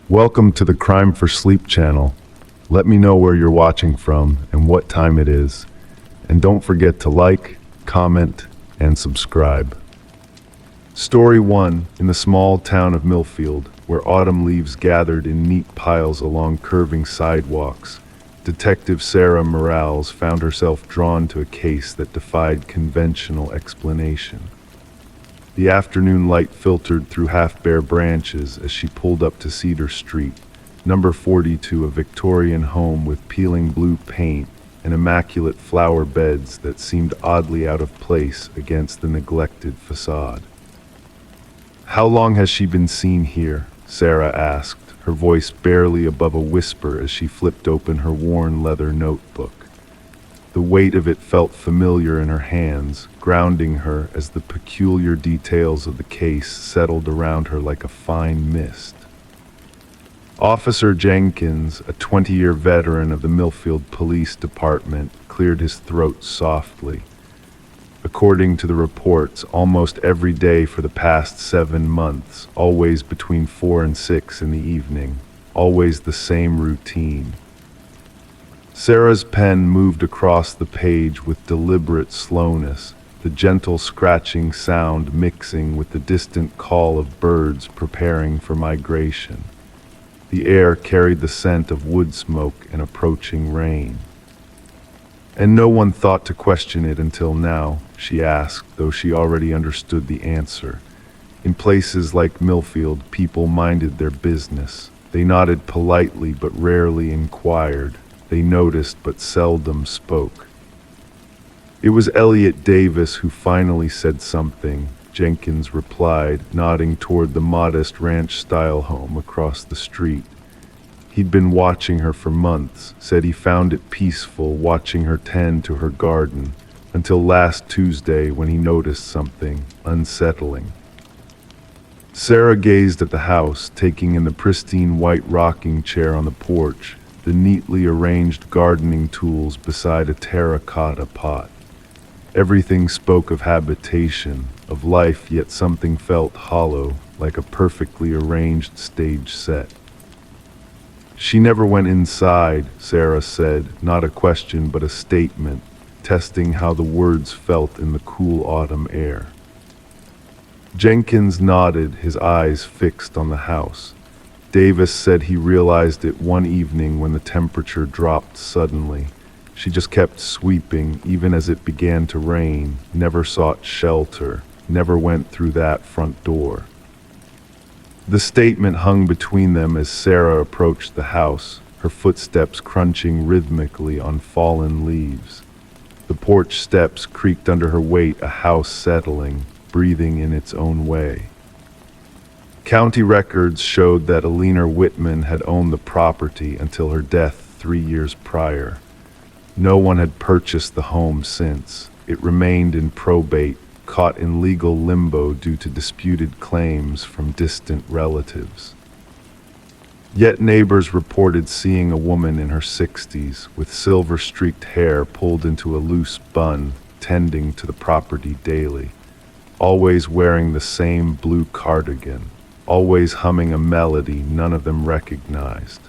Welcome to the Crime for Sleep channel. Let me know where you're watching from and what time it is. And don't forget to like, comment, and subscribe. Story 1. In the small town of Millfield, where autumn leaves gathered in neat piles along curving sidewalks, Detective Sarah Morales found herself drawn to a case that defied conventional explanation. The afternoon light filtered through half-bare branches as she pulled up to Cedar Street, number 42, a Victorian home with peeling blue paint and immaculate flower beds that seemed oddly out of place against the neglected facade. "How long has she been seen here?" Sarah asked, her voice barely above a whisper as she flipped open her worn leather notebook. The weight of it felt familiar in her hands, grounding her as the peculiar details of the case settled around her like a fine mist. Officer Jenkins, a 20-year veteran of the Millfield Police Department, cleared his throat softly. According to the reports, almost every day for the past 7 months, always between 4 and 6 in the evening, always the same routine. Sarah's pen moved across the page with deliberate slowness, the gentle scratching sound mixing with the distant call of birds preparing for migration. The air carried the scent of wood smoke and approaching rain. "And no one thought to question it until now?" she asked, though she already understood the answer. In places like Millfield, people minded their business. They nodded politely but rarely inquired. They noticed but seldom spoke. "It was Elliot Davis who finally said something," Jenkins replied, nodding toward the modest ranch-style home across the street. He'd been watching her for months, said he found it peaceful watching her tend to her garden, until last Tuesday when he noticed something unsettling. Sarah gazed at the house, taking in the pristine white rocking chair on the porch, the neatly arranged gardening tools beside a terracotta pot. Everything spoke of habitation, of life, yet something felt hollow, like a perfectly arranged stage set. "She never went inside," Sarah said, not a question but a statement, testing how the words felt in the cool autumn air. Jenkins nodded, his eyes fixed on the house. Davis said he realized it one evening when the temperature dropped suddenly. She just kept sweeping, even as it began to rain, never sought shelter, never went through that front door. The statement hung between them as Sarah approached the house, her footsteps crunching rhythmically on fallen leaves. The porch steps creaked under her weight, a house settling, breathing in its own way. County records showed that Alina Whitman had owned the property until her death 3 years prior. No one had purchased the home since. It remained in probate, caught in legal limbo due to disputed claims from distant relatives. Yet neighbors reported seeing a woman in her 60s with silver-streaked hair pulled into a loose bun, tending to the property daily, always wearing the same blue cardigan, always humming a melody none of them recognized.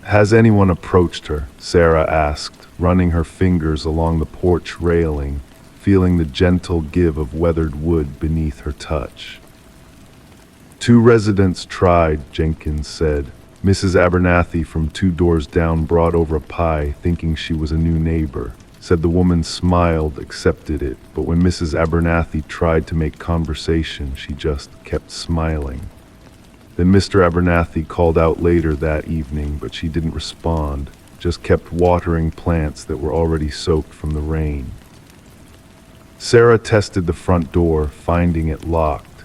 "Has anyone approached her?" Sarah asked, running her fingers along the porch railing, feeling the gentle give of weathered wood beneath her touch. "2 residents tried," Jenkins said. "Mrs. Abernathy from 2 doors down brought over a pie, thinking she was a new neighbor. Said the woman smiled, accepted it, but when Mrs. Abernathy tried to make conversation, she just kept smiling. Then Mr. Abernathy called out later that evening, but she didn't respond, just kept watering plants that were already soaked from the rain." Sarah tested the front door, finding it locked.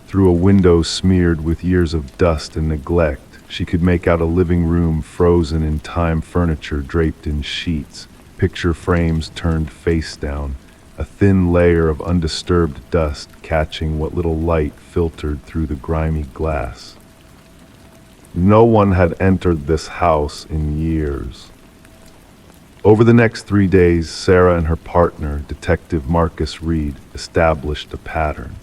Through a window smeared with years of dust and neglect, she could make out a living room frozen in time, furniture draped in sheets, picture frames turned face down, a thin layer of undisturbed dust catching what little light filtered through the grimy glass. No one had entered this house in years. Over the next 3 days, Sarah and her partner, Detective Marcus Reed, established a pattern.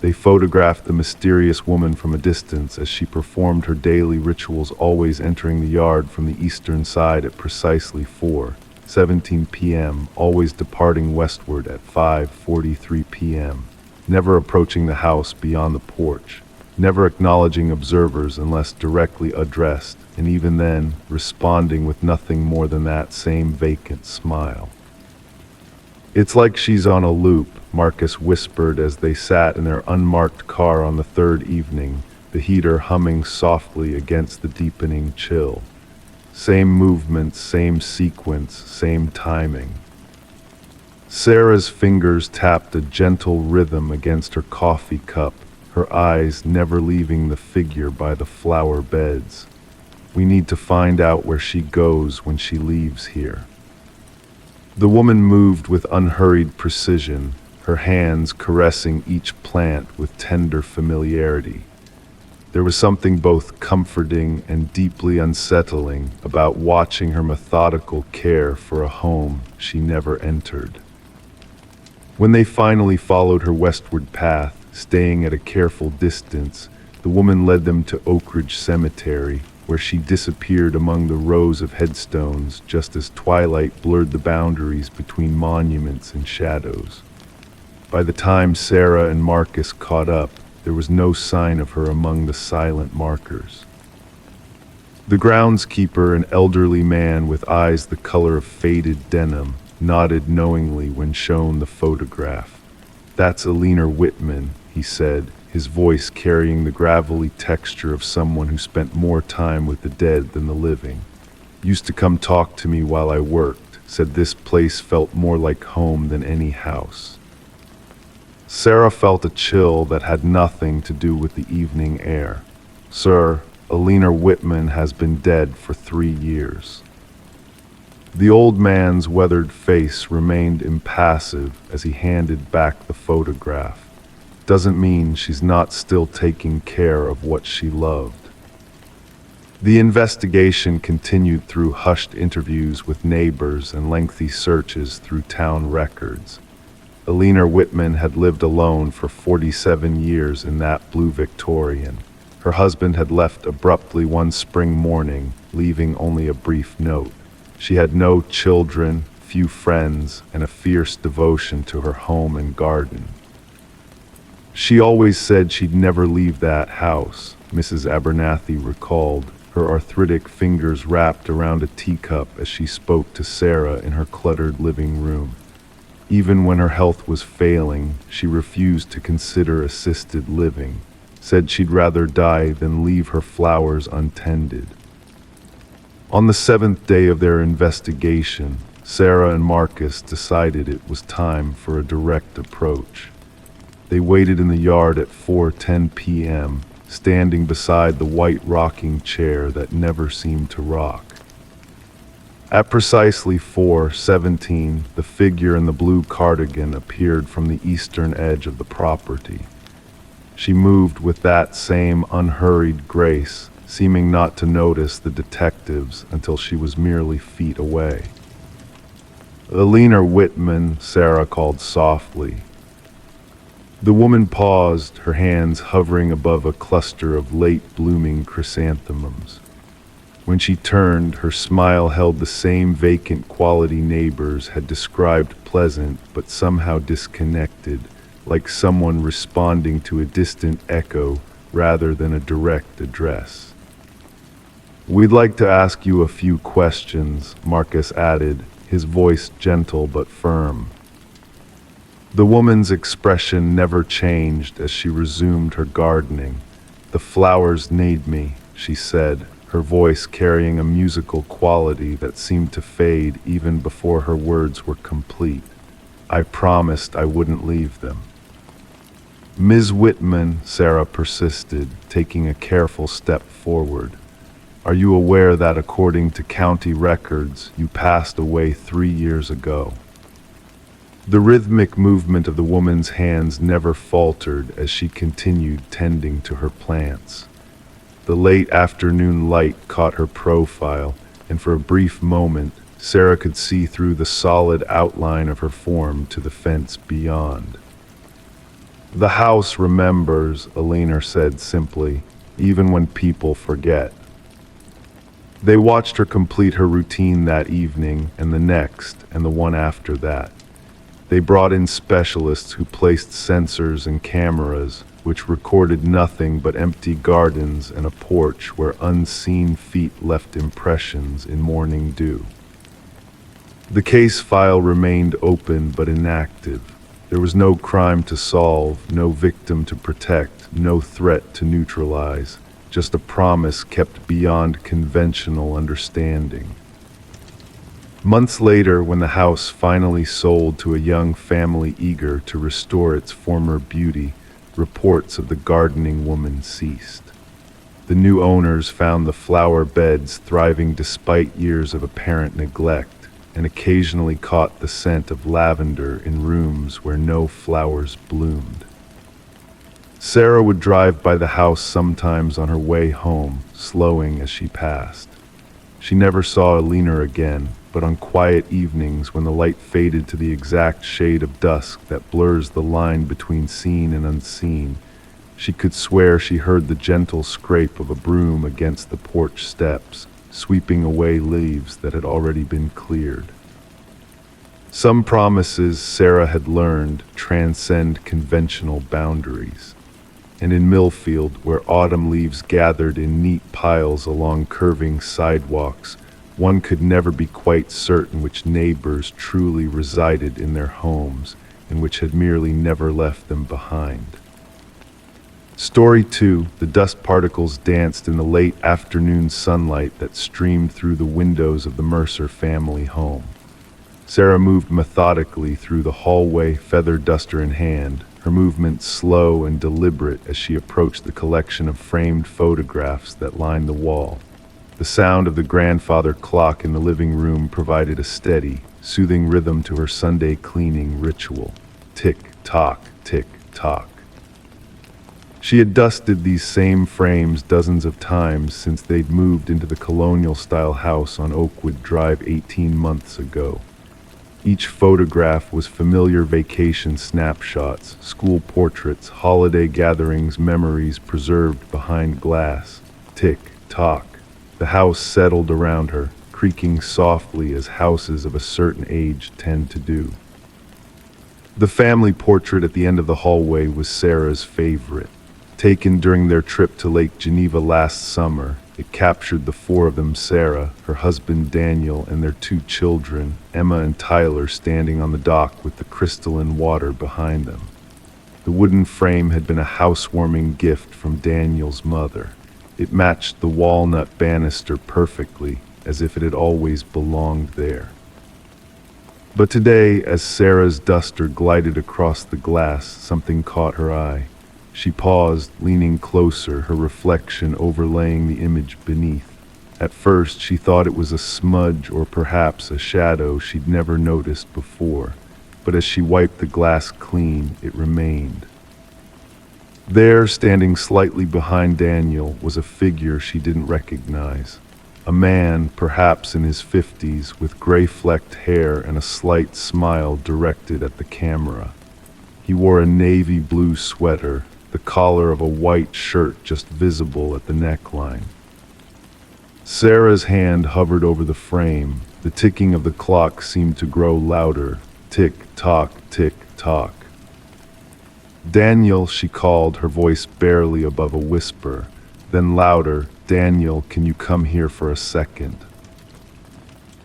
They photographed the mysterious woman from a distance as she performed her daily rituals, always entering the yard from the eastern side at precisely 4:17 p.m., always departing westward at 5:43 p.m., never approaching the house beyond the porch, never acknowledging observers unless directly addressed, and even then responding with nothing more than that same vacant smile. "It's like she's on a loop," Marcus whispered as they sat in their unmarked car on the third evening, the heater humming softly against the deepening chill. Same movements, same sequence, same timing. Sarah's fingers tapped a gentle rhythm against her coffee cup, her eyes never leaving the figure by the flower beds. "We need to find out where she goes when she leaves here." The woman moved with unhurried precision, her hands caressing each plant with tender familiarity. There was something both comforting and deeply unsettling about watching her methodical care for a home she never entered. When they finally followed her westward path, staying at a careful distance, the woman led them to Oak Ridge Cemetery, where she disappeared among the rows of headstones just as twilight blurred the boundaries between monuments and shadows. By the time Sarah and Marcus caught up, there was no sign of her among the silent markers. The groundskeeper, an elderly man with eyes the color of faded denim, nodded knowingly when shown the photograph. "That's Alina Whitman," he said, his voice carrying the gravelly texture of someone who spent more time with the dead than the living. "Used to come talk to me while I worked, said this place felt more like home than any house." Sarah felt a chill that had nothing to do with the evening air. "Sir, Alina Whitman has been dead for 3 years." The old man's weathered face remained impassive as he handed back the photograph. "Doesn't mean she's not still taking care of what she loved." The investigation continued through hushed interviews with neighbors and lengthy searches through town records. Alina Whitman had lived alone for 47 years in that blue Victorian. Her husband had left abruptly one spring morning, leaving only a brief note. She had no children, few friends, and a fierce devotion to her home and garden. "She always said she'd never leave that house," Mrs. Abernathy recalled, her arthritic fingers wrapped around a teacup as she spoke to Sarah in her cluttered living room. Even when her health was failing, she refused to consider assisted living, said she'd rather die than leave her flowers untended. On the 7th day of their investigation, Sarah and Marcus decided it was time for a direct approach. They waited in the yard at 4:10 p.m., standing beside the white rocking chair that never seemed to rock. At precisely 4:17, the figure in the blue cardigan appeared from the eastern edge of the property. She moved with that same unhurried grace, seeming not to notice the detectives until she was merely feet away. "Alina Whitman," Sarah called softly. The woman paused, her hands hovering above a cluster of late-blooming chrysanthemums. When she turned, her smile held the same vacant quality neighbors had described, pleasant but somehow disconnected, like someone responding to a distant echo rather than a direct address. "We'd like to ask you a few questions," Marcus added, his voice gentle but firm. The woman's expression never changed as she resumed her gardening. "The flowers need me," she said, her voice carrying a musical quality that seemed to fade even before her words were complete. "I promised I wouldn't leave them." "Ms. Whitman," Sarah persisted, taking a careful step forward, "are you aware that according to county records, you passed away 3 years ago?" The rhythmic movement of the woman's hands never faltered as she continued tending to her plants. The late afternoon light caught her profile, and for a brief moment, Sarah could see through the solid outline of her form to the fence beyond. "The house remembers," Alina said simply, "even when people forget." They watched her complete her routine that evening, and the next, and the one after that. They brought in specialists who placed sensors and cameras, which recorded nothing but empty gardens and a porch where unseen feet left impressions in morning dew. The case file remained open but inactive. There was no crime to solve, no victim to protect, no threat to neutralize, just a promise kept beyond conventional understanding. Months later, when the house finally sold to a young family eager to restore its former beauty, reports of the gardening woman ceased. The new owners found the flower beds thriving despite years of apparent neglect, and occasionally caught the scent of lavender in rooms where no flowers bloomed. Sarah would drive by the house sometimes on her way home, slowing as she passed. She never saw Alina again, but on quiet evenings when the light faded to the exact shade of dusk that blurs the line between seen and unseen, she could swear she heard the gentle scrape of a broom against the porch steps, sweeping away leaves that had already been cleared. Some promises, Sarah had learned, transcend conventional boundaries. And in Millfield, where autumn leaves gathered in neat piles along curving sidewalks, one could never be quite certain which neighbors truly resided in their homes and which had merely never left them behind. Story 2, the dust particles danced in the late afternoon sunlight that streamed through the windows of the Mercer family home. Sarah moved methodically through the hallway, feather duster in hand, her movement slow and deliberate as she approached the collection of framed photographs that lined the wall. The sound of the grandfather clock in the living room provided a steady, soothing rhythm to her Sunday cleaning ritual. Tick-tock, tick-tock. She had dusted these same frames dozens of times since they'd moved into the colonial-style house on Oakwood Drive 18 months ago. Each photograph was familiar vacation snapshots, school portraits, holiday gatherings, memories preserved behind glass. Tick-tock. The house settled around her, creaking softly as houses of a certain age tend to do. The family portrait at the end of the hallway was Sarah's favorite. Taken during their trip to Lake Geneva last summer, it captured the four of them: Sarah, her husband Daniel, and their two children, Emma and Tyler, standing on the dock with the crystalline water behind them. The wooden frame had been a housewarming gift from Daniel's mother. It matched the walnut banister perfectly, as if it had always belonged there. But today, as Sarah's duster glided across the glass, something caught her eye. She paused, leaning closer, her reflection overlaying the image beneath. At first, she thought it was a smudge or perhaps a shadow she'd never noticed before, but as she wiped the glass clean, it remained. There, standing slightly behind Daniel, was a figure she didn't recognize. A man, perhaps in his 50s, with gray-flecked hair and a slight smile directed at the camera. He wore a navy blue sweater, the collar of a white shirt just visible at the neckline. Sarah's hand hovered over the frame. The ticking of the clock seemed to grow louder. Tick-tock, tick-tock. "Daniel," she called, her voice barely above a whisper. Then louder, "Daniel, can you come here for a second?"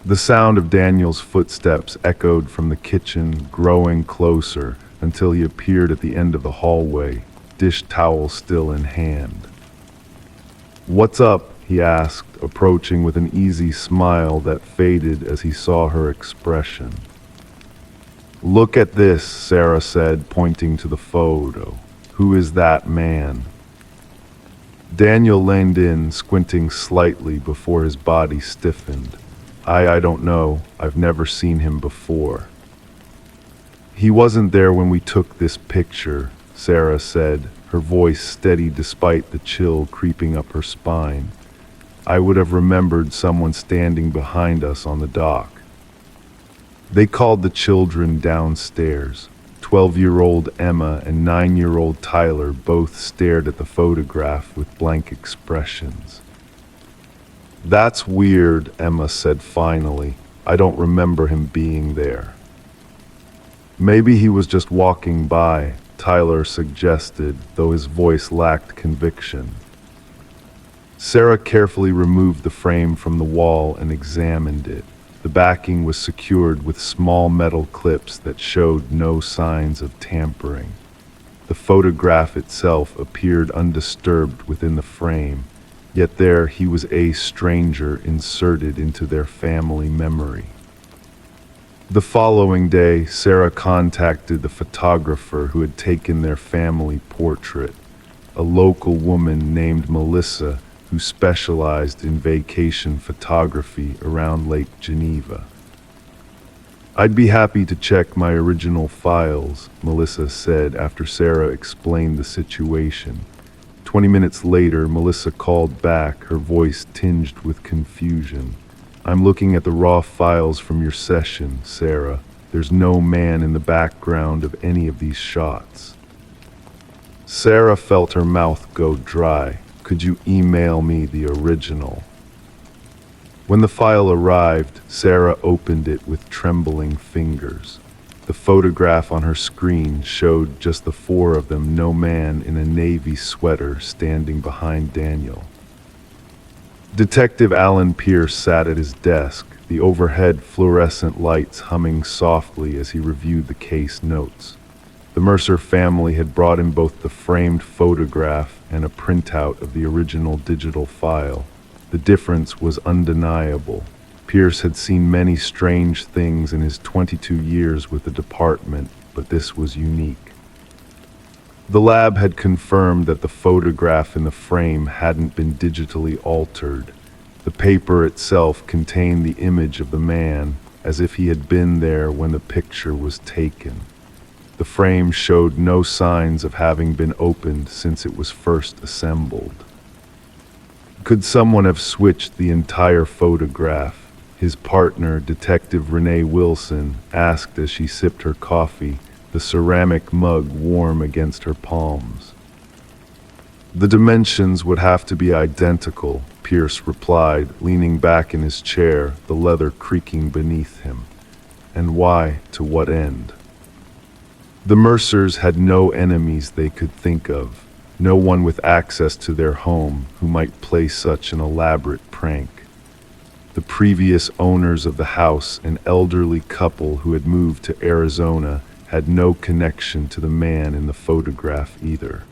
The sound of Daniel's footsteps echoed from the kitchen, growing closer, until he appeared at the end of the hallway, dish towel still in hand. "What's up?" he asked, approaching with an easy smile that faded as he saw her expression. "Look at this," Sarah said, pointing to the photo. "Who is that man?" Daniel leaned in, squinting slightly before his body stiffened. I don't know. I've never seen him before." "He wasn't there when we took this picture," Sarah said, her voice steady despite the chill creeping up her spine. "I would have remembered someone standing behind us on the dock." They called the children downstairs. 12-year-old Emma and 9-year-old Tyler both stared at the photograph with blank expressions. "That's weird," Emma said finally. "I don't remember him being there." "Maybe he was just walking by," Tyler suggested, though his voice lacked conviction. Sarah carefully removed the frame from the wall and examined it. The backing was secured with small metal clips that showed no signs of tampering. The photograph itself appeared undisturbed within the frame, yet there he was, a stranger inserted into their family memory. The following day, Sarah contacted the photographer who had taken their family portrait, a local woman named Melissa who specialized in vacation photography around Lake Geneva. "I'd be happy to check my original files," Melissa said after Sarah explained the situation. 20 minutes later, Melissa called back, her voice tinged with confusion. "I'm looking at the raw files from your session, Sarah. There's no man in the background of any of these shots." Sarah felt her mouth go dry. "Could you email me the original?" When the file arrived, Sarah opened it with trembling fingers. The photograph on her screen showed just the four of them, no man in a navy sweater standing behind Daniel. Detective Alan Pierce sat at his desk, the overhead fluorescent lights humming softly as he reviewed the case notes. The Mercer family had brought him both the framed photograph and a printout of the original digital file. The difference was undeniable. Pierce had seen many strange things in his 22 years with the department, but this was unique. The lab had confirmed that the photograph in the frame hadn't been digitally altered. The paper itself contained the image of the man, as if he had been there when the picture was taken. The frame showed no signs of having been opened since it was first assembled. Could someone have switched the entire photograph? His partner, Detective Renee Wilson, asked as she sipped her coffee, the ceramic mug warm against her palms. "The dimensions would have to be identical," Pierce replied, leaning back in his chair, the leather creaking beneath him. "And why? To what end?" The Mercers had no enemies they could think of, no one with access to their home who might play such an elaborate prank. The previous owners of the house, an elderly couple who had moved to Arizona, had no connection to the man in the photograph either.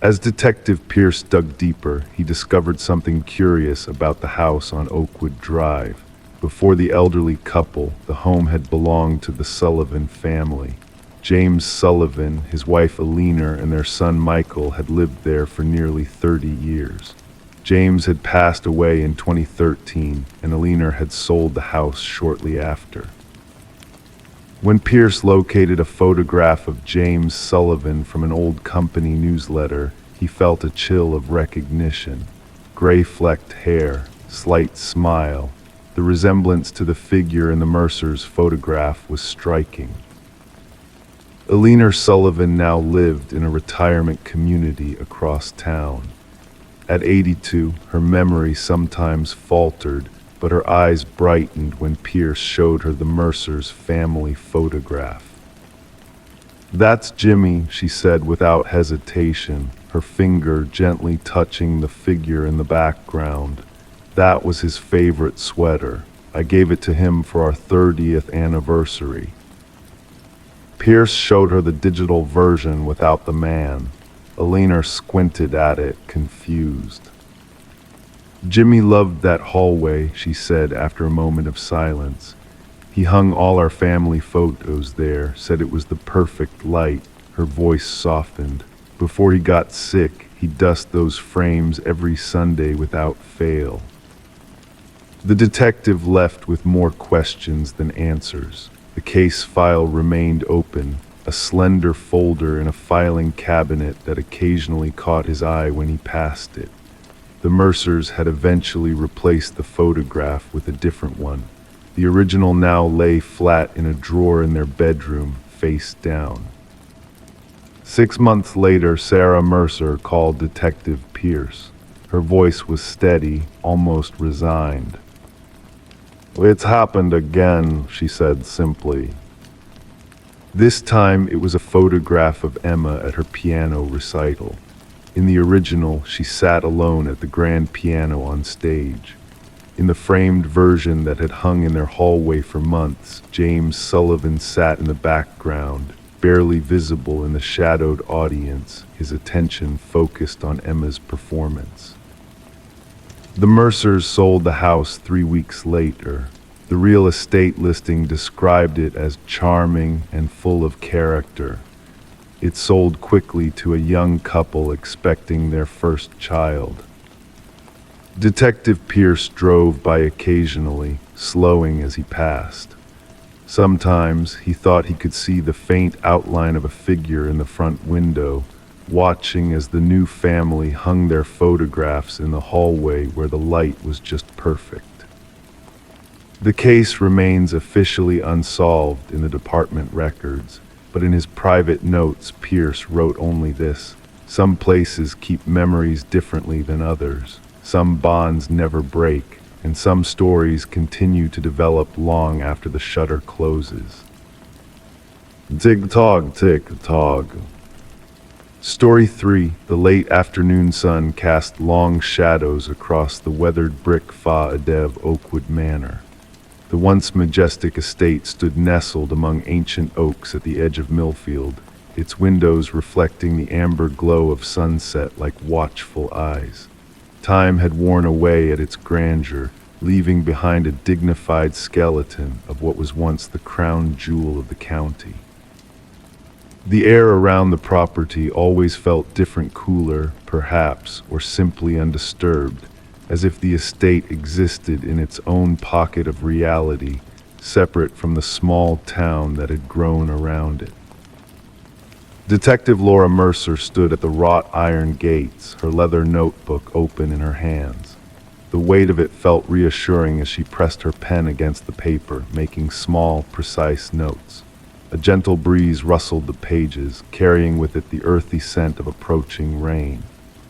As Detective Pierce dug deeper, he discovered something curious about the house on Oakwood Drive. Before the elderly couple, the home had belonged to the Sullivan family. James Sullivan, his wife Alina, and their son Michael had lived there for nearly 30 years. James had passed away in 2013, and Alina had sold the house shortly after. When Pierce located a photograph of James Sullivan from an old company newsletter, he felt a chill of recognition. Gray-flecked hair, slight smile. The resemblance to the figure in the Mercer's photograph was striking. Alina Sullivan now lived in a retirement community across town. At 82, her memory sometimes faltered, but her eyes brightened when Pierce showed her the Mercer's family photograph. "That's Jimmy," she said without hesitation, her finger gently touching the figure in the background. "That was his favorite sweater. I gave it to him for our 30th anniversary." Pierce showed her the digital version without the man. Alina squinted at it, confused. "Jimmy loved that hallway," she said after a moment of silence. "He hung all our family photos there, said it was the perfect light." Her voice softened. "Before he got sick, he'd dust those frames every Sunday without fail." The detective left with more questions than answers. The case file remained open, a slender folder in a filing cabinet that occasionally caught his eye when he passed it. The Mercers had eventually replaced the photograph with a different one. The original now lay flat in a drawer in their bedroom, face down. 6 months later, Sarah Mercer called Detective Pierce. Her voice was steady, almost resigned. "It's happened again," she said simply. This time it was a photograph of Emma at her piano recital. In the original, she sat alone at the grand piano on stage. In the framed version that had hung in their hallway for months, James Sullivan sat in the background, barely visible in the shadowed audience, his attention focused on Emma's performance. The Mercers sold the house 3 weeks later. The real estate listing described it as charming and full of character. It sold quickly to a young couple expecting their first child. Detective Pierce drove by occasionally, slowing as he passed. Sometimes he thought he could see the faint outline of a figure in the front window, watching as the new family hung their photographs in the hallway where the light was just perfect. The case remains officially unsolved in the department records, but in his private notes, Pierce wrote only this: "Some places keep memories differently than others. Some bonds never break, and some stories continue to develop long after the shutter closes." Tick-tock, tick-tock. Story 3. The late afternoon sun cast long shadows across the weathered brick fa-adev Oakwood Manor. The once majestic estate stood nestled among ancient oaks at the edge of Millfield, its windows reflecting the amber glow of sunset like watchful eyes. Time had worn away at its grandeur, leaving behind a dignified skeleton of what was once the crown jewel of the county. The air around the property always felt different, cooler, perhaps, or simply undisturbed, as if the estate existed in its own pocket of reality, separate from the small town that had grown around it. Detective Laura Mercer stood at the wrought iron gates, her leather notebook open in her hands. The weight of it felt reassuring as she pressed her pen against the paper, making small, precise notes. A gentle breeze rustled the pages, carrying with it the earthy scent of approaching rain.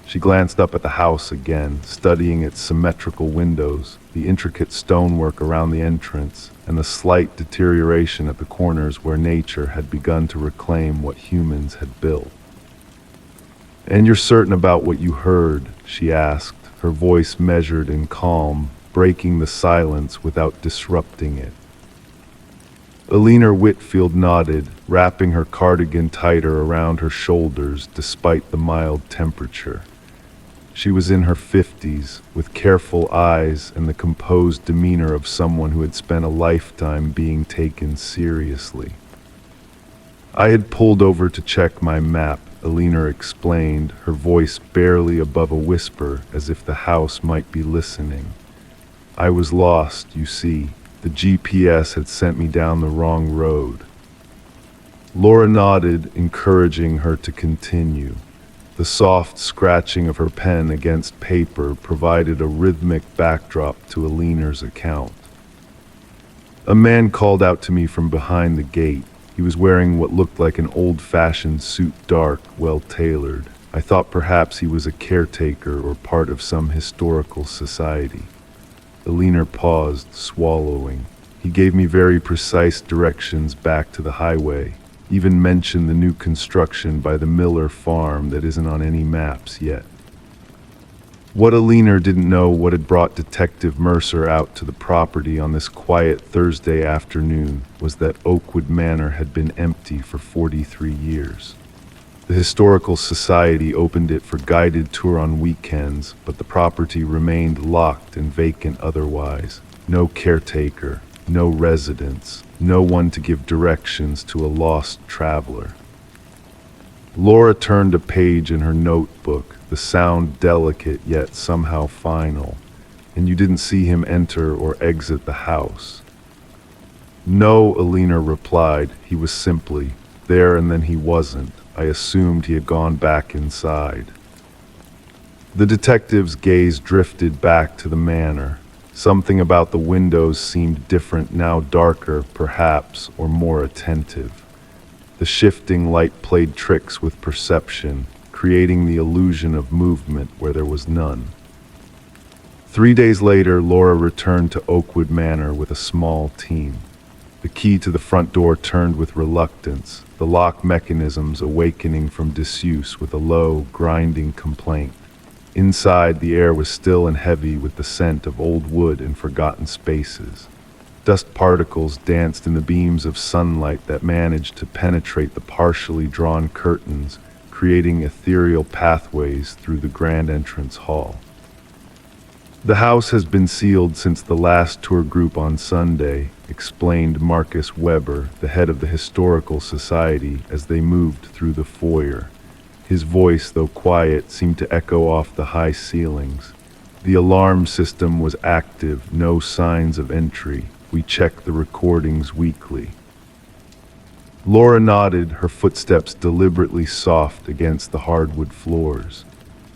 She glanced up at the house again, studying its symmetrical windows, the intricate stonework around the entrance, and the slight deterioration at the corners where nature had begun to reclaim what humans had built. "And you're certain about what you heard?" she asked, her voice measured and calm, breaking the silence without disrupting it. Alina Whitfield nodded, wrapping her cardigan tighter around her shoulders despite the mild temperature. She was in her 50s, with careful eyes and the composed demeanor of someone who had spent a lifetime being taken seriously. "I had pulled over to check my map," Alina explained, her voice barely above a whisper, as if the house might be listening. "I was lost, you see. The GPS had sent me down the wrong road." Laura nodded, encouraging her to continue. The soft scratching of her pen against paper provided a rhythmic backdrop to Alina's account. "A man called out to me from behind the gate. He was wearing what looked like an old-fashioned suit, dark, well-tailored. I thought perhaps he was a caretaker or part of some historical society." Alina paused, swallowing. "He gave me very precise directions back to the highway. Even mentioned the new construction by the Miller farm that isn't on any maps yet." What Alina didn't know what had brought Detective Mercer out to the property on this quiet Thursday afternoon was that Oakwood Manor had been empty for 43 years. The Historical Society opened it for guided tour on weekends, but the property remained locked and vacant otherwise. No caretaker, no residents, no one to give directions to a lost traveler. Laura turned a page in her notebook, the sound delicate yet somehow final. "And you didn't see him enter or exit the house?" "No," Alina replied. "He was simply there and then he wasn't. I assumed he had gone back inside." The detective's gaze drifted back to the manor. Something about the windows seemed different now, darker, perhaps, or more attentive. The shifting light played tricks with perception, creating the illusion of movement where there was none. 3 days later, Laura returned to Oakwood Manor with a small team. The key to the front door turned with reluctance, the lock mechanisms awakening from disuse with a low, grinding complaint. Inside, the air was still and heavy with the scent of old wood and forgotten spaces. Dust particles danced in the beams of sunlight that managed to penetrate the partially drawn curtains, creating ethereal pathways through the grand entrance hall. "The house has been sealed since the last tour group on Sunday," explained Marcus Weber, the head of the Historical Society, as they moved through the foyer. His voice, though quiet, seemed to echo off the high ceilings. "The alarm system was active, no signs of entry. We check the recordings weekly." Laura nodded, her footsteps deliberately soft against the hardwood floors.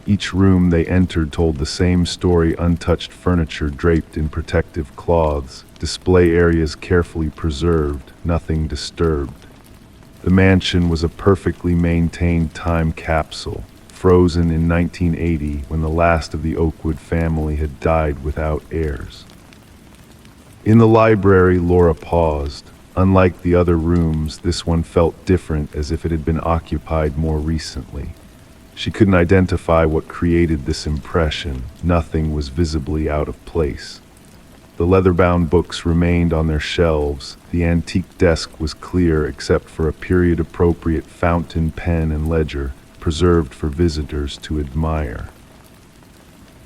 Each room they entered told the same story: untouched furniture draped in protective cloths, display areas carefully preserved, nothing disturbed. The mansion was a perfectly maintained time capsule, frozen in 1980 when the last of the Oakwood family had died without heirs. In the library, Laura paused. Unlike the other rooms, this one felt different, as if it had been occupied more recently. She couldn't identify what created this impression. Nothing was visibly out of place. The leather-bound books remained on their shelves. The antique desk was clear except for a period-appropriate fountain pen and ledger, preserved for visitors to admire.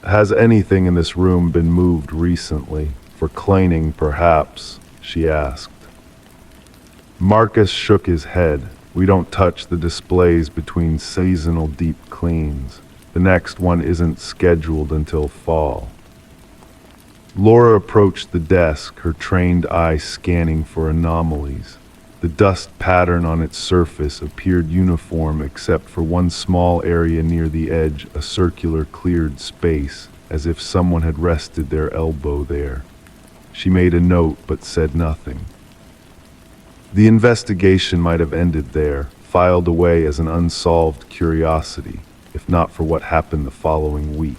"Has anything in this room been moved recently? For cleaning, perhaps?" she asked. Marcus shook his head. "We don't touch the displays between seasonal deep cleans. The next one isn't scheduled until fall." Laura approached the desk, her trained eye scanning for anomalies. The dust pattern on its surface appeared uniform except for one small area near the edge, a circular cleared space, as if someone had rested their elbow there. She made a note but said nothing. The investigation might have ended there, filed away as an unsolved curiosity, if not for what happened the following week.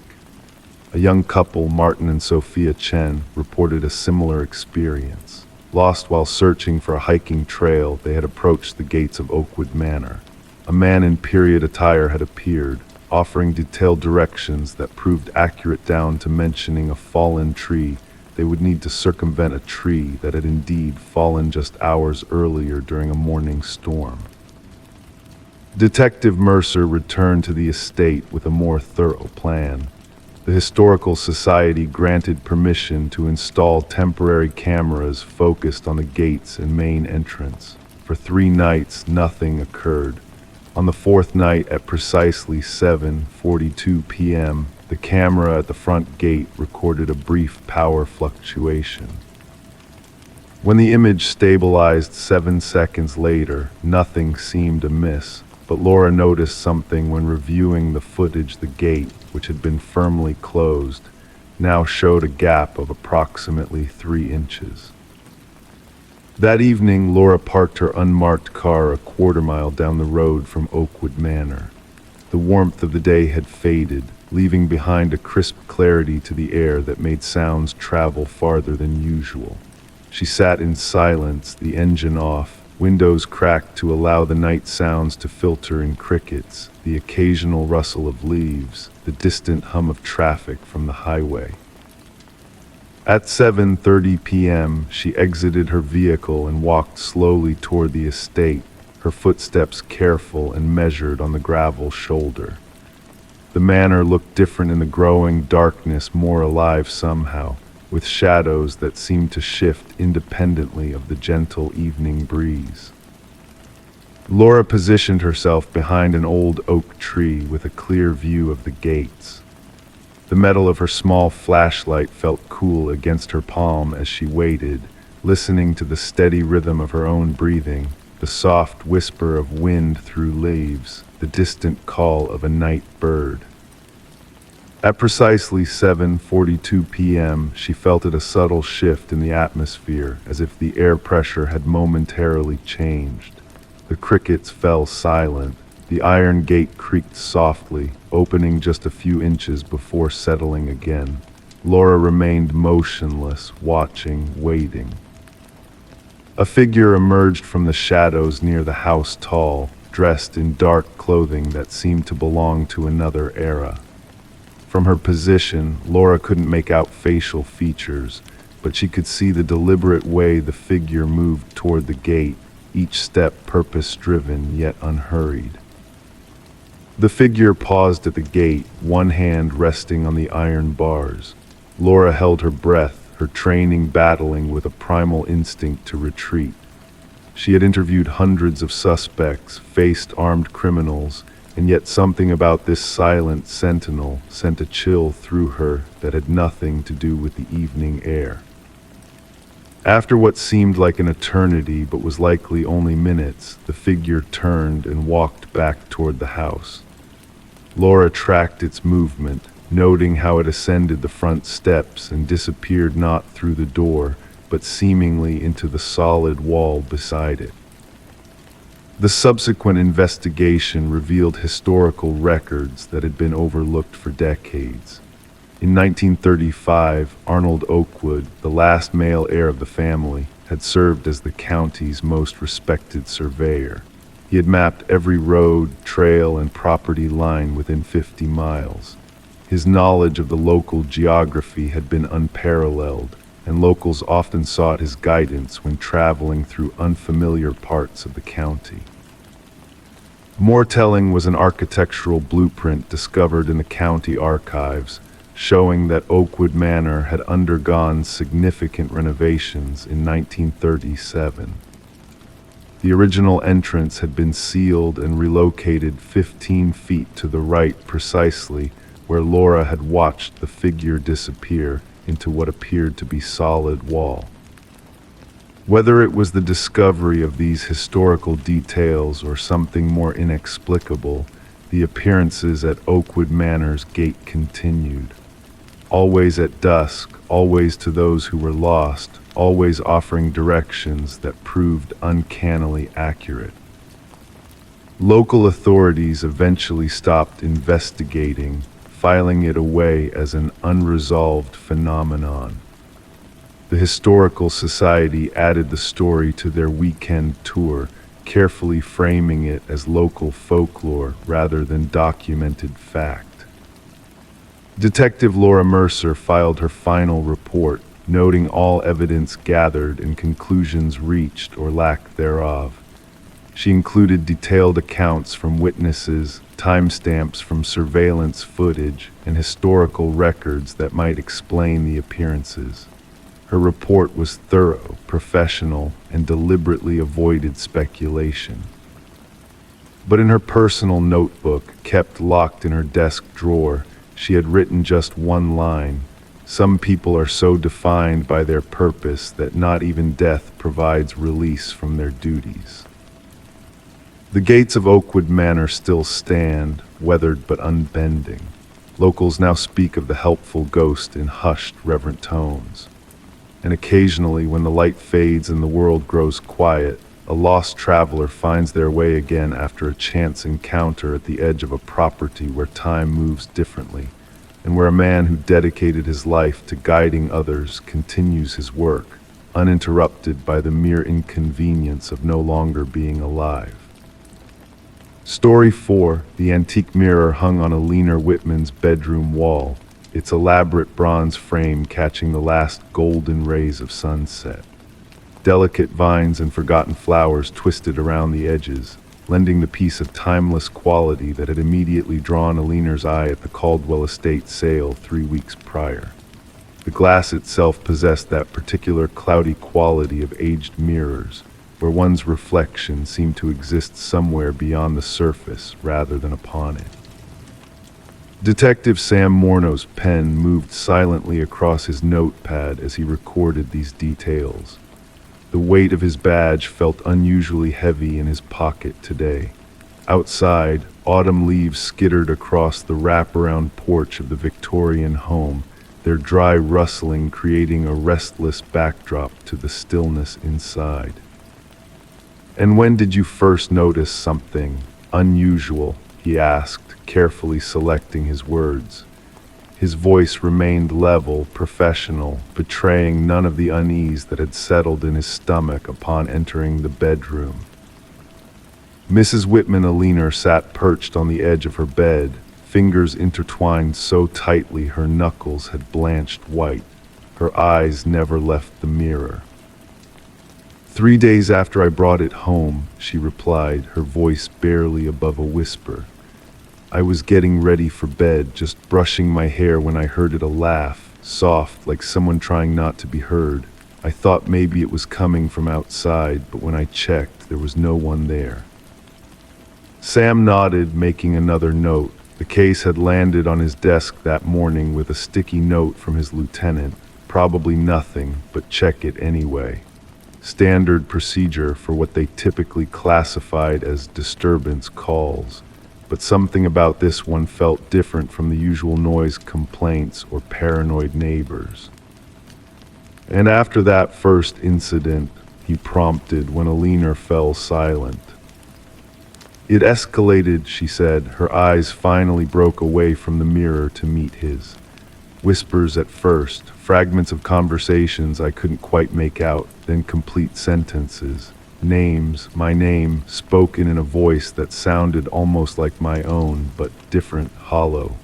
A young couple, Martin and Sophia Chen, reported a similar experience. Lost while searching for a hiking trail, they had approached the gates of Oakwood Manor. A man in period attire had appeared, offering detailed directions that proved accurate down to mentioning a fallen tree. They would need to circumvent a tree that had indeed fallen just hours earlier during a morning storm. Detective Mercer returned to the estate with a more thorough plan. The Historical Society granted permission to install temporary cameras focused on the gates and main entrance. For 3 nights, nothing occurred. On the 4th night, at precisely 7:42 p.m., the camera at the front gate recorded a brief power fluctuation. When the image stabilized 7 seconds later, nothing seemed amiss, but Laura noticed something when reviewing the footage. The gate, which had been firmly closed, now showed a gap of approximately 3 inches. That evening, Laura parked her unmarked car a quarter-mile down the road from Oakwood Manor. The warmth of the day had faded, leaving behind a crisp clarity to the air that made sounds travel farther than usual. She sat in silence, the engine off, windows cracked to allow the night sounds to filter in: crickets, the occasional rustle of leaves, the distant hum of traffic from the highway. At 7:30 p.m., she exited her vehicle and walked slowly toward the estate, her footsteps careful and measured on the gravel shoulder. The manor looked different in the growing darkness, more alive somehow, with shadows that seemed to shift independently of the gentle evening breeze. Laura positioned herself behind an old oak tree with a clear view of the gates. The metal of her small flashlight felt cool against her palm as she waited, listening to the steady rhythm of her own breathing, the soft whisper of wind through leaves, the distant call of a night bird. At precisely 7:42 p.m., she felt a subtle shift in the atmosphere, as if the air pressure had momentarily changed. The crickets fell silent. The iron gate creaked softly, opening just a few inches before settling again. Laura remained motionless, watching, waiting. A figure emerged from the shadows near the house, tall, dressed in dark clothing that seemed to belong to another era. From her position, Laura couldn't make out facial features, but she could see the deliberate way the figure moved toward the gate, each step purpose-driven yet unhurried. The figure paused at the gate, one hand resting on the iron bars. Laura held her breath, her training battling with a primal instinct to retreat. She had interviewed hundreds of suspects, faced armed criminals, and yet something about this silent sentinel sent a chill through her that had nothing to do with the evening air. After what seemed like an eternity but was likely only minutes, the figure turned and walked back toward the house. Laura tracked its movement, noting how it ascended the front steps and disappeared not through the door, but seemingly into the solid wall beside it. The subsequent investigation revealed historical records that had been overlooked for decades. In 1935, Arnold Oakwood, the last male heir of the family, had served as the county's most respected surveyor. He had mapped every road, trail, and property line within 50 miles. His knowledge of the local geography had been unparalleled, and locals often sought his guidance when traveling through unfamiliar parts of the county. More telling was an architectural blueprint discovered in the county archives, showing that Oakwood Manor had undergone significant renovations in 1937. The original entrance had been sealed and relocated 15 feet to the right precisely where Laura had watched the figure disappear into what appeared to be solid wall. Whether it was the discovery of these historical details or something more inexplicable, the appearances at Oakwood Manor's gate continued. Always at dusk, always to those who were lost, always offering directions that proved uncannily accurate. Local authorities eventually stopped investigating, filing it away as an unresolved phenomenon. The Historical Society added the story to their weekend tour, carefully framing it as local folklore rather than documented fact. Detective Laura Mercer filed her final report, noting all evidence gathered and conclusions reached or lack thereof. She included detailed accounts from witnesses, timestamps from surveillance footage, and historical records that might explain the appearances. Her report was thorough, professional, and deliberately avoided speculation. But in her personal notebook, kept locked in her desk drawer, she had written just one line: "Some people are so defined by their purpose that not even death provides release from their duties." The gates of Oakwood Manor still stand, weathered but unbending. Locals now speak of the helpful ghost in hushed, reverent tones. And occasionally, when the light fades and the world grows quiet, a lost traveler finds their way again after a chance encounter at the edge of a property where time moves differently, and where a man who dedicated his life to guiding others continues his work, uninterrupted by the mere inconvenience of no longer being alive. Story 4, the antique mirror hung on Alina Whitman's bedroom wall, its elaborate bronze frame catching the last golden rays of sunset. Delicate vines and forgotten flowers twisted around the edges, lending the piece a timeless quality that had immediately drawn Alina's eye at the Caldwell estate sale 3 weeks prior. The glass itself possessed that particular cloudy quality of aged mirrors, where one's reflection seemed to exist somewhere beyond the surface rather than upon it. Detective Sam Morneau's pen moved silently across his notepad as he recorded these details. The weight of his badge felt unusually heavy in his pocket today. Outside, autumn leaves skittered across the wraparound porch of the Victorian home, their dry rustling creating a restless backdrop to the stillness inside. And when did you first notice something unusual? He asked, carefully selecting his words. His voice remained level, professional, betraying none of the unease that had settled in his stomach upon entering the bedroom. Mrs. Whitman-Aliner sat perched on the edge of her bed, fingers intertwined so tightly her knuckles had blanched white. Her eyes never left the mirror. 3 days after I brought it home, she replied, her voice barely above a whisper. I was getting ready for bed, just brushing my hair when I heard it a laugh, soft, like someone trying not to be heard. I thought maybe it was coming from outside, but when I checked, there was no one there. Sam nodded, making another note. The case had landed on his desk that morning with a sticky note from his lieutenant. Probably nothing, but check it anyway. Standard procedure for what they typically classified as disturbance calls. But something about this one felt different from the usual noise complaints or paranoid neighbors. And after that first incident, he prompted when Aliner fell silent. It escalated, she said. Her eyes finally broke away from the mirror to meet his. Whispers at first, fragments of conversations I couldn't quite make out, then complete sentences. Names, my name, spoken in a voice that sounded almost like my own, but different, hollow.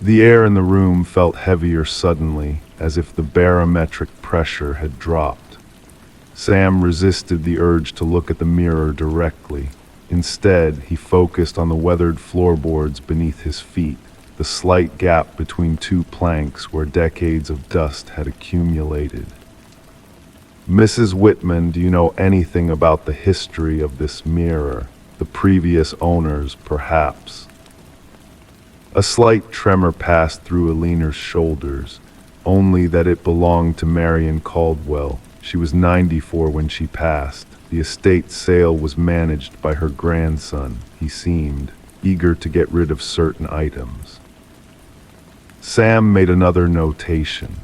The air in the room felt heavier suddenly, as if the barometric pressure had dropped. Sam resisted the urge to look at the mirror directly. Instead, he focused on the weathered floorboards beneath his feet, the slight gap between two planks where decades of dust had accumulated. Mrs. Whitman, do you know anything about the history of this mirror? The previous owners, perhaps? A slight tremor passed through Aliner's shoulders, only that it belonged to Marion Caldwell. She was 94 when she passed. The estate sale was managed by her grandson. He seemed eager to get rid of certain items. Sam made another notation.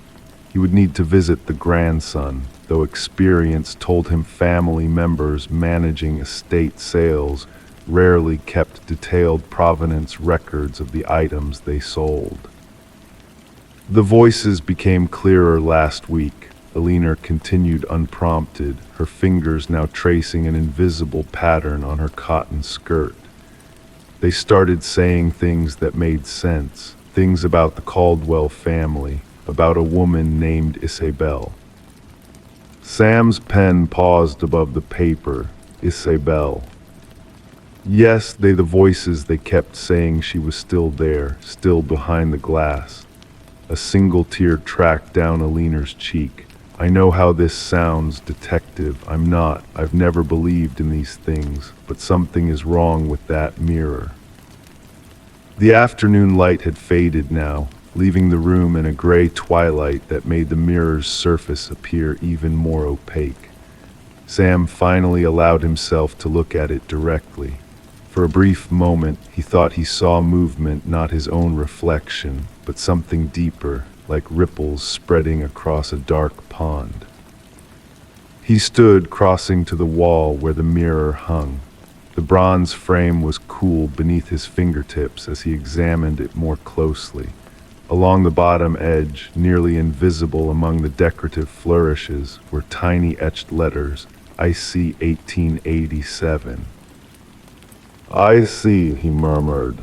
He would need to visit the grandson, though experience told him family members managing estate sales rarely kept detailed provenance records of the items they sold. The voices became clearer last week. Aliner continued unprompted, her fingers now tracing an invisible pattern on her cotton skirt. They started saying things that made sense, things about the Caldwell family, about a woman named Isabel. Sam's pen paused above the paper. Isabel. Yes, the voices, they kept saying she was still there, still behind the glass. A single tear tracked down Aliner's cheek. I know how this sounds, detective. I'm not. I've never believed in these things, but something is wrong with that mirror. The afternoon light had faded now, leaving the room in a gray twilight that made the mirror's surface appear even more opaque. Sam finally allowed himself to look at it directly. For a brief moment, he thought he saw movement, not his own reflection, but something deeper, like ripples spreading across a dark pond. He stood, crossing to the wall where the mirror hung. The bronze frame was cool beneath his fingertips as he examined it more closely. Along the bottom edge, nearly invisible among the decorative flourishes, were tiny etched letters, I see 1887. I see, he murmured.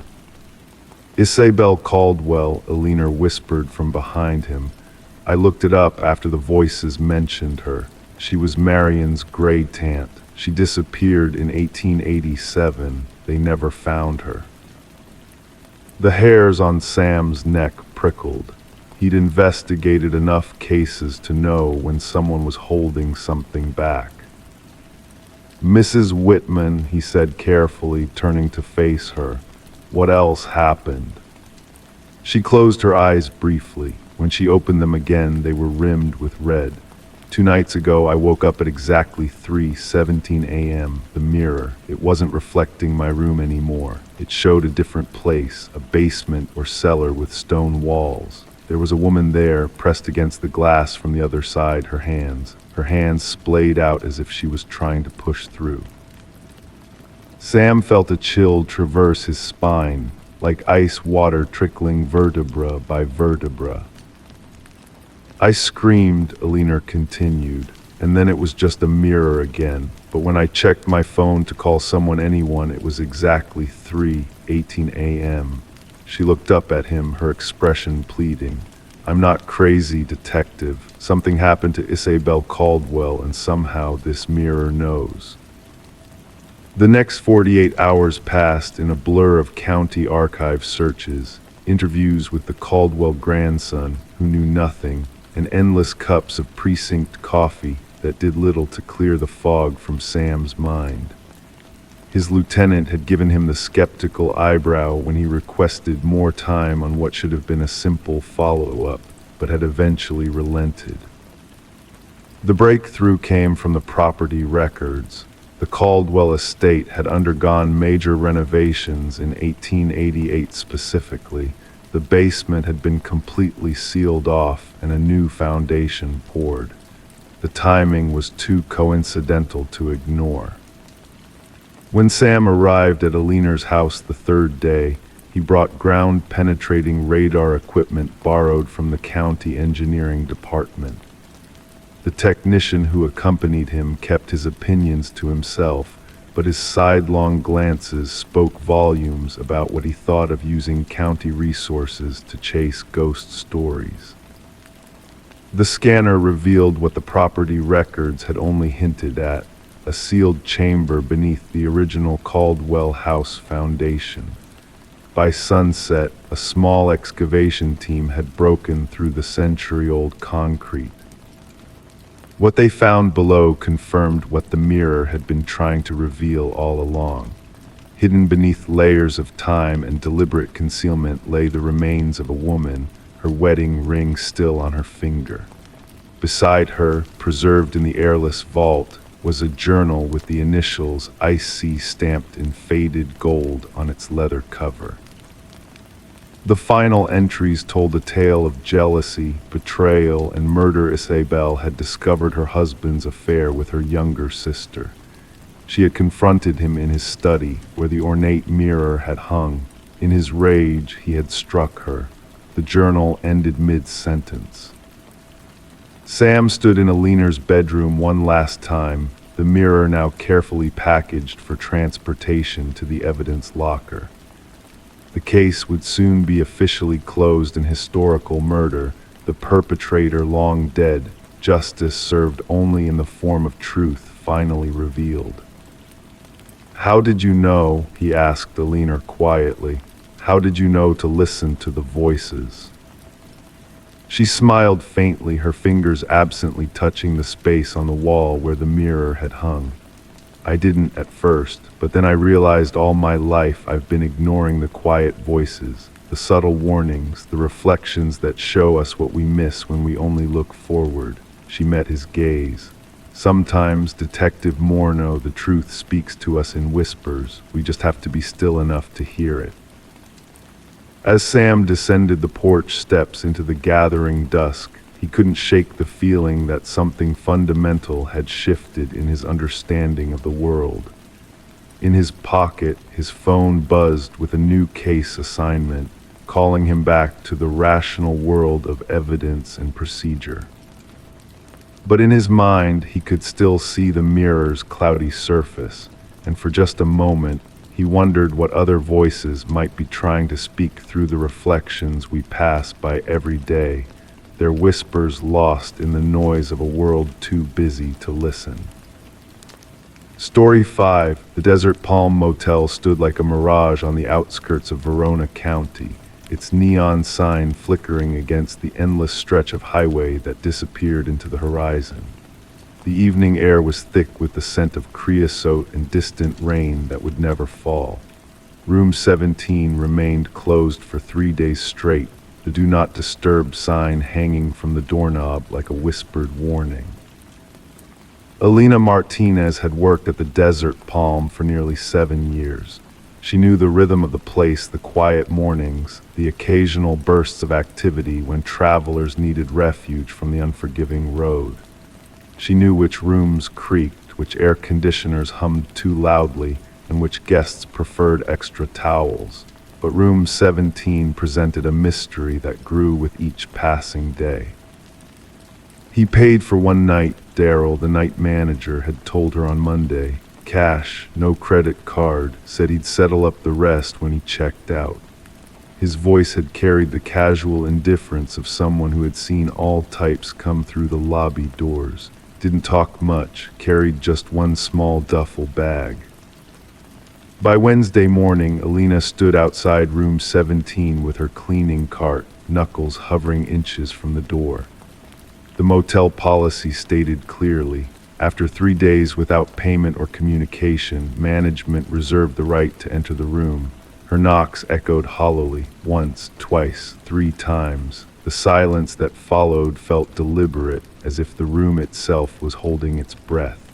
Isabel Caldwell, Aliner whispered from behind him. I looked it up after the voices mentioned her. She was Marion's great aunt. She disappeared in 1887. They never found her. The hairs on Sam's neck prickled. He'd investigated enough cases to know when someone was holding something back. Mrs. Whitman, he said carefully, turning to face her. What else happened? She closed her eyes briefly. When she opened them again, they were rimmed with red. 2 nights ago, I woke up at exactly 3:17 a.m. The mirror, it wasn't reflecting my room anymore. It showed a different place, a basement or cellar with stone walls. There was a woman there, pressed against the glass from the other side, her hands splayed out as if she was trying to push through. Sam felt a chill traverse his spine, like ice water trickling vertebra by vertebra. I screamed, Alina continued, and then it was just a mirror again. But when I checked my phone to call anyone, it was exactly 3:18 a.m. She looked up at him, her expression pleading. I'm not crazy, detective. Something happened to Isabel Caldwell, and somehow this mirror knows. The next 48 hours passed in a blur of county archive searches, interviews with the Caldwell grandson, who knew nothing, and endless cups of precinct coffee that did little to clear the fog from Sam's mind. His lieutenant had given him the skeptical eyebrow when he requested more time on what should have been a simple follow-up, but had eventually relented. The breakthrough came from the property records. The Caldwell estate had undergone major renovations in 1888 specifically. The basement had been completely sealed off and a new foundation poured. The timing was too coincidental to ignore. When Sam arrived at Alina's house the third day, he brought ground-penetrating radar equipment borrowed from the county engineering department. The technician who accompanied him kept his opinions to himself, but his sidelong glances spoke volumes about what he thought of using county resources to chase ghost stories. The scanner revealed what the property records had only hinted at, a sealed chamber beneath the original Caldwell House foundation. By sunset, a small excavation team had broken through the century-old concrete. What they found below confirmed what the mirror had been trying to reveal all along. Hidden beneath layers of time and deliberate concealment lay the remains of a woman, her wedding ring still on her finger. Beside her, preserved in the airless vault, was a journal with the initials IC stamped in faded gold on its leather cover. The final entries told a tale of jealousy, betrayal, and murder. Isabel had discovered her husband's affair with her younger sister. She had confronted him in his study, where the ornate mirror had hung. In his rage, he had struck her. The journal ended mid-sentence. Sam stood in Alina's bedroom one last time, the mirror now carefully packaged for transportation to the evidence locker. The case would soon be officially closed in historical murder, the perpetrator long dead, justice served only in the form of truth finally revealed. How did you know, he asked Alina quietly, how did you know to listen to the voices? She smiled faintly, her fingers absently touching the space on the wall where the mirror had hung. I didn't at first, but then I realized all my life I've been ignoring the quiet voices, the subtle warnings, the reflections that show us what we miss when we only look forward. She met his gaze. Sometimes, Detective Morneau, the truth speaks to us in whispers. We just have to be still enough to hear it. As Sam descended the porch steps into the gathering dusk, he couldn't shake the feeling that something fundamental had shifted in his understanding of the world. In his pocket, his phone buzzed with a new case assignment, calling him back to the rational world of evidence and procedure. But in his mind, he could still see the mirror's cloudy surface, and for just a moment, he wondered what other voices might be trying to speak through the reflections we pass by every day, their whispers lost in the noise of a world too busy to listen. Story 5. The Desert Palm Motel stood like a mirage on the outskirts of Verona County, its neon sign flickering against the endless stretch of highway that disappeared into the horizon. The evening air was thick with the scent of creosote and distant rain that would never fall. Room 17 remained closed for 3 days straight, the do not disturb sign hanging from the doorknob like a whispered warning. Alina Martinez had worked at the Desert Palm for nearly 7 years. She knew the rhythm of the place, the quiet mornings, the occasional bursts of activity when travelers needed refuge from the unforgiving road. She knew which rooms creaked, which air conditioners hummed too loudly, and which guests preferred extra towels. But room 17 presented a mystery that grew with each passing day. He paid for one night, Daryl, the night manager, had told her on Monday. Cash, no credit card, said he'd settle up the rest when he checked out. His voice had carried the casual indifference of someone who had seen all types come through the lobby doors. Didn't talk much, carried just one small duffel bag. By Wednesday morning, Alina stood outside room 17 with her cleaning cart, knuckles hovering inches from the door. The motel policy stated clearly, after 3 days without payment or communication, management reserved the right to enter the room. Her knocks echoed hollowly, once, twice, 3 times. The silence that followed felt deliberate, as if the room itself was holding its breath.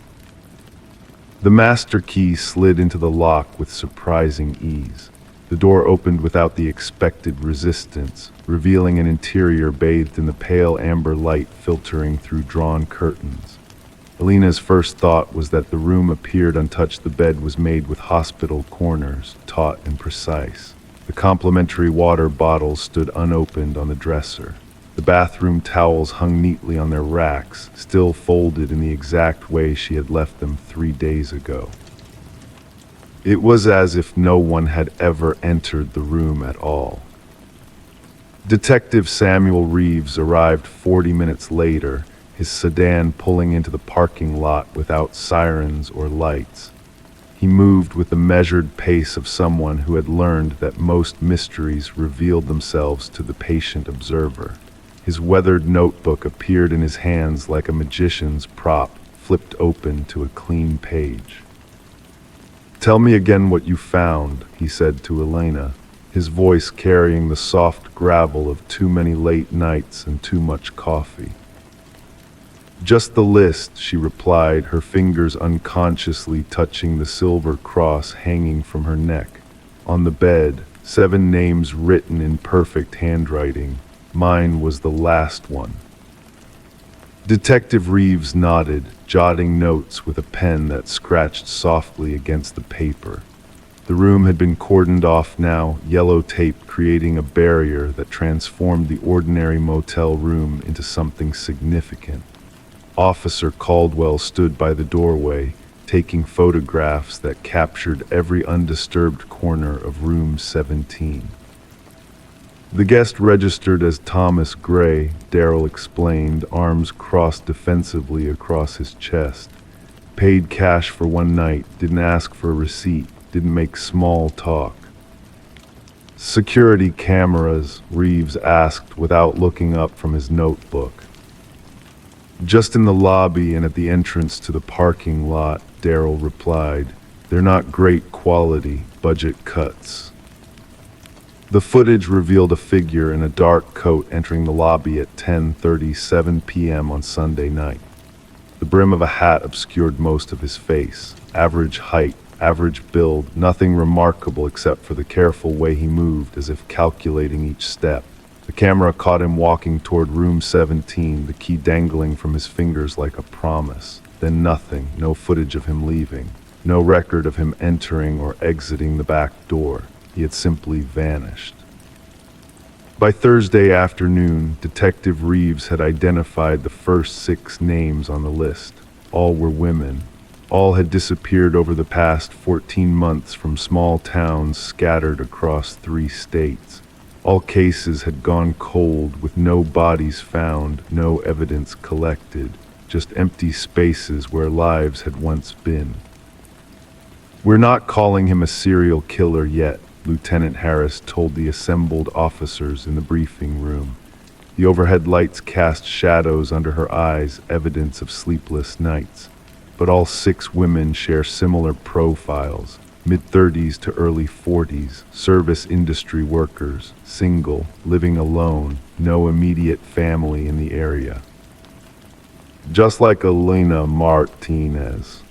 The master key slid into the lock with surprising ease. The door opened without the expected resistance, revealing an interior bathed in the pale amber light filtering through drawn curtains. Alina's first thought was that the room appeared untouched. The bed was made with hospital corners, taut and precise. The complimentary water bottles stood unopened on the dresser. The bathroom towels hung neatly on their racks, still folded in the exact way she had left them 3 days ago. It was as if no one had ever entered the room at all. Detective Samuel Reeves arrived 40 minutes later, his sedan pulling into the parking lot without sirens or lights. He moved with the measured pace of someone who had learned that most mysteries revealed themselves to the patient observer. His weathered notebook appeared in his hands like a magician's prop, flipped open to a clean page. "Tell me again what you found," he said to Elena, his voice carrying the soft gravel of too many late nights and too much coffee. "Just the list," she replied, her fingers unconsciously touching the silver cross hanging from her neck. On the bed, 7 names written in perfect handwriting. Mine was the last one. Detective Reeves nodded, jotting notes with a pen that scratched softly against the paper. The room had been cordoned off now, yellow tape creating a barrier that transformed the ordinary motel room into something significant. Officer Caldwell stood by the doorway, taking photographs that captured every undisturbed corner of room 17. The guest registered as Thomas Gray, Daryl explained, arms crossed defensively across his chest. Paid cash for one night, didn't ask for a receipt, didn't make small talk. "Security cameras?" Reeves asked without looking up from his notebook. "Just in the lobby and at the entrance to the parking lot," Daryl replied. "They're not great quality, budget cuts." The footage revealed a figure in a dark coat entering the lobby at 10:37 p.m. on Sunday night. The brim of a hat obscured most of his face. Average height, average build, nothing remarkable except for the careful way he moved, as if calculating each step. The camera caught him walking toward room 17, the key dangling from his fingers like a promise. Then nothing, no footage of him leaving, no record of him entering or exiting the back door. He had simply vanished. By Thursday afternoon, Detective Reeves had identified the first 6 names on the list. All were women. All had disappeared over the past 14 months from small towns scattered across 3 states. All cases had gone cold with no bodies found, no evidence collected, just empty spaces where lives had once been. "We're not calling him a serial killer yet," Lieutenant Harris told the assembled officers in the briefing room. The overhead lights cast shadows under her eyes, evidence of sleepless nights. But all 6 women share similar profiles, mid-30s to early 40s, service industry workers, single, living alone, no immediate family in the area. "Just like Elena Martinez."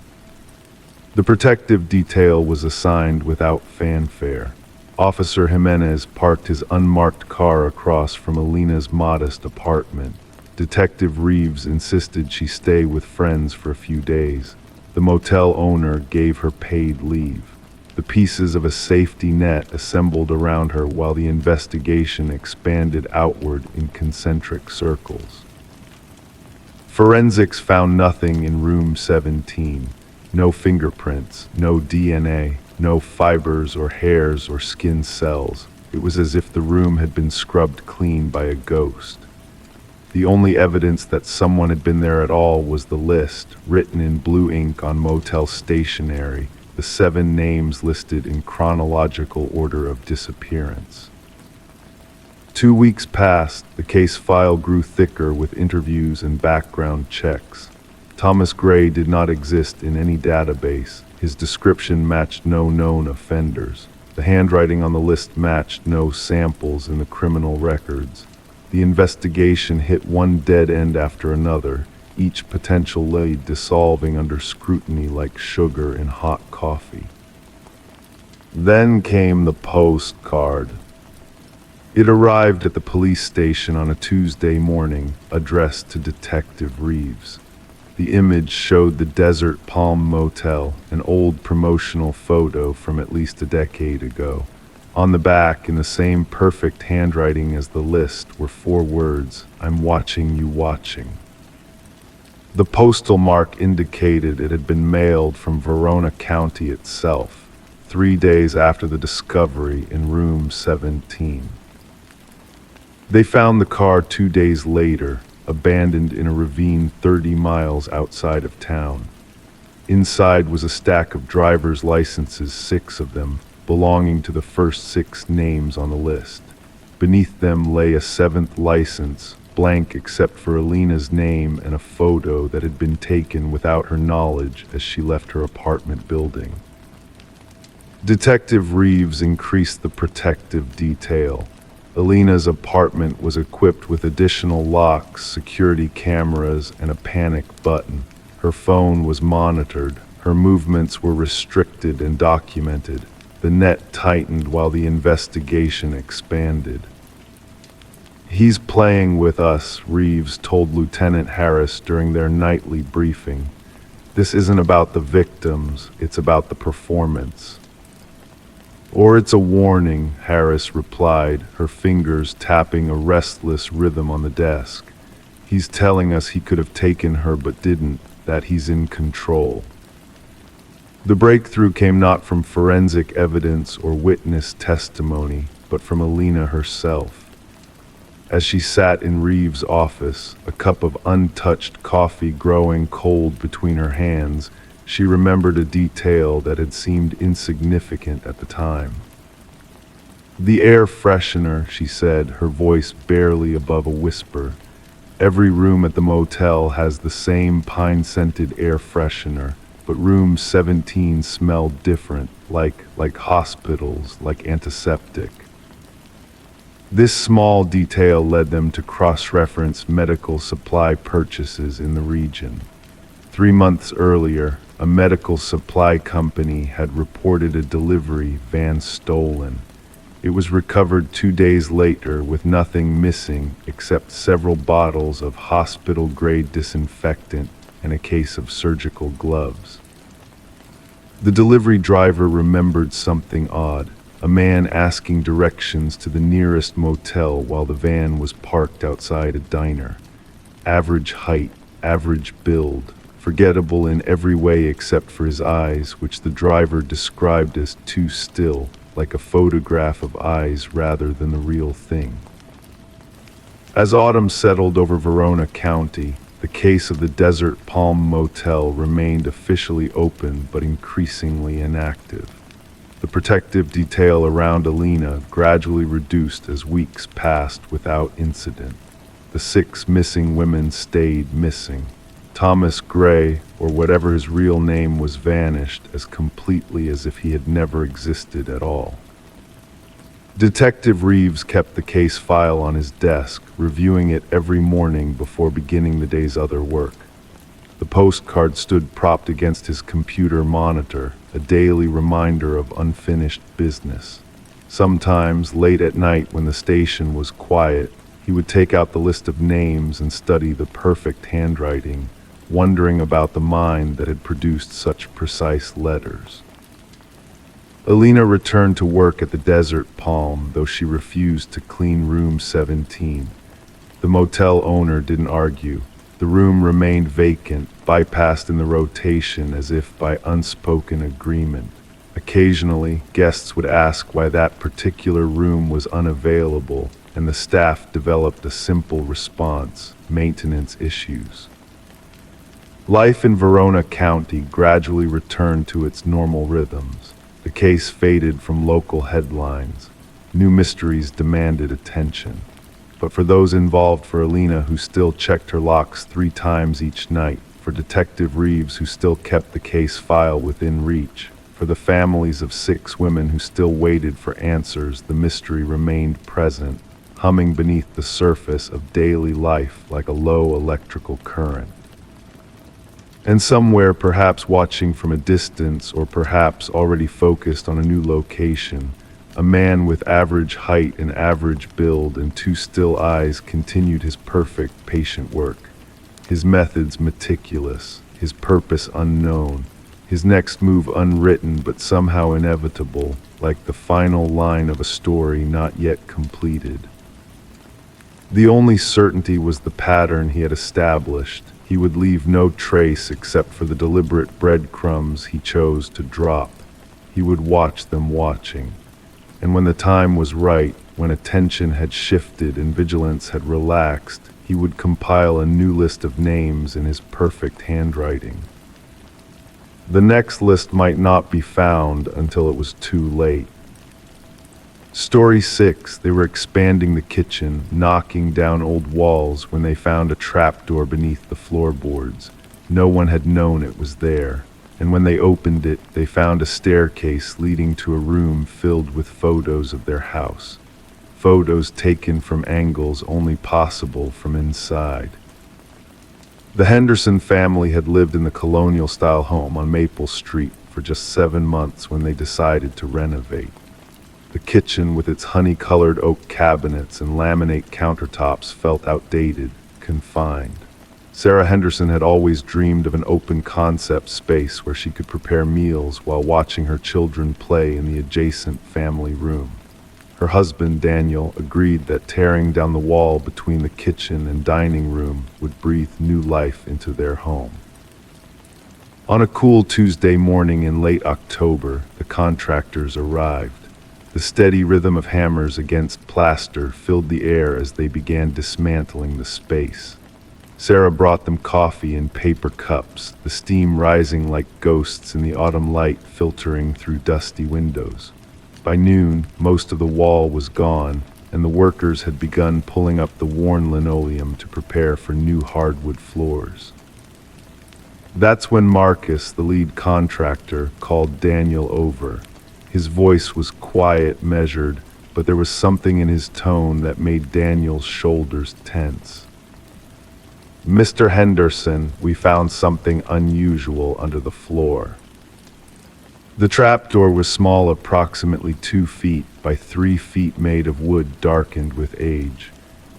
The protective detail was assigned without fanfare. Officer Jimenez parked his unmarked car across from Alina's modest apartment. Detective Reeves insisted she stay with friends for a few days. The motel owner gave her paid leave. The pieces of a safety net assembled around her while the investigation expanded outward in concentric circles. Forensics found nothing in room 17. No fingerprints, no DNA, no fibers or hairs or skin cells. It was as if the room had been scrubbed clean by a ghost. The only evidence that someone had been there at all was the list, written in blue ink on motel stationery, the 7 names listed in chronological order of disappearance. 2 weeks passed, the case file grew thicker with interviews and background checks. Thomas Gray did not exist in any database. His description matched no known offenders. The handwriting on the list matched no samples in the criminal records. The investigation hit one dead end after another, each potential lead dissolving under scrutiny like sugar in hot coffee. Then came the postcard. It arrived at the police station on a Tuesday morning, addressed to Detective Reeves. The image showed the Desert Palm Motel, an old promotional photo from at least a decade ago. On the back, in the same perfect handwriting as the list, were 4 words, "I'm watching you watching." The postal mark indicated it had been mailed from Verona County itself, 3 days after the discovery in room 17. They found the car 2 days later, abandoned in a ravine 30 miles outside of town. Inside was a stack of driver's licenses, 6 of them, belonging to the first 6 names on the list. Beneath them lay a 7th license, blank except for Alina's name and a photo that had been taken without her knowledge as she left her apartment building. Detective Reeves increased the protective detail. Alina's apartment was equipped with additional locks, security cameras, and a panic button. Her phone was monitored. Her movements were restricted and documented. The net tightened while the investigation expanded. "He's playing with us," Reeves told Lieutenant Harris during their nightly briefing. "This isn't about the victims, it's about the performance." "Or it's a warning," Harris replied, her fingers tapping a restless rhythm on the desk. "He's telling us he could have taken her but didn't, that he's in control." The breakthrough came not from forensic evidence or witness testimony, but from Alina herself. As she sat in Reeves' office, a cup of untouched coffee growing cold between her hands, she remembered a detail that had seemed insignificant at the time. "The air freshener," she said, her voice barely above a whisper. "Every room at the motel has the same pine-scented air freshener, but room 17 smelled different, like hospitals, like antiseptic." This small detail led them to cross-reference medical supply purchases in the region. 3 months earlier, a medical supply company had reported a delivery van stolen. It was recovered 2 days later with nothing missing except several bottles of hospital-grade disinfectant and a case of surgical gloves. The delivery driver remembered something odd, a man asking directions to the nearest motel while the van was parked outside a diner. Average height, average build, forgettable in every way except for his eyes, which the driver described as too still, like a photograph of eyes rather than the real thing. As autumn settled over Verona County, the case of the Desert Palm Motel remained officially open but increasingly inactive. The protective detail around Alina gradually reduced as weeks passed without incident. The 6 missing women stayed missing. Thomas Gray, or whatever his real name was, vanished as completely as if he had never existed at all. Detective Reeves kept the case file on his desk, reviewing it every morning before beginning the day's other work. The postcard stood propped against his computer monitor, a daily reminder of unfinished business. Sometimes, late at night when the station was quiet, he would take out the list of names and study the perfect handwriting, wondering about the mind that had produced such precise letters. Alina returned to work at the Desert Palm, though she refused to clean room 17. The motel owner didn't argue. The room remained vacant, bypassed in the rotation as if by unspoken agreement. Occasionally, guests would ask why that particular room was unavailable, and the staff developed a simple response: maintenance issues. Life in Verona County gradually returned to its normal rhythms. The case faded from local headlines. New mysteries demanded attention. But for those involved, for Alina, who still checked her locks 3 times each night, for Detective Reeves, who still kept the case file within reach, for the families of 6 women who still waited for answers, the mystery remained present, humming beneath the surface of daily life like a low electrical current. And somewhere, perhaps watching from a distance, or perhaps already focused on a new location, a man with average height and average build and 2 still eyes continued his perfect, patient work. His methods meticulous, his purpose unknown, his next move unwritten but somehow inevitable, like the final line of a story not yet completed. The only certainty was the pattern he had established. He would leave no trace except for the deliberate breadcrumbs he chose to drop. He would watch them watching. And when the time was right, when attention had shifted and vigilance had relaxed, he would compile a new list of names in his perfect handwriting. The next list might not be found until it was too late. Story 6, they were expanding the kitchen, knocking down old walls when they found a trapdoor beneath the floorboards. No one had known it was there, and when they opened it, they found a staircase leading to a room filled with photos of their house. Photos taken from angles only possible from inside. The Henderson family had lived in the colonial-style home on Maple Street for just 7 months when they decided to renovate. The kitchen, with its honey-colored oak cabinets and laminate countertops, felt outdated, confined. Sarah Henderson had always dreamed of an open-concept space where she could prepare meals while watching her children play in the adjacent family room. Her husband, Daniel, agreed that tearing down the wall between the kitchen and dining room would breathe new life into their home. On a cool Tuesday morning in late October, the contractors arrived. The steady rhythm of hammers against plaster filled the air as they began dismantling the space. Sarah brought them coffee in paper cups, the steam rising like ghosts in the autumn light filtering through dusty windows. By noon, most of the wall was gone, and the workers had begun pulling up the worn linoleum to prepare for new hardwood floors. That's when Marcus, the lead contractor, called Daniel over. His voice was quiet, measured, but there was something in his tone that made Daniel's shoulders tense. "Mr. Henderson, we found something unusual under the floor." The trapdoor was small, approximately 2 feet by 3 feet, made of wood darkened with age.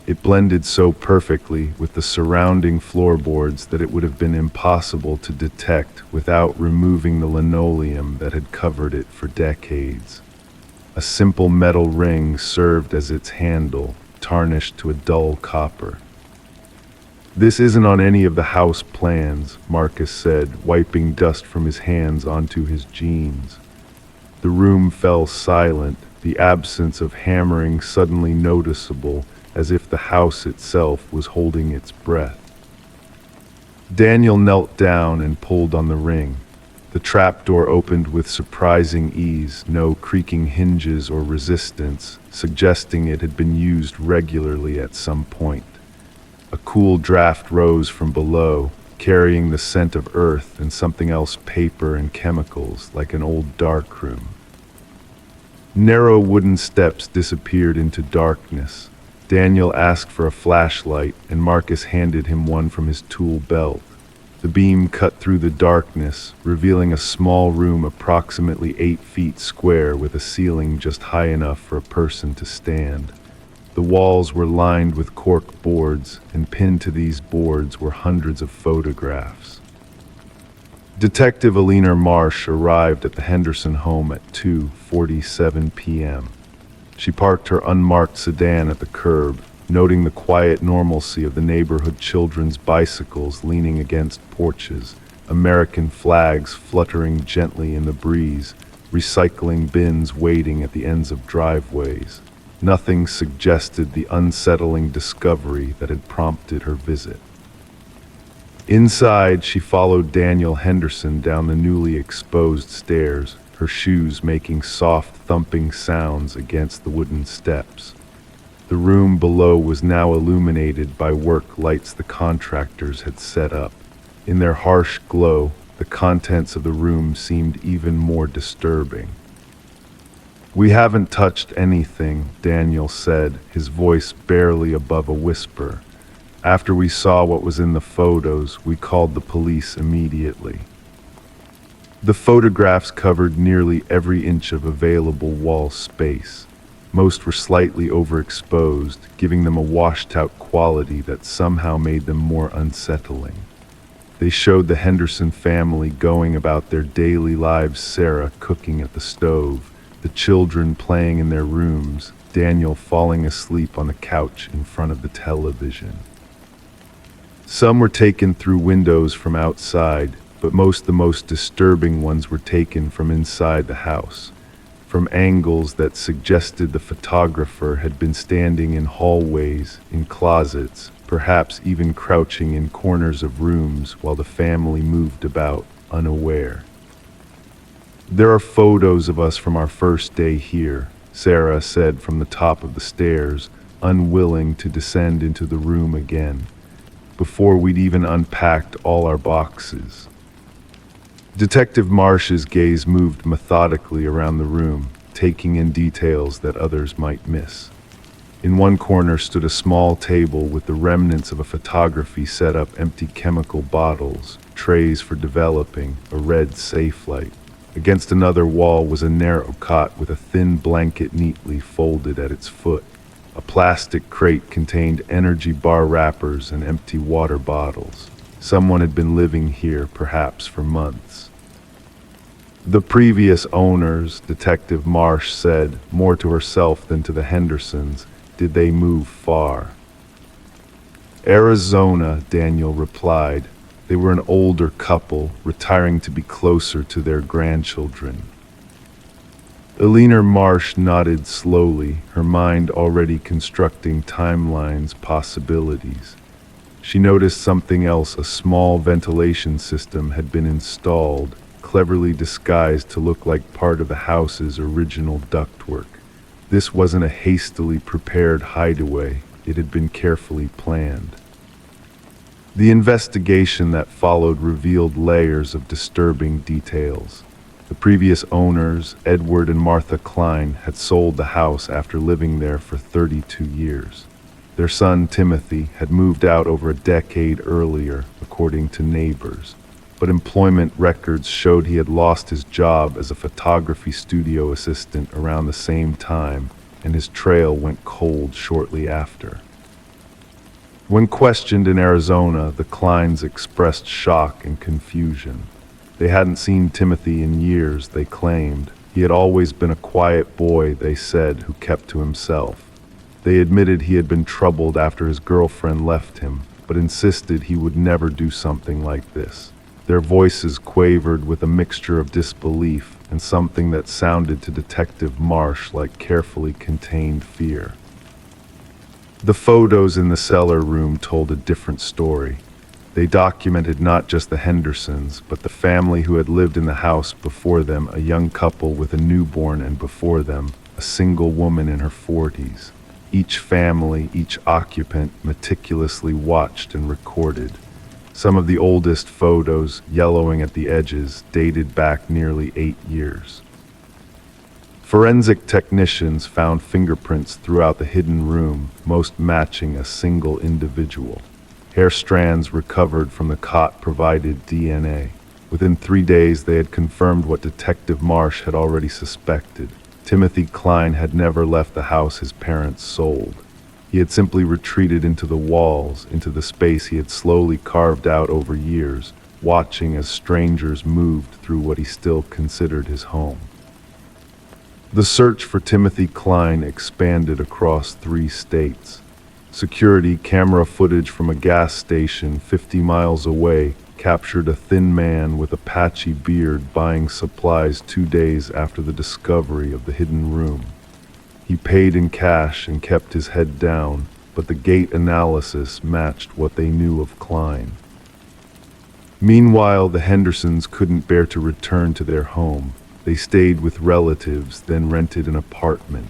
It blended so perfectly with the surrounding floorboards that it would have been impossible to detect without removing the linoleum that had covered it for decades. A simple metal ring served as its handle, tarnished to a dull copper. "This isn't on any of the house plans," Marcus said, wiping dust from his hands onto his jeans. The room fell silent, the absence of hammering suddenly noticeable, as if the house itself was holding its breath. Daniel knelt down and pulled on the ring. The trapdoor opened with surprising ease, no creaking hinges or resistance, suggesting it had been used regularly at some point. A cool draft rose from below, carrying the scent of earth and something else, paper and chemicals, like an old darkroom. Narrow wooden steps disappeared into darkness. Daniel asked for a flashlight, and Marcus handed him one from his tool belt. The beam cut through the darkness, revealing a small room approximately 8 feet square with a ceiling just high enough for a person to stand. The walls were lined with cork boards, and pinned to these boards were hundreds of photographs. Detective Alina Marsh arrived at the Henderson home at 2:47 p.m. She parked her unmarked sedan at the curb, noting the quiet normalcy of the neighborhood children's bicycles leaning against porches, American flags fluttering gently in the breeze, recycling bins waiting at the ends of driveways. Nothing suggested the unsettling discovery that had prompted her visit. Inside, she followed Daniel Henderson down the newly exposed stairs, her shoes making soft thumping sounds against the wooden steps. The room below was now illuminated by work lights the contractors had set up. In their harsh glow, the contents of the room seemed even more disturbing. "We haven't touched anything," Daniel said, his voice barely above a whisper. "After we saw what was in the photos, we called the police immediately." The photographs covered nearly every inch of available wall space. Most were slightly overexposed, giving them a washed-out quality that somehow made them more unsettling. They showed the Henderson family going about their daily lives, Sarah cooking at the stove, the children playing in their rooms, Daniel falling asleep on the couch in front of the television. Some were taken through windows from outside, but the most disturbing ones were taken from inside the house, from angles that suggested the photographer had been standing in hallways, in closets, perhaps even crouching in corners of rooms while the family moved about, unaware. "There are photos of us from our first day here," Sarah said from the top of the stairs, unwilling to descend into the room again, "before we'd even unpacked all our boxes." Detective Marsh's gaze moved methodically around the room, taking in details that others might miss. In one corner stood a small table with the remnants of a photography setup, empty chemical bottles, trays for developing, a red safe light. Against another wall was a narrow cot with a thin blanket neatly folded at its foot. A plastic crate contained energy bar wrappers and empty water bottles. Someone had been living here, perhaps for months. "The previous owners," Detective Marsh said, more to herself than to the Hendersons. "Did they move far?" "Arizona," Daniel replied. They were an older couple, retiring to be closer to their grandchildren. Alina Marsh nodded slowly, her mind already constructing timelines, possibilities. She noticed something else. A small ventilation system had been installed, cleverly disguised to look like part of the house's original ductwork. This wasn't a hastily prepared hideaway, it had been carefully planned. The investigation that followed revealed layers of disturbing details. The previous owners, Edward and Martha Klein, had sold the house after living there for 32 years. Their son, Timothy, had moved out over a decade earlier, according to neighbors, but employment records showed he had lost his job as a photography studio assistant around the same time, and his trail went cold shortly after. When questioned in Arizona, the Kleins expressed shock and confusion. They hadn't seen Timothy in years, they claimed. He had always been a quiet boy, they said, who kept to himself. They admitted he had been troubled after his girlfriend left him, but insisted he would never do something like this. Their voices quavered with a mixture of disbelief and something that sounded to Detective Marsh like carefully contained fear. The photos in the cellar room told a different story. They documented not just the Hendersons, but the family who had lived in the house before them, a young couple with a newborn, and before them, a single woman in her 40s. Each family, each occupant, meticulously watched and recorded. Some of the oldest photos, yellowing at the edges, dated back nearly 8 years. Forensic technicians found fingerprints throughout the hidden room, most matching a single individual. Hair strands recovered from the cot provided DNA. Within 3 days, they had confirmed what Detective Marsh had already suspected. Timothy Klein had never left the house his parents sold. He had simply retreated into the walls, into the space he had slowly carved out over years, watching as strangers moved through what he still considered his home. The search for Timothy Klein expanded across 3 states. Security camera footage from a gas station 50 miles away captured a thin man with a patchy beard buying supplies 2 days after the discovery of the hidden room. He paid in cash and kept his head down, but the gait analysis matched what they knew of Klein. Meanwhile, the Hendersons couldn't bear to return to their home. They stayed with relatives, then rented an apartment.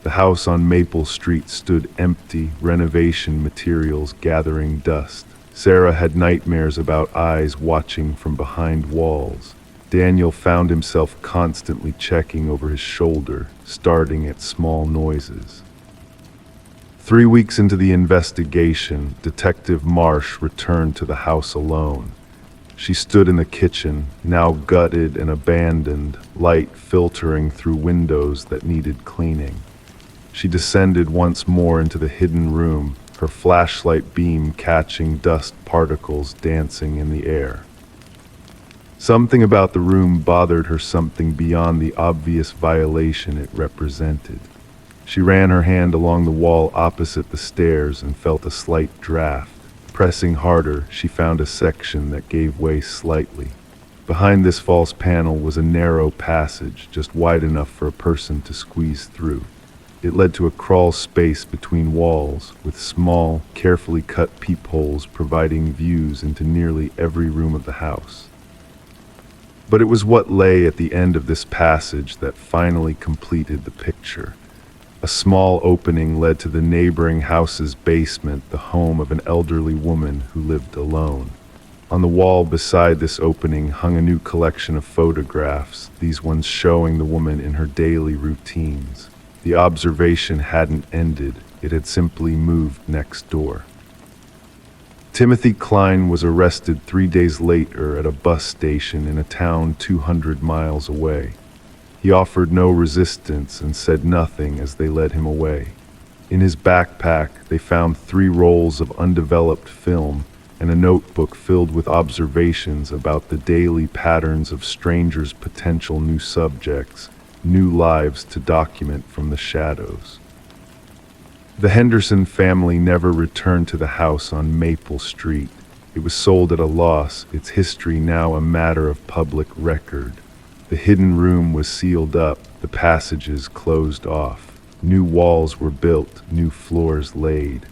The house on Maple Street stood empty, renovation materials gathering dust. Sarah had nightmares about eyes watching from behind walls. Daniel found himself constantly checking over his shoulder, starting at small noises. 3 weeks into the investigation, Detective Marsh returned to the house alone. She stood in the kitchen, now gutted and abandoned, light filtering through windows that needed cleaning. She descended once more into the hidden room, her flashlight beam catching dust particles dancing in the air. Something about the room bothered her, something beyond the obvious violation it represented. She ran her hand along the wall opposite the stairs and felt a slight draft. Pressing harder, she found a section that gave way slightly. Behind this false panel was a narrow passage, just wide enough for a person to squeeze through. It led to a crawl space between walls, with small, carefully cut peepholes providing views into nearly every room of the house. But it was what lay at the end of this passage that finally completed the picture. A small opening led to the neighboring house's basement, the home of an elderly woman who lived alone. On the wall beside this opening hung a new collection of photographs, these ones showing the woman in her daily routines. The observation hadn't ended, it had simply moved next door. Timothy Klein was arrested 3 days later at a bus station in a town 200 miles away. He offered no resistance and said nothing as they led him away. In his backpack, they found 3 rolls of undeveloped film and a notebook filled with observations about the daily patterns of strangers' potential new subjects, new lives to document from the shadows. The Henderson family never returned to the house on Maple Street. It was sold at a loss, its history now a matter of public record. The hidden room was sealed up, the passages closed off. New walls were built, new floors laid.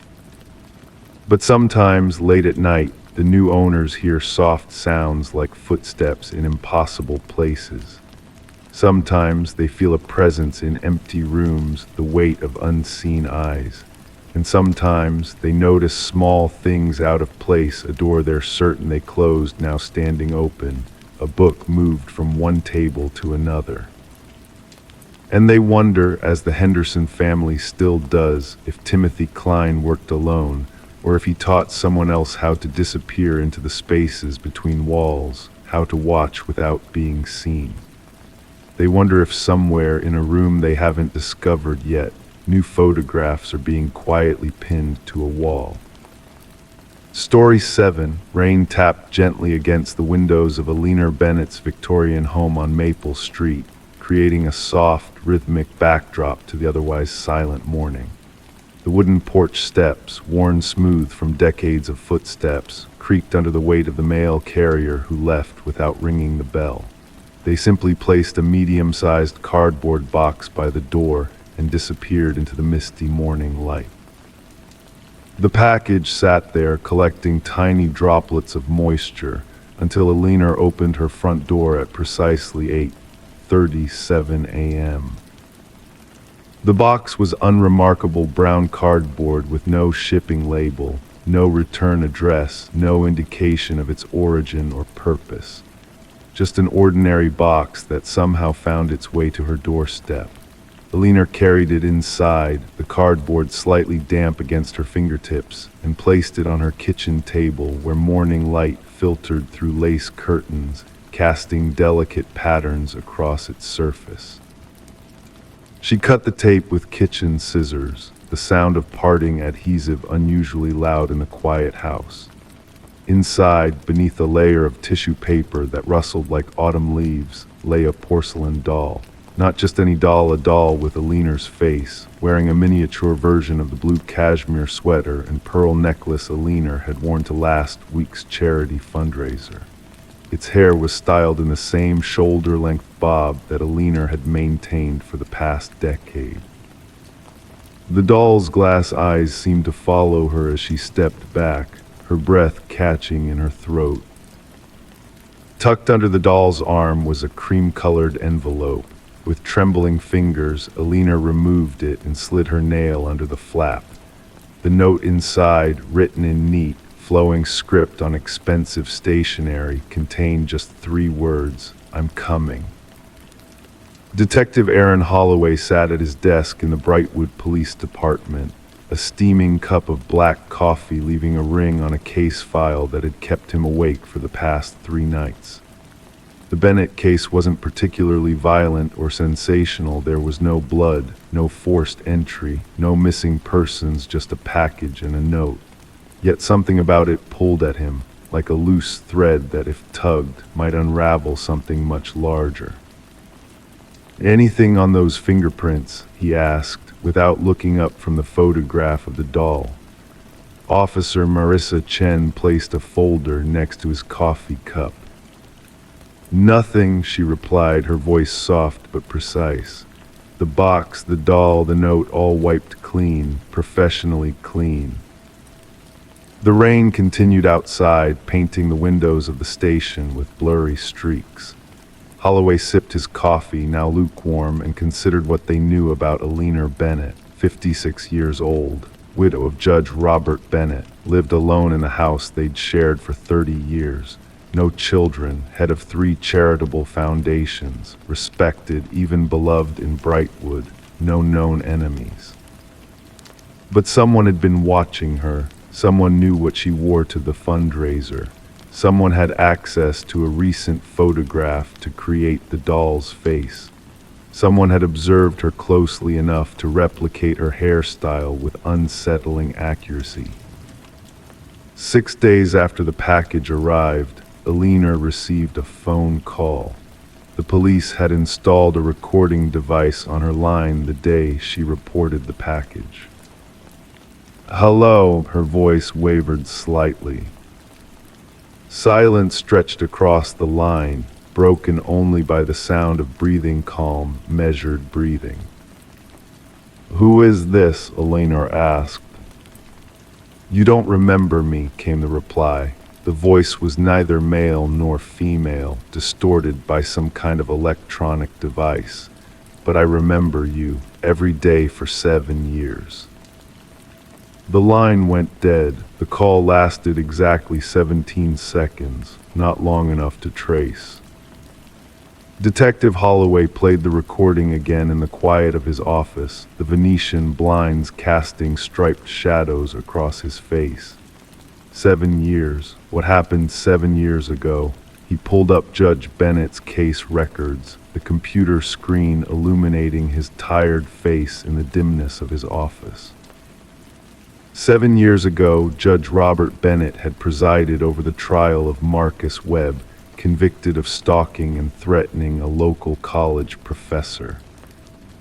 But sometimes, late at night, the new owners hear soft sounds like footsteps in impossible places. Sometimes they feel a presence in empty rooms, the weight of unseen eyes. And sometimes they notice small things out of place, a door they're certain they closed now standing open, a book moved from one table to another. And they wonder, as the Henderson family still does, if Timothy Klein worked alone, or if he taught someone else how to disappear into the spaces between walls, how to watch without being seen. They wonder if somewhere in a room they haven't discovered yet, new photographs are being quietly pinned to a wall. Story 7. Rain tapped gently against the windows of Alina Bennett's Victorian home on Maple Street, creating a soft, rhythmic backdrop to the otherwise silent morning. The wooden porch steps, worn smooth from decades of footsteps, creaked under the weight of the mail carrier who left without ringing the bell. They simply placed a medium-sized cardboard box by the door and disappeared into the misty morning light. The package sat there collecting tiny droplets of moisture until Alina opened her front door at precisely 8:37 a.m. The box was unremarkable brown cardboard with no shipping label, no return address, no indication of its origin or purpose. Just an ordinary box that somehow found its way to her doorstep. Alina carried it inside, the cardboard slightly damp against her fingertips, and placed it on her kitchen table where morning light filtered through lace curtains, casting delicate patterns across its surface. She cut the tape with kitchen scissors, the sound of parting adhesive unusually loud in the quiet house. Inside, beneath a layer of tissue paper that rustled like autumn leaves, lay a porcelain doll. Not just any doll, a doll with Alina's face, wearing a miniature version of the blue cashmere sweater and pearl necklace Alina had worn to last week's charity fundraiser. Its hair was styled in the same shoulder-length bob that Alina had maintained for the past decade. The doll's glass eyes seemed to follow her as she stepped back, her breath catching in her throat. Tucked under the doll's arm was a cream-colored envelope. With trembling fingers, Alina removed it and slid her nail under the flap. The note inside, written in neat, flowing script on expensive stationery, contained just 3 words: "I'm coming." Detective Aaron Holloway sat at his desk in the Brightwood Police Department, a steaming cup of black coffee leaving a ring on a case file that had kept him awake for the past 3 nights. The Bennett case wasn't particularly violent or sensational. There was no blood, no forced entry, no missing persons, just a package and a note. Yet something about it pulled at him, like a loose thread that, if tugged, might unravel something much larger. "Anything on those fingerprints?" he asked, without looking up from the photograph of the doll. Officer Marissa Chen placed a folder next to his coffee cup. "Nothing," she replied, her voice soft but precise. "The box, the doll, the note, all wiped clean, professionally clean." The rain continued outside, painting the windows of the station with blurry streaks. Holloway sipped his coffee, now lukewarm, and considered what they knew about Alina Bennett, 56 years old, widow of Judge Robert Bennett, lived alone in the house they'd shared for 30 years. No children, head of 3 charitable foundations, respected, even beloved in Brightwood, no known enemies. But someone had been watching her. Someone knew what she wore to the fundraiser. Someone had access to a recent photograph to create the doll's face. Someone had observed her closely enough to replicate her hairstyle with unsettling accuracy. 6 days after the package arrived, Alina received a phone call. The police had installed a recording device on her line the day she reported the package. "Hello," her voice wavered slightly. Silence stretched across the line, broken only by the sound of breathing, calm, measured breathing. "Who is this?" Alina asked. "You don't remember me," came the reply. The voice was neither male nor female, distorted by some kind of electronic device. "But I remember you, every day for 7 years." The line went dead. The call lasted exactly 17 seconds, not long enough to trace. Detective Holloway played the recording again in the quiet of his office, the Venetian blinds casting striped shadows across his face. 7 years. What happened 7 years ago? He pulled up Judge Bennett's case records, the computer screen illuminating his tired face in the dimness of his office. 7 years ago, Judge Robert Bennett had presided over the trial of Marcus Webb, convicted of stalking and threatening a local college professor.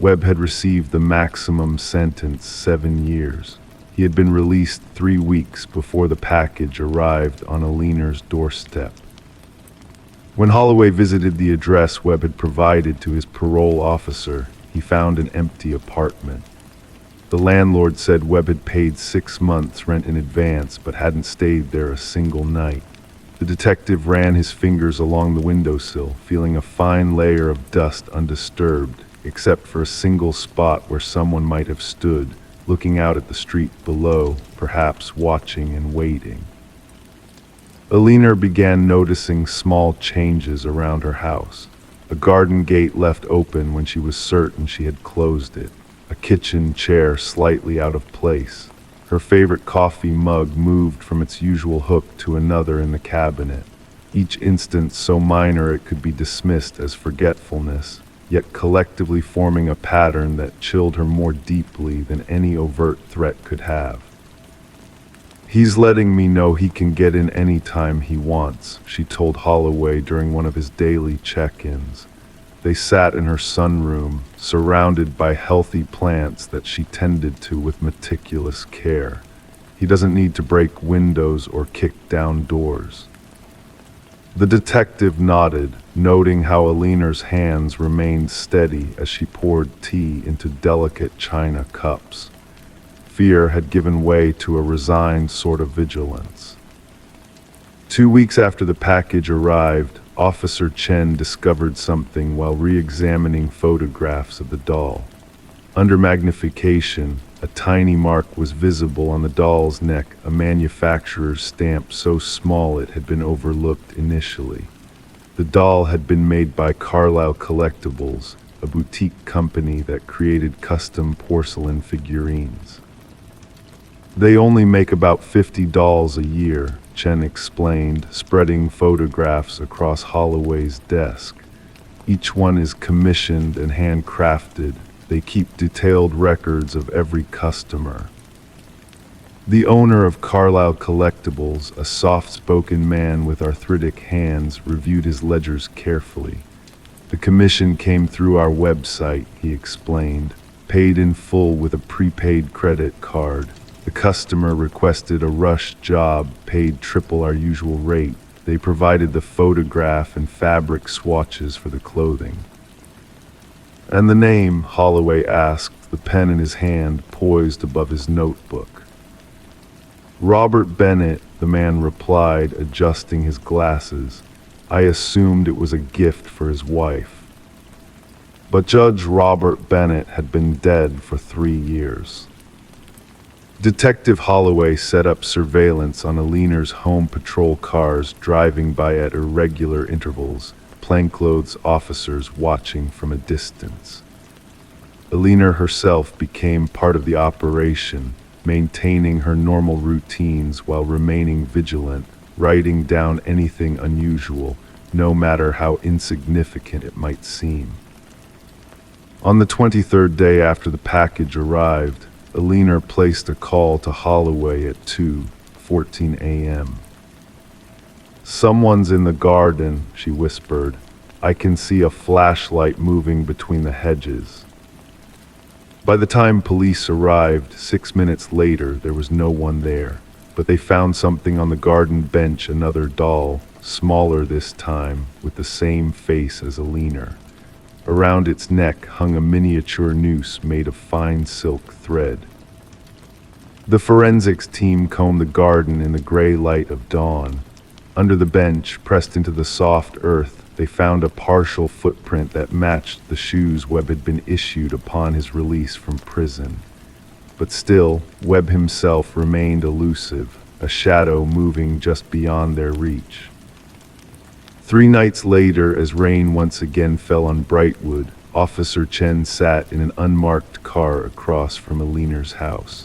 Webb had received the maximum sentence, 7 years. He had been released 3 weeks before the package arrived on Alina's doorstep. When Holloway visited the address Webb had provided to his parole officer, he found an empty apartment. The landlord said Webb had paid 6 months' rent in advance, but hadn't stayed there a single night. The detective ran his fingers along the windowsill, feeling a fine layer of dust undisturbed, except for a single spot where someone might have stood, looking out at the street below, perhaps watching and waiting. Alina began noticing small changes around her house. A garden gate left open when she was certain she had closed it. A kitchen chair slightly out of place. Her favorite coffee mug moved from its usual hook to another in the cabinet. Each instance so minor it could be dismissed as forgetfulness, yet collectively forming a pattern that chilled her more deeply than any overt threat could have. "He's letting me know he can get in any time he wants," she told Holloway during one of his daily check-ins. They sat in her sunroom, surrounded by healthy plants that she tended to with meticulous care. "He doesn't need to break windows or kick down doors." The detective nodded, noting how Alina's hands remained steady as she poured tea into delicate china cups. Fear had given way to a resigned sort of vigilance. 2 weeks after the package arrived, Officer Chen discovered something while re-examining photographs of the doll. Under magnification, a tiny mark was visible on the doll's neck, a manufacturer's stamp so small it had been overlooked initially. The doll had been made by Carlisle Collectibles, a boutique company that created custom porcelain figurines. "They only make about 50 dolls a year," Chen explained, spreading photographs across Holloway's desk. "Each one is commissioned and handcrafted. They keep detailed records of every customer." The owner of Carlisle Collectibles, a soft-spoken man with arthritic hands, reviewed his ledgers carefully. "The commission came through our website," he explained, "paid in full with a prepaid credit card. The customer requested a rush job, paid triple our usual rate. They provided the photograph and fabric swatches for the clothing." "And the name?" Holloway asked, the pen in his hand poised above his notebook. "Robert Bennett," the man replied, adjusting his glasses. "I assumed it was a gift for his wife." But Judge Robert Bennett had been dead for 3 years. Detective Holloway set up surveillance on Alina's home patrol cars driving by at irregular intervals, plainclothes officers watching from a distance. Alina herself became part of the operation, maintaining her normal routines while remaining vigilant, writing down anything unusual, no matter how insignificant it might seem. On the 23rd day after the package arrived, Alina placed a call to Holloway at 2:14 a.m. "Someone's in the garden," she whispered. "I can see a flashlight moving between the hedges." By the time police arrived, 6 minutes later, there was no one there, but they found something on the garden bench, another doll, smaller this time, with the same face as Alina. Around its neck hung a miniature noose made of fine silk thread. The forensics team combed the garden in the gray light of dawn. Under the bench, pressed into the soft earth, they found a partial footprint that matched the shoes Webb had been issued upon his release from prison. But still, Webb himself remained elusive, a shadow moving just beyond their reach. 3 nights later, as rain once again fell on Brightwood, Officer Chen sat in an unmarked car across from Alina's house.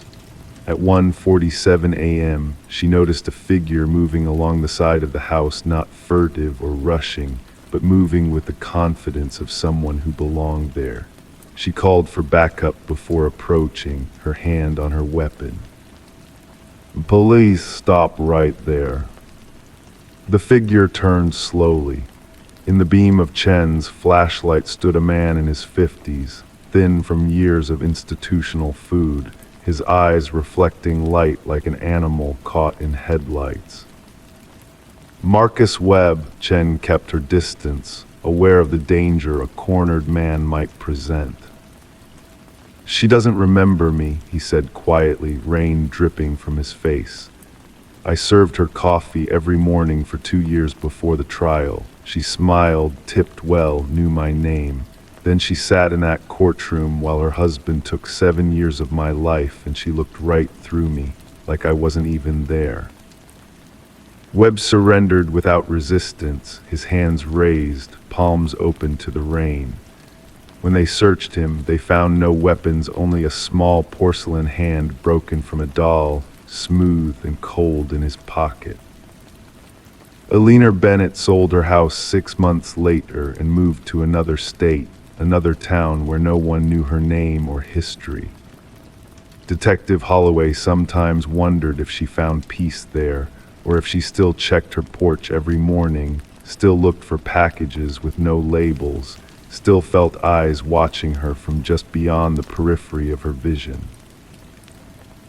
At 1:47 a.m., she noticed a figure moving along the side of the house, not furtive or rushing, but moving with the confidence of someone who belonged there. She called for backup before approaching, her hand on her weapon. "Police, stop right there." The figure turned slowly. In the beam of Chen's flashlight stood a man in his 50s, thin from years of institutional food, his eyes reflecting light like an animal caught in headlights. "Marcus Webb," Chen kept her distance, aware of the danger a cornered man might present. "She doesn't remember me," he said quietly, rain dripping from his face. "I served her coffee every morning for 2 years before the trial. She smiled, tipped well, knew my name. Then she sat in that courtroom while her husband took 7 years of my life, and she looked right through me, like I wasn't even there." Webb surrendered without resistance, his hands raised, palms open to the rain. When they searched him, they found no weapons, only a small porcelain hand broken from a doll, smooth and cold in his pocket. Alina Bennett sold her house 6 months later and moved to another state, another town where no one knew her name or history. Detective Holloway sometimes wondered if she found peace there, or if she still checked her porch every morning, still looked for packages with no labels, still felt eyes watching her from just beyond the periphery of her vision.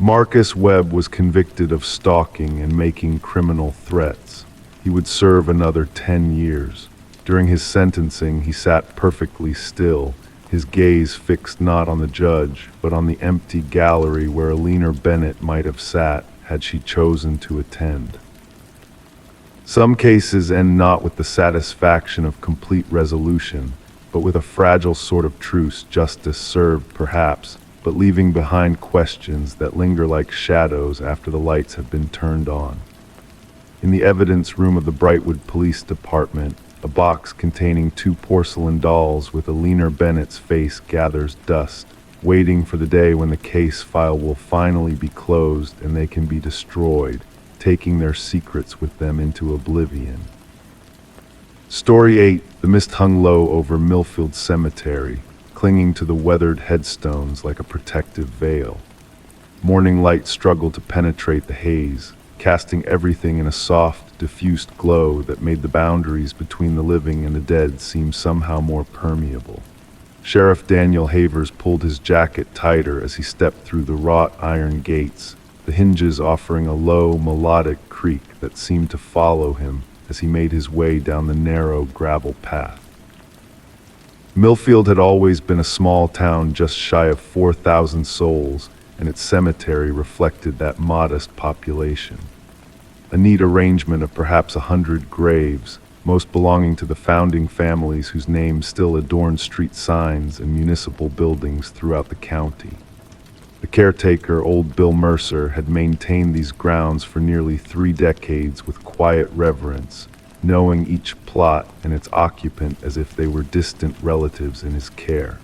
Marcus Webb was convicted of stalking and making criminal threats. He would serve another 10 years. During his sentencing, he sat perfectly still, his gaze fixed not on the judge, but on the empty gallery where Alina Bennett might have sat had she chosen to attend. Some cases end not with the satisfaction of complete resolution, but with a fragile sort of truce, justice served perhaps, but leaving behind questions that linger like shadows after the lights have been turned on. In the evidence room of the Brightwood Police Department, a box containing 2 porcelain dolls with Alina Bennett's face gathers dust, waiting for the day when the case file will finally be closed and they can be destroyed, taking their secrets with them into oblivion. Story 8. The mist hung low over Millfield Cemetery, clinging to the weathered headstones like a protective veil. Morning light struggled to penetrate the haze, casting everything in a soft, diffused glow that made the boundaries between the living and the dead seem somehow more permeable. Sheriff Daniel Havers pulled his jacket tighter as he stepped through the wrought iron gates, the hinges offering a low, melodic creak that seemed to follow him as he made his way down the narrow gravel path. Millfield had always been a small town just shy of 4,000 souls, and its cemetery reflected that modest population. A neat arrangement of perhaps 100 graves, most belonging to the founding families whose names still adorn street signs and municipal buildings throughout the county. The caretaker, old Bill Mercer, had maintained these grounds for nearly 3 decades with quiet reverence, knowing each plot and its occupant as if they were distant relatives in his care.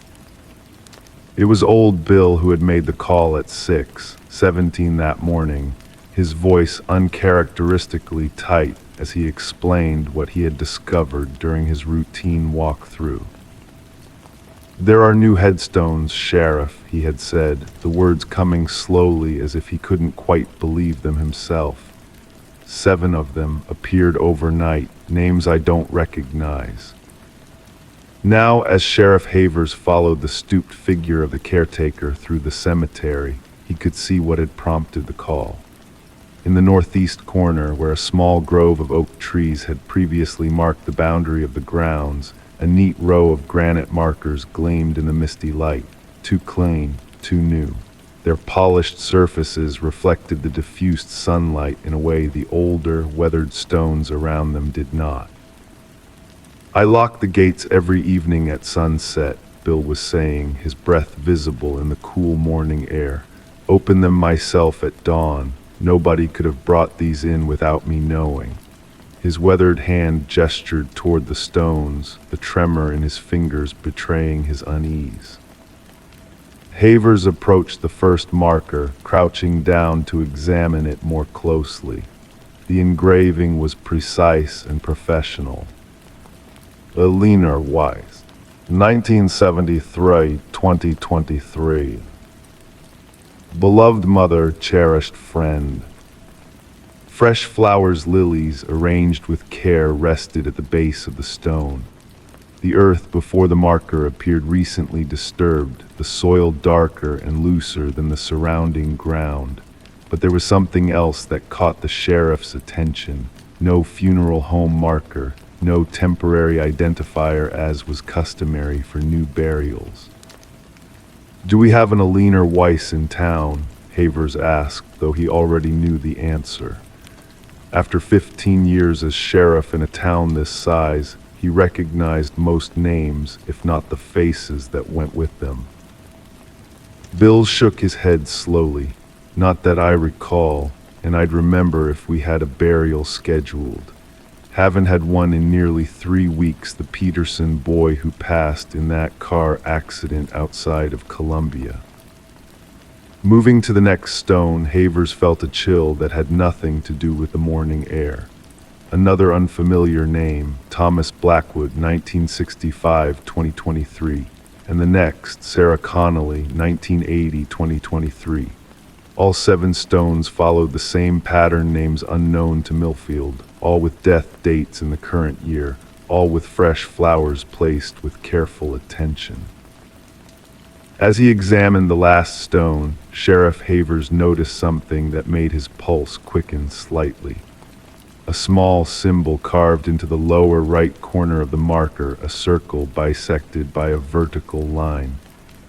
It was old Bill who had made the call at 6:17 that morning, his voice uncharacteristically tight as he explained what he had discovered during his routine walk-through. "There are new headstones, Sheriff," he had said, the words coming slowly as if he couldn't quite believe them himself. 7 of them appeared overnight, names I don't recognize. Now, as Sheriff Havers followed the stooped figure of the caretaker through the cemetery, he could see what had prompted the call. In the northeast corner, where a small grove of oak trees had previously marked the boundary of the grounds, a neat row of granite markers gleamed in the misty light, too clean, too new. Their polished surfaces reflected the diffused sunlight in a way the older, weathered stones around them did not. "I lock the gates every evening at sunset," Bill was saying, his breath visible in the cool morning air. "Open them myself at dawn. Nobody could have brought these in without me knowing." His weathered hand gestured toward the stones, the tremor in his fingers betraying his unease. Havers approached the first marker, crouching down to examine it more closely. The engraving was precise and professional. Alina Weiss, 1973-2023. Beloved mother, cherished friend. Fresh flowers, lilies, arranged with care, rested at the base of the stone. The earth before the marker appeared recently disturbed, the soil darker and looser than the surrounding ground. But there was something else that caught the sheriff's attention. No funeral home marker, no temporary identifier as was customary for new burials. "Do we have an Alina Weiss in town?" Havers asked, though he already knew the answer. After 15 years as sheriff in a town this size, he recognized most names, if not the faces that went with them. Bill shook his head slowly. "Not that I recall. and I'd remember if we had a burial scheduled. Haven't had one in nearly 3 weeks, the Peterson boy who passed in that car accident outside of Columbia. Moving to the next stone, Havers felt a chill that had nothing to do with the morning air. Another unfamiliar name, Thomas Blackwood, 1965-2023, and the next, Sarah Connolly, 1980-2023. All 7 stones followed the same pattern, names unknown to Millfield, all with death dates in the current year, all with fresh flowers placed with careful attention. As he examined the last stone, Sheriff Havers noticed something that made his pulse quicken slightly. A small symbol carved into the lower right corner of the marker, a circle bisected by a vertical line.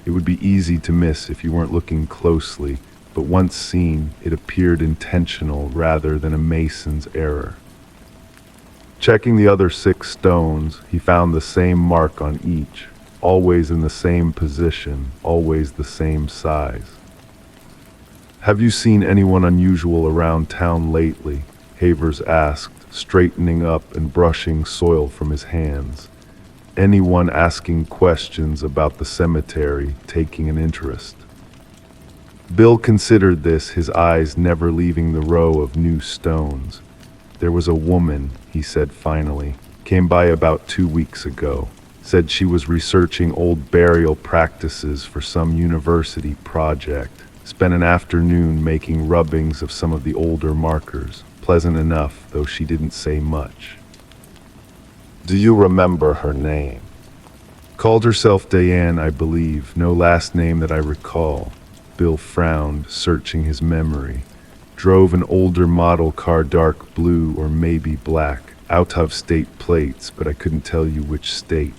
It would be easy to miss if you weren't looking closely, but once seen, it appeared intentional rather than a mason's error. Checking the other 6 stones, he found the same mark on each, always in the same position, always the same size. "Have you seen anyone unusual around town lately?" Havers asked, straightening up and brushing soil from his hands. Anyone asking questions about the cemetery, taking an interest? Bill considered this, his eyes never leaving the row of new stones. "There was a woman," he said finally, "came by about 2 weeks ago. Said she was researching old burial practices for some university project. Spent an afternoon making rubbings of some of the older markers. Pleasant enough, though she didn't say much." "Do you remember her name?" "Called herself Diane, I believe. No last name that I recall." Bill frowned, searching his memory. "Drove an older model car, dark blue or maybe black. Out of state plates, but I couldn't tell you which state."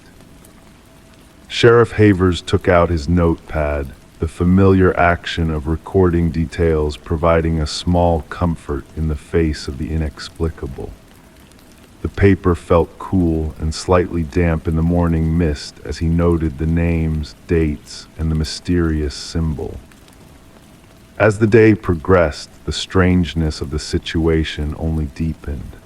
Sheriff Havers took out his notepad, the familiar action of recording details providing a small comfort in the face of the inexplicable. The paper felt cool and slightly damp in the morning mist as he noted the names, dates, and the mysterious symbol. As the day progressed, the strangeness of the situation only deepened.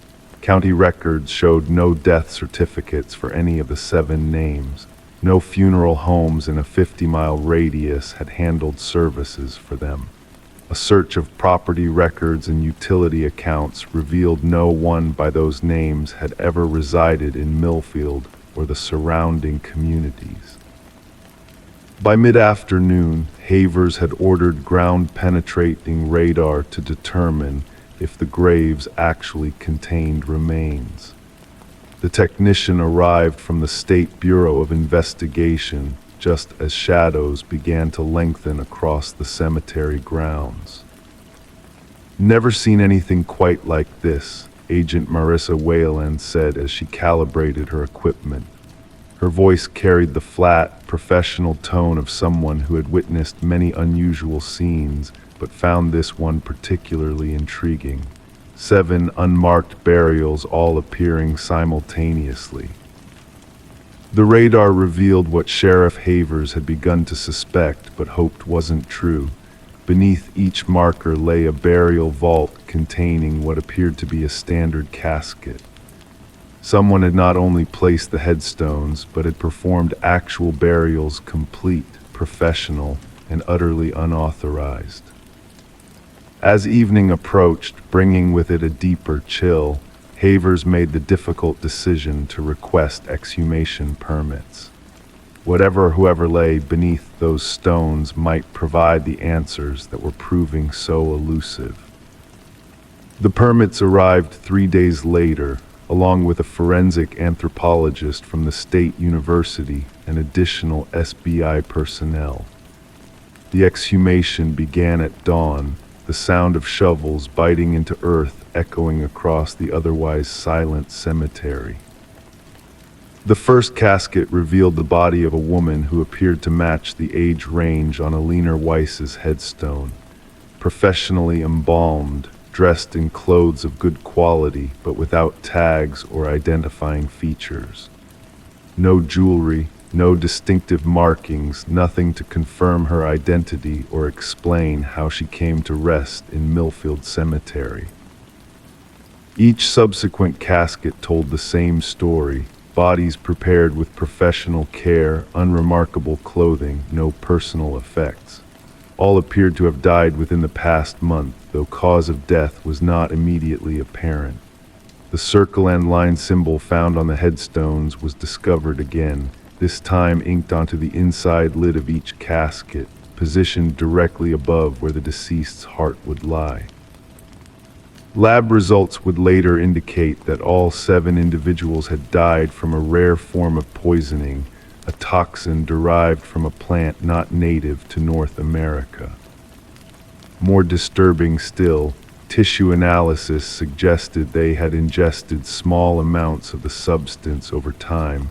County records showed no death certificates for any of the 7 names. No funeral homes in a 50-mile radius had handled services for them. A search of property records and utility accounts revealed no one by those names had ever resided in Millfield or the surrounding communities. By mid-afternoon, Havers had ordered ground-penetrating radar to determine if the graves actually contained remains. The technician arrived from the State Bureau of Investigation just as shadows began to lengthen across the cemetery grounds. "Never seen anything quite like this," Agent Marissa Wayland said as she calibrated her equipment. Her voice carried the flat, professional tone of someone who had witnessed many unusual scenes but found this one particularly intriguing. 7 unmarked burials all appearing simultaneously. The radar revealed what Sheriff Havers had begun to suspect but hoped wasn't true. Beneath each marker lay a burial vault containing what appeared to be a standard casket. Someone had not only placed the headstones, but had performed actual burials, complete, professional, and utterly unauthorized. As evening approached, bringing with it a deeper chill, Havers made the difficult decision to request exhumation permits. Whoever lay beneath those stones might provide the answers that were proving so elusive. The permits arrived 3 days later, along with a forensic anthropologist from the State University and additional SBI personnel. The exhumation began at dawn, the sound of shovels biting into earth echoing across the otherwise silent cemetery. The first casket revealed the body of a woman who appeared to match the age range on Alina Weiss's headstone. Professionally embalmed, dressed in clothes of good quality but without tags or identifying features. No jewelry, No distinctive markings, nothing to confirm her identity or explain how she came to rest in Millfield Cemetery. Each subsequent casket told the same story: bodies prepared with professional care, unremarkable clothing, no personal effects. All appeared to have died within the past month, though cause of death was not immediately apparent. The circle and line symbol found on the headstones was discovered again, this time inked onto the inside lid of each casket, positioned directly above where the deceased's heart would lie. Lab results would later indicate that all 7 individuals had died from a rare form of poisoning, a toxin derived from a plant not native to North America. More disturbing still, tissue analysis suggested they had ingested small amounts of the substance over time,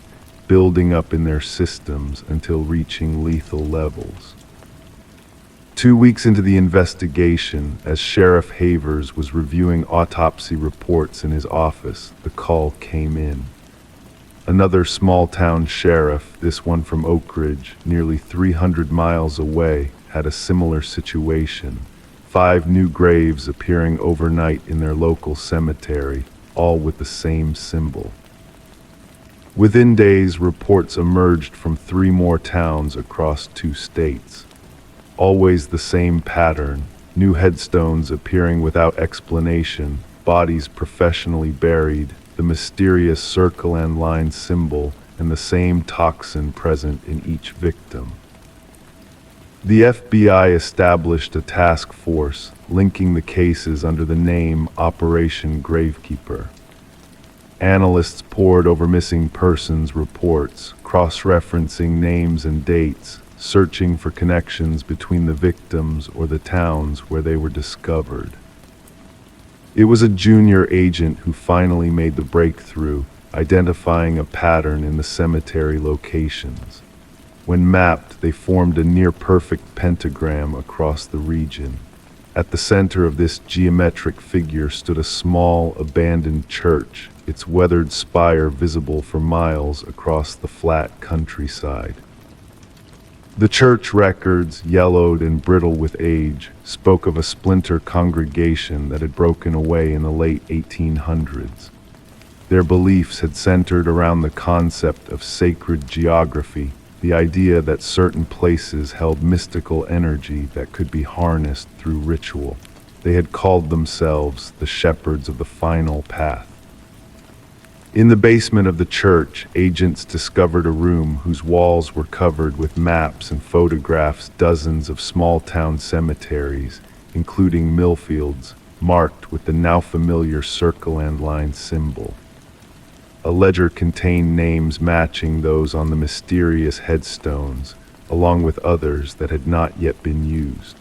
building up in their systems until reaching lethal levels. 2 weeks into the investigation, as Sheriff Havers was reviewing autopsy reports in his office, the call came in. Another small-town sheriff, this one from Oak Ridge, nearly 300 miles away, had a similar situation. 5 new graves appearing overnight in their local cemetery, all with the same symbol. Within days, reports emerged from 3 more towns across 2 states. Always the same pattern: new headstones appearing without explanation, bodies professionally buried, the mysterious circle and line symbol, and the same toxin present in each victim. The FBI established a task force, linking the cases under the name Operation Gravekeeper. Analysts pored over missing persons reports, cross-referencing names and dates, searching for connections between the victims or the towns where they were discovered. It was a junior agent who finally made the breakthrough, identifying a pattern in the cemetery locations. When mapped, they formed a near-perfect pentagram across the region. At the center of this geometric figure stood a small, abandoned church, its weathered spire visible for miles across the flat countryside. The church records, yellowed and brittle with age, spoke of a splinter congregation that had broken away in the late 1800s. Their beliefs had centered around the concept of sacred geography, the idea that certain places held mystical energy that could be harnessed through ritual. They had called themselves the Shepherds of the Final Path. In the basement of the church, agents discovered a room whose walls were covered with maps and photographs, dozens of small-town cemeteries, including Millfield's, marked with the now familiar circle and line symbol. A ledger contained names matching those on the mysterious headstones, along with others that had not yet been used.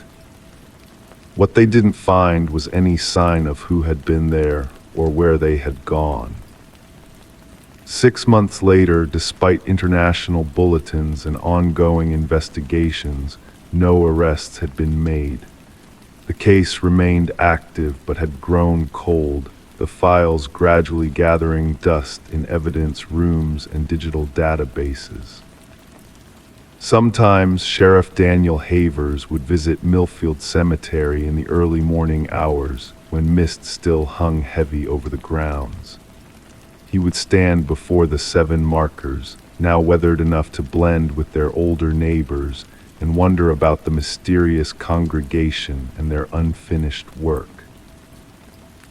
What they didn't find was any sign of who had been there or where they had gone. 6 months later, despite international bulletins and ongoing investigations, no arrests had been made. The case remained active but had grown cold, the files gradually gathering dust in evidence rooms and digital databases. Sometimes Sheriff Daniel Havers would visit Millfield Cemetery in the early morning hours, when mist still hung heavy over the grounds. He would stand before the 7 markers, now weathered enough to blend with their older neighbors, and wonder about the mysterious congregation and their unfinished work.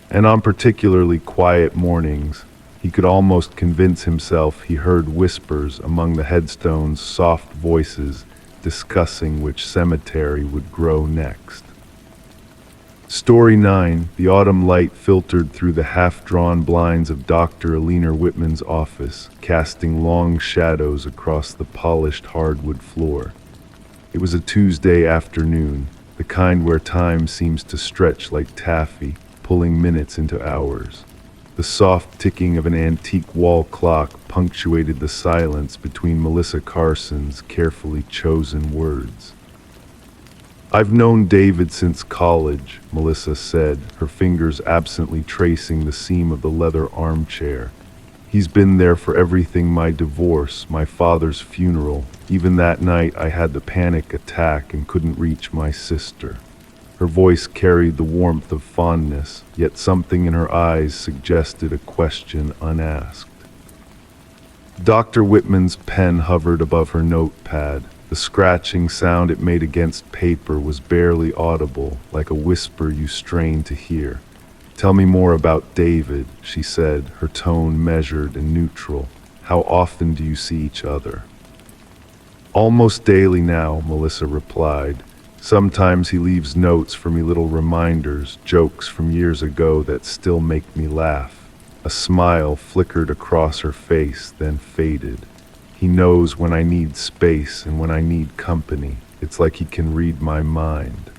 And on particularly quiet mornings, he could almost convince himself he heard whispers among the headstones, soft voices discussing which cemetery would grow next. Story 9, the autumn light filtered through the half-drawn blinds of Dr. Alina Whitman's office, casting long shadows across the polished hardwood floor. It was a Tuesday afternoon, the kind where time seems to stretch like taffy, pulling minutes into hours. The soft ticking of an antique wall clock punctuated the silence between Melissa Carson's carefully chosen words. "I've known David since college," Melissa said, her fingers absently tracing the seam of the leather armchair. He's been there for everything: my divorce, my father's funeral. Even that night I had the panic attack and couldn't reach my sister. Her voice carried the warmth of fondness, yet something in her eyes suggested a question unasked. Dr. Whitman's pen hovered above her notepad. The scratching sound it made against paper was barely audible, like a whisper you strained to hear. "Tell me more about David," she said, her tone measured and neutral. "How often do you see each other?" "Almost daily now," Melissa replied. "Sometimes he leaves notes for me, little reminders, jokes from years ago that still make me laugh." A smile flickered across her face, then faded. "He knows when I need space and when I need company. It's like he can read my mind."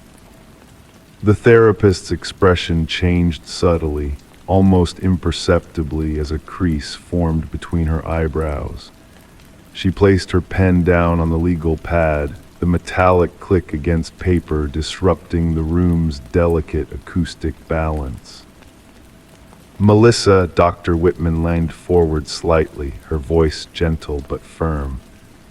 The therapist's expression changed subtly, almost imperceptibly, as a crease formed between her eyebrows. She placed her pen down on the legal pad, the metallic click against paper disrupting the room's delicate acoustic balance. "Melissa," Dr. Whitman leaned forward slightly, her voice gentle but firm.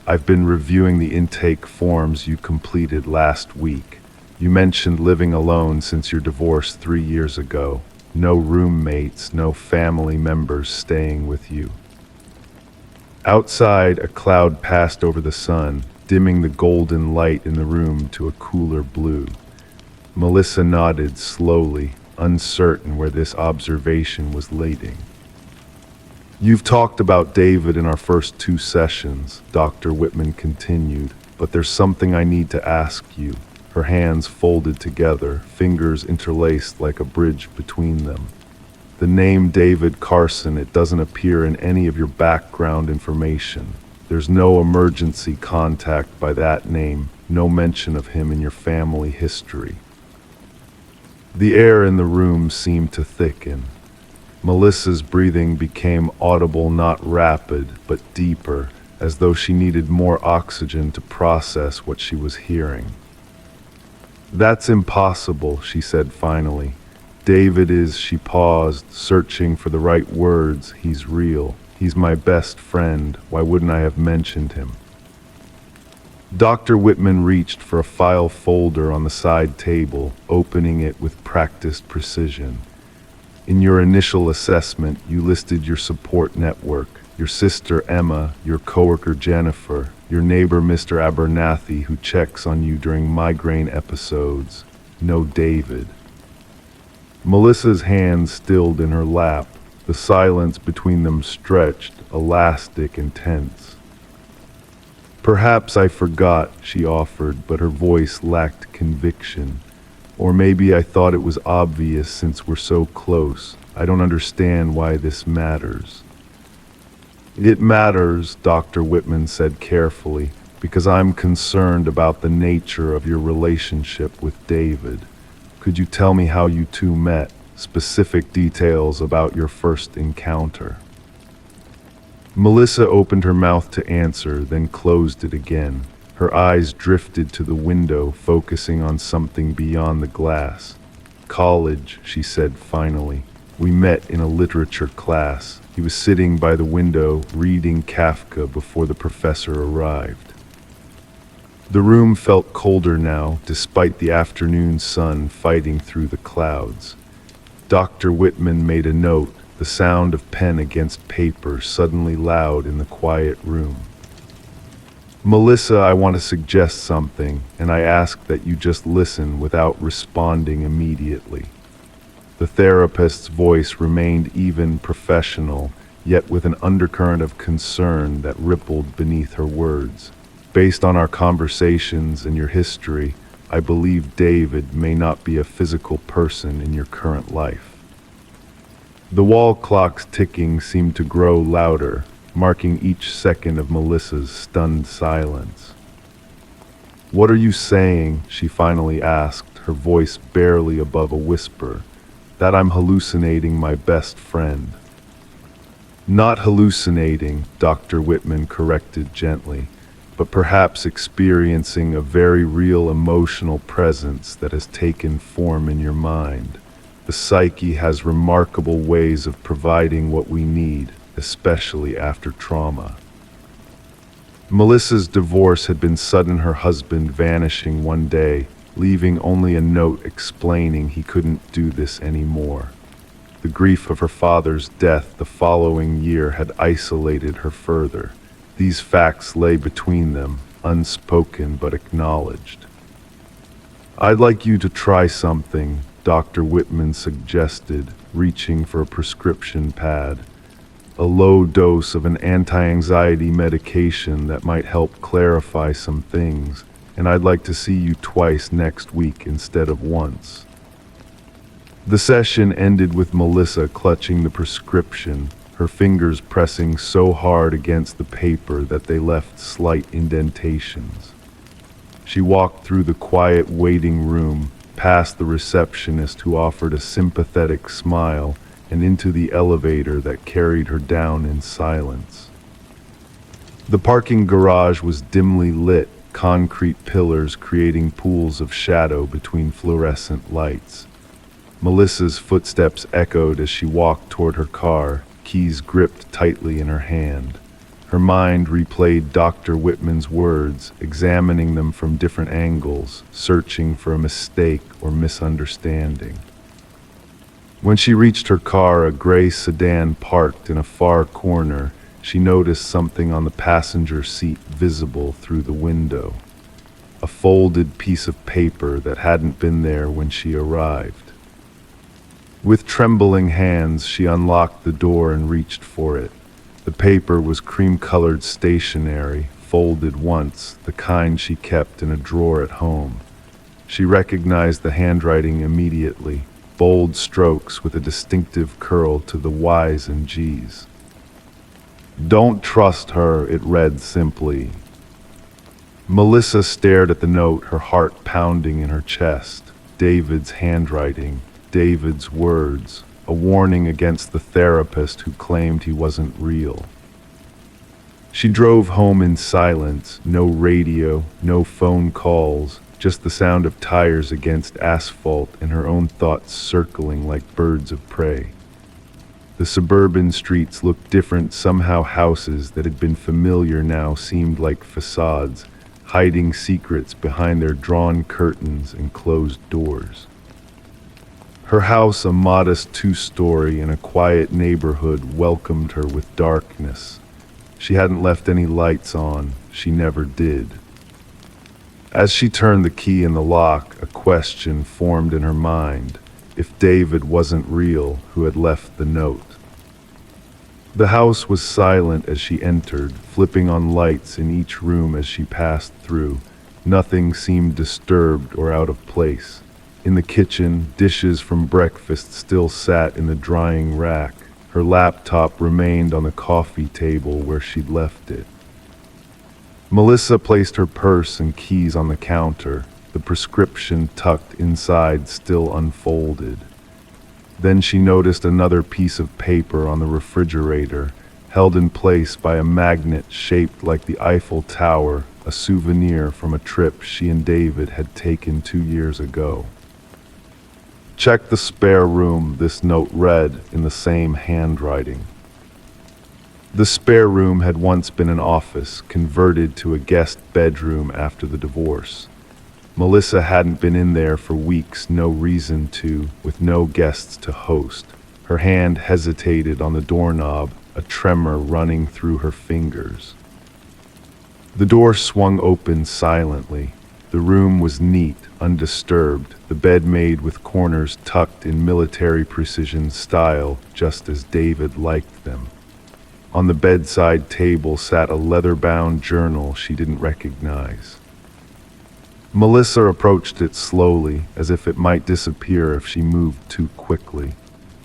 "I've been reviewing the intake forms you completed last week. You mentioned living alone since your divorce 3 years ago. No roommates, no family members staying with you." Outside, a cloud passed over the sun, dimming the golden light in the room to a cooler blue. Melissa nodded slowly, uncertain where this observation was leading. "You've talked about David in our first 2 sessions," Dr. Whitman continued, "but there's something I need to ask you." Her hands folded together, fingers interlaced like a bridge between them. "The name David Carson, it doesn't appear in any of your background information. There's no emergency contact by that name, no mention of him in your family history." The air in the room seemed to thicken. Melissa's breathing became audible, not rapid, but deeper, as though she needed more oxygen to process what she was hearing. "That's impossible," she said finally. "David is," she paused, searching for the right words, "he's real. He's my best friend. Why wouldn't I have mentioned him?" Dr. Whitman reached for a file folder on the side table, opening it with practiced precision. "In your initial assessment, you listed your support network, your sister Emma, your coworker Jennifer, your neighbor Mr. Abernathy, who checks on you during migraine episodes. No David." Melissa's hands stilled in her lap, the silence between them stretched, elastic and tense. "Perhaps I forgot," she offered, but her voice lacked conviction. "Or maybe I thought it was obvious since we're so close. I don't understand why this matters." "It matters," Dr. Whitman said carefully, "because I'm concerned about the nature of your relationship with David. Could you tell me how you two met? Specific details about your first encounter." Melissa opened her mouth to answer, then closed it again. Her eyes drifted to the window, focusing on something beyond the glass. "College," she said finally. "We met in a literature class. He was sitting by the window, reading Kafka before the professor arrived." The room felt colder now, despite the afternoon sun fighting through the clouds. Dr. Whitman made a note, the sound of pen against paper suddenly loud in the quiet room. "Melissa, I want to suggest something, and I ask that you just listen without responding immediately." The therapist's voice remained even, professional, yet with an undercurrent of concern that rippled beneath her words. "Based on our conversations and your history, I believe David may not be a physical person in your current life." The wall clock's ticking seemed to grow louder, marking each second of Melissa's stunned silence. "What are you saying?" she finally asked, her voice barely above a whisper. "That I'm hallucinating my best friend." "Not hallucinating," Dr. Whitman corrected gently, "but perhaps experiencing a very real emotional presence that has taken form in your mind. The psyche has remarkable ways of providing what we need, especially after trauma. Melissa's divorce had been sudden, her husband vanishing one day, leaving only a note explaining he couldn't do this anymore. The grief of her father's death the following year had isolated her further. These facts lay between them, unspoken but acknowledged. "I'd like you to try something," Dr. Whitman suggested, reaching for a prescription pad. "A low dose of an anti-anxiety medication that might help clarify some things, and I'd like to see you twice next week instead of once." The session ended with Melissa clutching the prescription, her fingers pressing so hard against the paper that they left slight indentations. She walked through the quiet waiting room, past the receptionist who offered a sympathetic smile, and into the elevator that carried her down in silence. The parking garage was dimly lit, concrete pillars creating pools of shadow between fluorescent lights. Melissa's footsteps echoed as she walked toward her car, keys gripped tightly in her hand. Her mind replayed Dr. Whitman's words, examining them from different angles, searching for a mistake or misunderstanding. When she reached her car, a gray sedan parked in a far corner, she noticed something on the passenger seat visible through the window. A folded piece of paper that hadn't been there when she arrived. With trembling hands, she unlocked the door and reached for it. The paper was cream-colored stationery, folded once, the kind she kept in a drawer at home. She recognized the handwriting immediately, bold strokes with a distinctive curl to the Y's and G's. "Don't trust her," it read simply. Melissa stared at the note, her heart pounding in her chest. David's handwriting, David's words, a warning against the therapist who claimed he wasn't real. She drove home in silence, no radio, no phone calls, just the sound of tires against asphalt and her own thoughts circling like birds of prey. The suburban streets looked different, somehow houses that had been familiar now seemed like facades, hiding secrets behind their drawn curtains and closed doors. Her house, a modest two-story in a quiet neighborhood, welcomed her with darkness. She hadn't left any lights on, she never did. As she turned the key in the lock, a question formed in her mind. If David wasn't real, who had left the note? The house was silent as she entered, flipping on lights in each room as she passed through. Nothing seemed disturbed or out of place. In the kitchen, dishes from breakfast still sat in the drying rack. Her laptop remained on the coffee table where she'd left it. Melissa placed her purse and keys on the counter, the prescription tucked inside still unfolded. Then she noticed another piece of paper on the refrigerator, held in place by a magnet shaped like the Eiffel Tower, a souvenir from a trip she and David had taken 2 years ago. "Check the spare room," this note read in the same handwriting. The spare room had once been an office, converted to a guest bedroom after the divorce. Melissa hadn't been in there for weeks, no reason to, with no guests to host. Her hand hesitated on the doorknob, a tremor running through her fingers. The door swung open silently. The room was neat, undisturbed, the bed made with corners tucked in military precision style, just as David liked them. On the bedside table sat a leather-bound journal she didn't recognize. Melissa approached it slowly, as if it might disappear if she moved too quickly.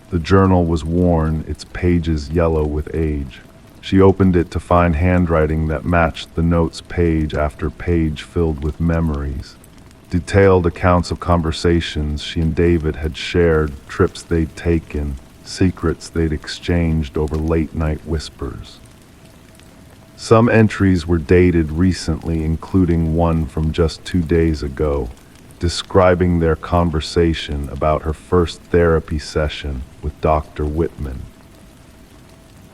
The journal was worn, its pages yellow with age. She opened it to find handwriting that matched the note's page after page filled with memories. Detailed accounts of conversations she and David had shared, trips they'd taken, secrets they'd exchanged over late-night whispers. Some entries were dated recently, including one from just 2 days ago, describing their conversation about her first therapy session with Dr. Whitman.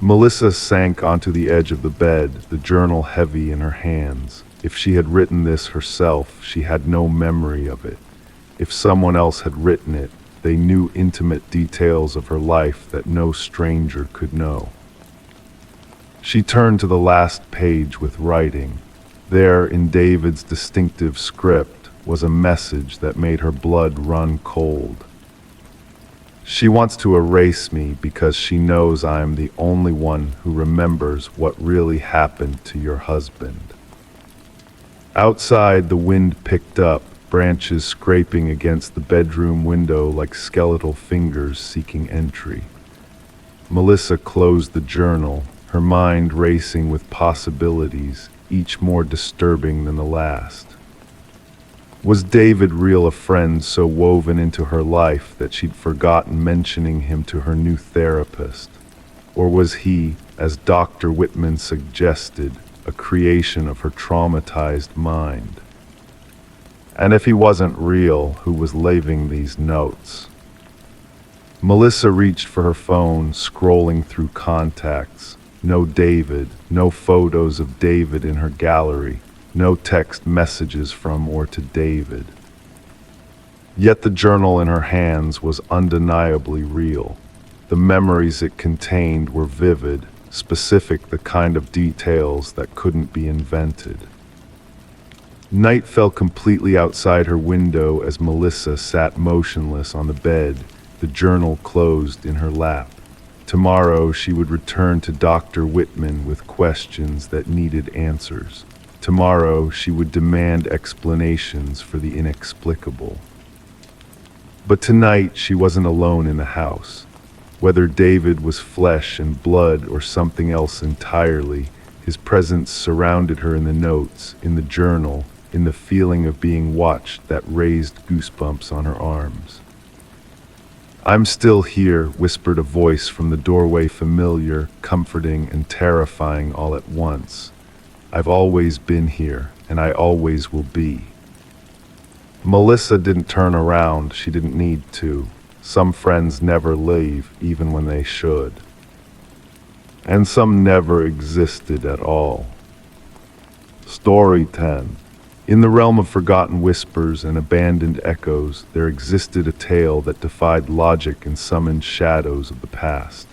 Melissa sank onto the edge of the bed, the journal heavy in her hands. If she had written this herself, she had no memory of it. If someone else had written it, they knew intimate details of her life that no stranger could know. She turned to the last page with writing. There, in David's distinctive script, was a message that made her blood run cold. She wants to erase me because she knows I am the only one who remembers what really happened to your husband. Outside, the wind picked up, branches scraping against the bedroom window like skeletal fingers seeking entry. Melissa closed the journal, her mind racing with possibilities, each more disturbing than the last. Was David real a friend so woven into her life that she'd forgotten mentioning him to her new therapist? Or was he, as Dr. Whitman suggested, a creation of her traumatized mind? And if he wasn't real, who was leaving these notes? Melissa reached for her phone, scrolling through contacts. No David, no photos of David in her gallery. No text messages from or to David. Yet the journal in her hands was undeniably real. The memories it contained were vivid, specific, the kind of details that couldn't be invented. Night fell completely outside her window as Melissa sat motionless on the bed, the journal closed in her lap. Tomorrow she would return to Dr. Whitman with questions that needed answers. Tomorrow she would demand explanations for the inexplicable. But tonight she wasn't alone in the house. Whether David was flesh and blood or something else entirely, his presence surrounded her in the notes, in the journal, in the feeling of being watched that raised goosebumps on her arms. "I'm still here," whispered a voice from the doorway, familiar, comforting, and terrifying all at once. "I've always been here, and I always will be." Melissa didn't turn around. She didn't need to. Some friends never leave, even when they should. And some never existed at all. Story 10. In the realm of forgotten whispers and abandoned echoes, there existed a tale that defied logic and summoned shadows of the past.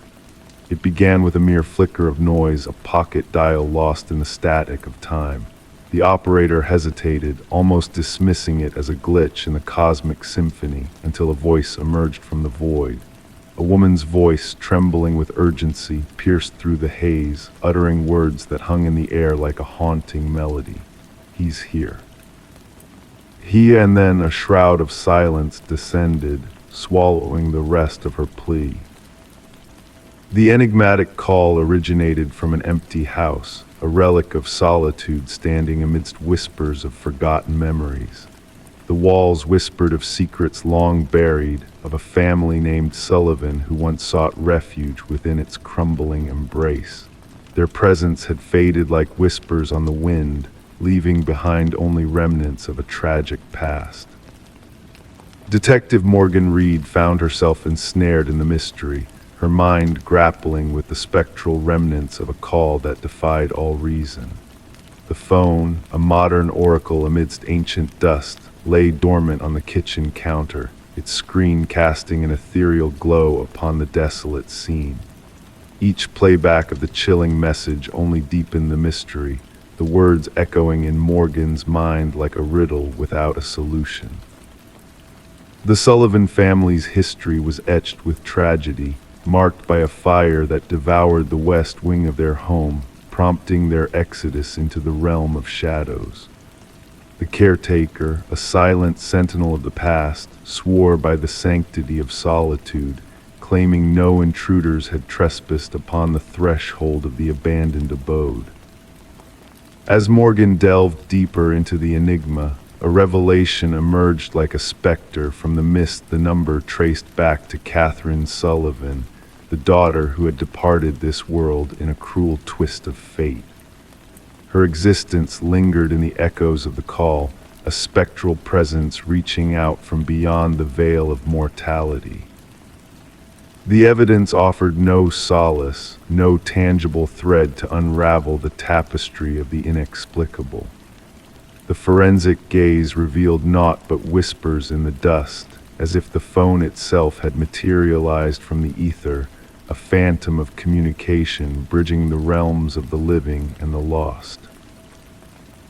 It began with a mere flicker of noise, a pocket dial lost in the static of time. The operator hesitated, almost dismissing it as a glitch in the cosmic symphony, until a voice emerged from the void. A woman's voice, trembling with urgency, pierced through the haze, uttering words that hung in the air like a haunting melody. "He's here." And then a shroud of silence descended, swallowing the rest of her plea. The enigmatic call originated from an empty house, a relic of solitude standing amidst whispers of forgotten memories. The walls whispered of secrets long buried, of a family named Sullivan who once sought refuge within its crumbling embrace. Their presence had faded like whispers on the wind, leaving behind only remnants of a tragic past. Detective Morgan Reed found herself ensnared in the mystery, her mind grappling with the spectral remnants of a call that defied all reason. The phone, a modern oracle amidst ancient dust, lay dormant on the kitchen counter, its screen casting an ethereal glow upon the desolate scene. Each playback of the chilling message only deepened the mystery, the words echoing in Morgan's mind like a riddle without a solution. The Sullivan family's history was etched with tragedy, marked by a fire that devoured the west wing of their home, prompting their exodus into the realm of shadows. The caretaker, a silent sentinel of the past, swore by the sanctity of solitude, claiming no intruders had trespassed upon the threshold of the abandoned abode. As Morgan delved deeper into the enigma, a revelation emerged like a specter from the mist. The number traced back to Catherine Sullivan, the daughter who had departed this world in a cruel twist of fate. Her existence lingered in the echoes of the call, a spectral presence reaching out from beyond the veil of mortality. The evidence offered no solace, no tangible thread to unravel the tapestry of the inexplicable. The forensic gaze revealed naught but whispers in the dust, as if the phone itself had materialized from the ether, a phantom of communication bridging the realms of the living and the lost.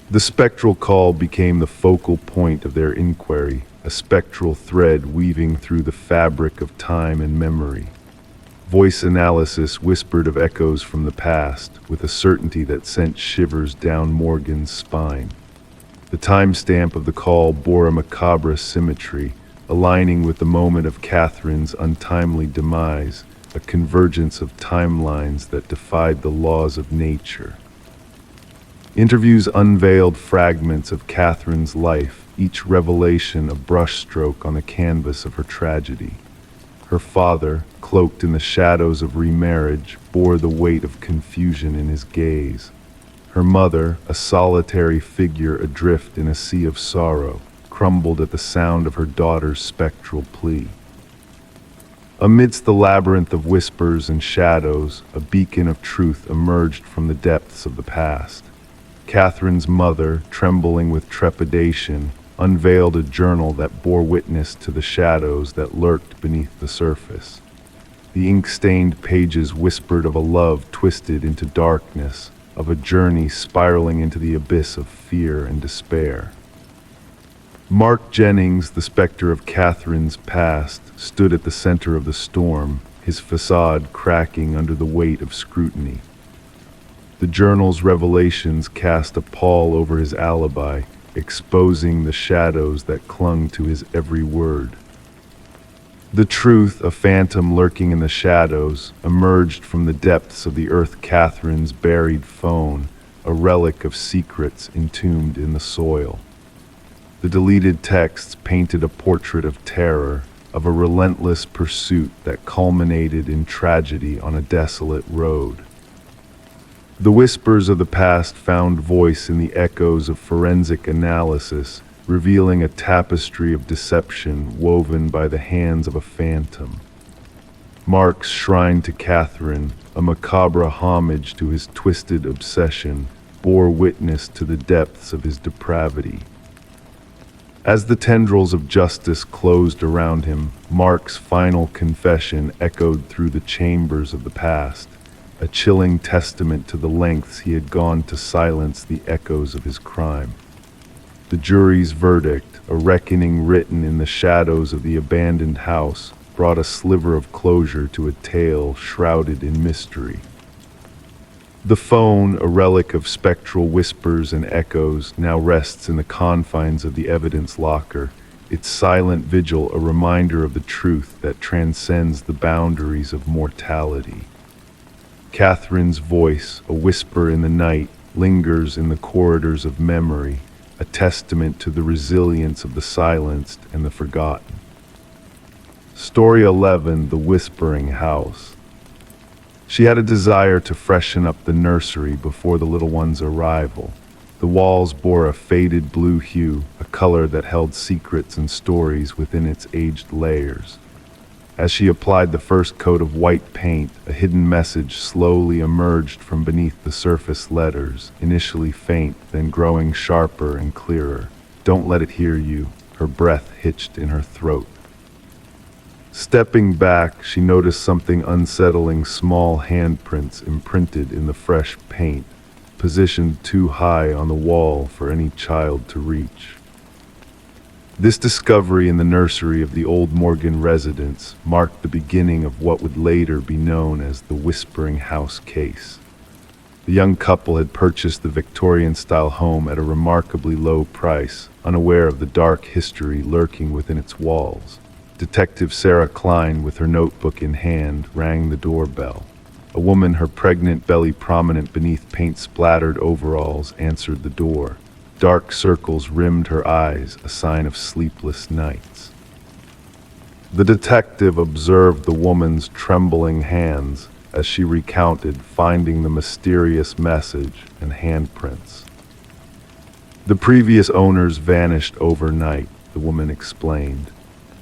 The spectral call became the focal point of their inquiry, a spectral thread weaving through the fabric of time and memory. Voice analysis whispered of echoes from the past, with a certainty that sent shivers down Morgan's spine. The timestamp of the call bore a macabre symmetry, aligning with the moment of Catherine's untimely demise, a convergence of timelines that defied the laws of nature. Interviews unveiled fragments of Catherine's life, each revelation a brushstroke on the canvas of her tragedy. Her father, cloaked in the shadows of remarriage, bore the weight of confusion in his gaze. Her mother, a solitary figure adrift in a sea of sorrow, crumbled at the sound of her daughter's spectral plea. Amidst the labyrinth of whispers and shadows, a beacon of truth emerged from the depths of the past. Catherine's mother, trembling with trepidation, unveiled a journal that bore witness to the shadows that lurked beneath the surface. The ink-stained pages whispered of a love twisted into darkness, of a journey spiraling into the abyss of fear and despair. Mark Jennings, the specter of Catherine's past, stood at the center of the storm, his facade cracking under the weight of scrutiny. The journal's revelations cast a pall over his alibi, exposing the shadows that clung to his every word. The truth, a phantom lurking in the shadows, emerged from the depths of the earth. Catherine's buried phone, a relic of secrets entombed in the soil. The deleted texts painted a portrait of terror, of a relentless pursuit that culminated in tragedy on a desolate road. The whispers of the past found voice in the echoes of forensic analysis, revealing a tapestry of deception woven by the hands of a phantom. Mark's shrine to Catherine, a macabre homage to his twisted obsession, bore witness to the depths of his depravity. As the tendrils of justice closed around him, Mark's final confession echoed through the chambers of the past, a chilling testament to the lengths he had gone to silence the echoes of his crime. The jury's verdict, a reckoning written in the shadows of the abandoned house, brought a sliver of closure to a tale shrouded in mystery. The phone, a relic of spectral whispers and echoes, now rests in the confines of the evidence locker, its silent vigil a reminder of the truth that transcends the boundaries of mortality. Catherine's voice, a whisper in the night, lingers in the corridors of memory, a testament to the resilience of the silenced and the forgotten. Story 11, The Whispering House. She had a desire to freshen up the nursery before the little one's arrival. The walls bore a faded blue hue, a color that held secrets and stories within its aged layers. As she applied the first coat of white paint, a hidden message slowly emerged from beneath the surface letters, initially faint, then growing sharper and clearer. "Don't let it hear you," her breath hitched in her throat. Stepping back, she noticed something unsettling: small handprints imprinted in the fresh paint, positioned too high on the wall for any child to reach. This discovery in the nursery of the old Morgan residence marked the beginning of what would later be known as the Whispering House case. The young couple had purchased the Victorian-style home at a remarkably low price, unaware of the dark history lurking within its walls. Detective Sarah Klein, with her notebook in hand, rang the doorbell. A woman, her pregnant belly prominent beneath paint-splattered overalls, answered the door. Dark circles rimmed her eyes, a sign of sleepless nights. The detective observed the woman's trembling hands as she recounted finding the mysterious message and handprints. The previous owners vanished overnight, the woman explained.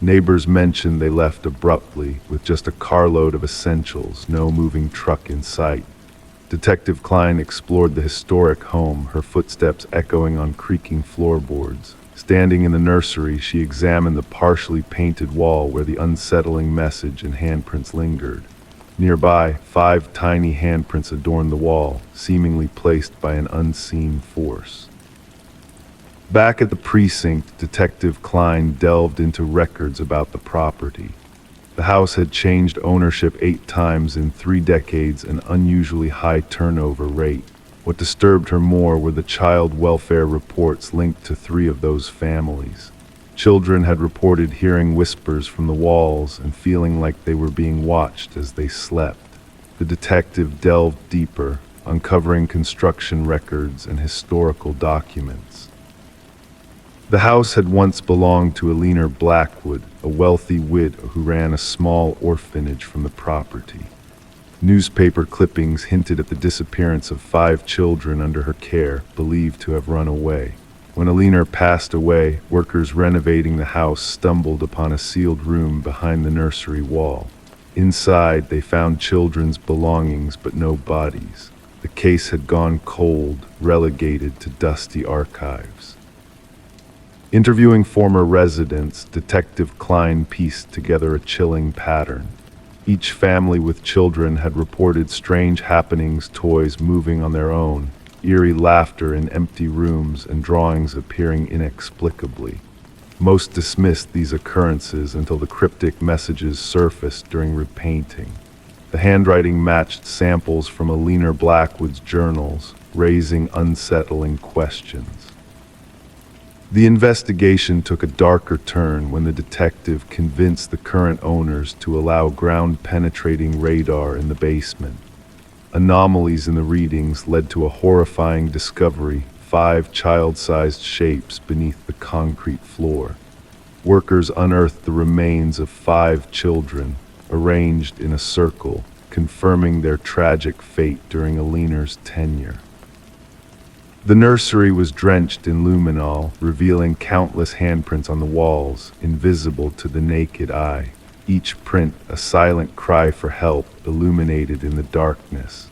Neighbors mentioned they left abruptly with just a carload of essentials, no moving truck in sight. Detective Klein explored the historic home, her footsteps echoing on creaking floorboards. Standing in the nursery, she examined the partially painted wall where the unsettling message and handprints lingered. Nearby, 5 tiny handprints adorned the wall, seemingly placed by an unseen force. Back at the precinct, Detective Klein delved into records about the property. The house had changed ownership 8 times in 3 decades, an unusually high turnover rate. What disturbed her more were the child welfare reports linked to 3 of those families. Children had reported hearing whispers from the walls and feeling like they were being watched as they slept. The detective delved deeper, uncovering construction records and historical documents. The house had once belonged to Eleanor Blackwood, a wealthy widow who ran a small orphanage from the property. Newspaper clippings hinted at the disappearance of 5 children under her care, believed to have run away. When Eleanor passed away, workers renovating the house stumbled upon a sealed room behind the nursery wall. Inside, they found children's belongings but no bodies. The case had gone cold, relegated to dusty archives. Interviewing former residents, Detective Klein pieced together a chilling pattern. Each family with children had reported strange happenings, toys moving on their own, eerie laughter in empty rooms, and drawings appearing inexplicably. Most dismissed these occurrences until the cryptic messages surfaced during repainting. The handwriting matched samples from Eleanor Blackwood's journals, raising unsettling questions. The investigation took a darker turn when the detective convinced the current owners to allow ground-penetrating radar in the basement. Anomalies in the readings led to a horrifying discovery: 5 child-sized shapes beneath the concrete floor. Workers unearthed the remains of 5 children, arranged in a circle, confirming their tragic fate during Eleanor's tenure. The nursery was drenched in luminol, revealing countless handprints on the walls, invisible to the naked eye. Each print a silent cry for help, illuminated in the darkness.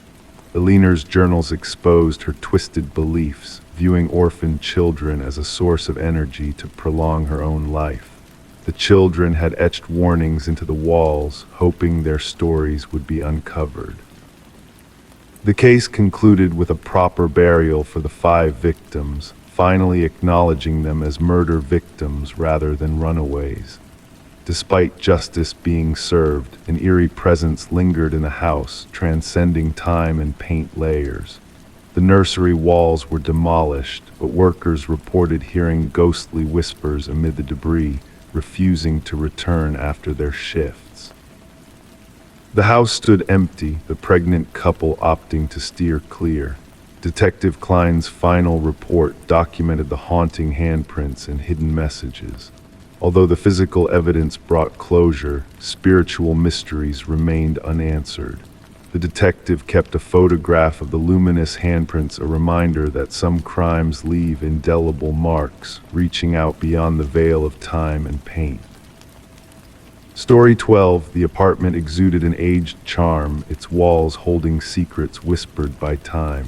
Eleanor's journals exposed her twisted beliefs, viewing orphaned children as a source of energy to prolong her own life. The children had etched warnings into the walls, hoping their stories would be uncovered. The case concluded with a proper burial for the 5 victims, finally acknowledging them as murder victims rather than runaways. Despite justice being served, an eerie presence lingered in the house, transcending time and paint layers. The nursery walls were demolished, but workers reported hearing ghostly whispers amid the debris, refusing to return after their shifts. The house stood empty, the pregnant couple opting to steer clear. Detective Klein's final report documented the haunting handprints and hidden messages. Although the physical evidence brought closure, spiritual mysteries remained unanswered. The detective kept a photograph of the luminous handprints, a reminder that some crimes leave indelible marks, reaching out beyond the veil of time and paint. Story 12. The apartment exuded an aged charm, its walls holding secrets whispered by time.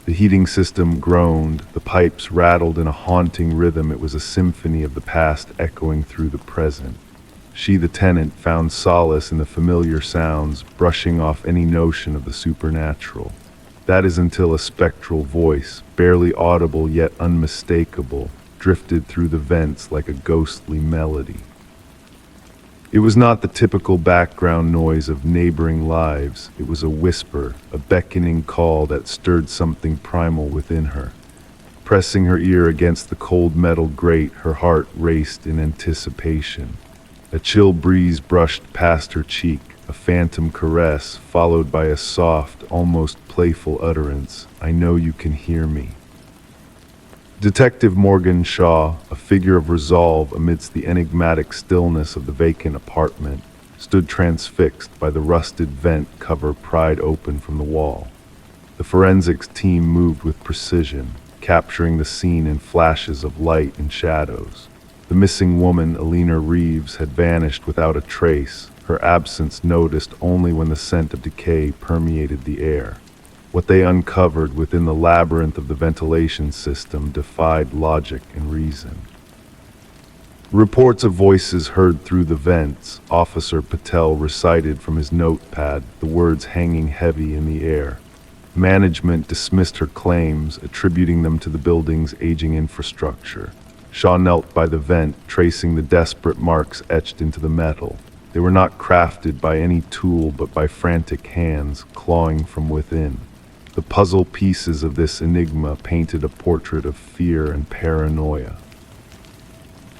The heating system groaned, the pipes rattled in a haunting rhythm. It was a symphony of the past echoing through the present. She, the tenant, found solace in the familiar sounds, brushing off any notion of the supernatural. That is until a spectral voice, barely audible yet unmistakable, drifted through the vents like a ghostly melody. It was not the typical background noise of neighboring lives. It was a whisper, a beckoning call that stirred something primal within her. Pressing her ear against the cold metal grate, her heart raced in anticipation. A chill breeze brushed past her cheek, a phantom caress, followed by a soft, almost playful utterance: "I know you can hear me." Detective Morgan Shaw, a figure of resolve amidst the enigmatic stillness of the vacant apartment, stood transfixed by the rusted vent cover pried open from the wall. The forensics team moved with precision, capturing the scene in flashes of light and shadows. The missing woman, Alina Reeves, had vanished without a trace, her absence noticed only when the scent of decay permeated the air. What they uncovered within the labyrinth of the ventilation system defied logic and reason. Reports of voices heard through the vents. Officer Patel recited from his notepad, the words hanging heavy in the air. Management dismissed her claims, attributing them to the building's aging infrastructure. Shaw knelt by the vent, tracing the desperate marks etched into the metal. They were not crafted by any tool, but by frantic hands, clawing from within. The puzzle pieces of this enigma painted a portrait of fear and paranoia.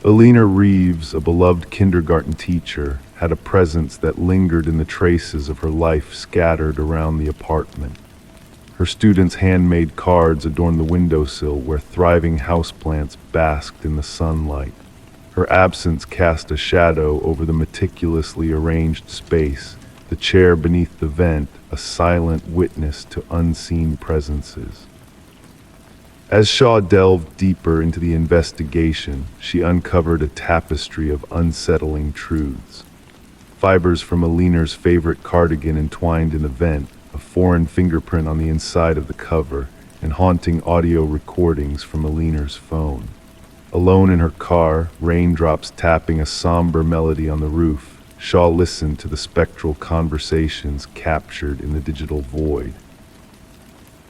Alina Reeves, a beloved kindergarten teacher, had a presence that lingered in the traces of her life scattered around the apartment. Her students' handmade cards adorned the windowsill where thriving houseplants basked in the sunlight. Her absence cast a shadow over the meticulously arranged space, the chair beneath the vent, a silent witness to unseen presences. As Shaw delved deeper into the investigation, she uncovered a tapestry of unsettling truths. Fibers from Alina's favorite cardigan entwined in the vent, a foreign fingerprint on the inside of the cover, and haunting audio recordings from Alina's phone. Alone in her car, raindrops tapping a somber melody on the roof, Shaw listened to the spectral conversations captured in the digital void.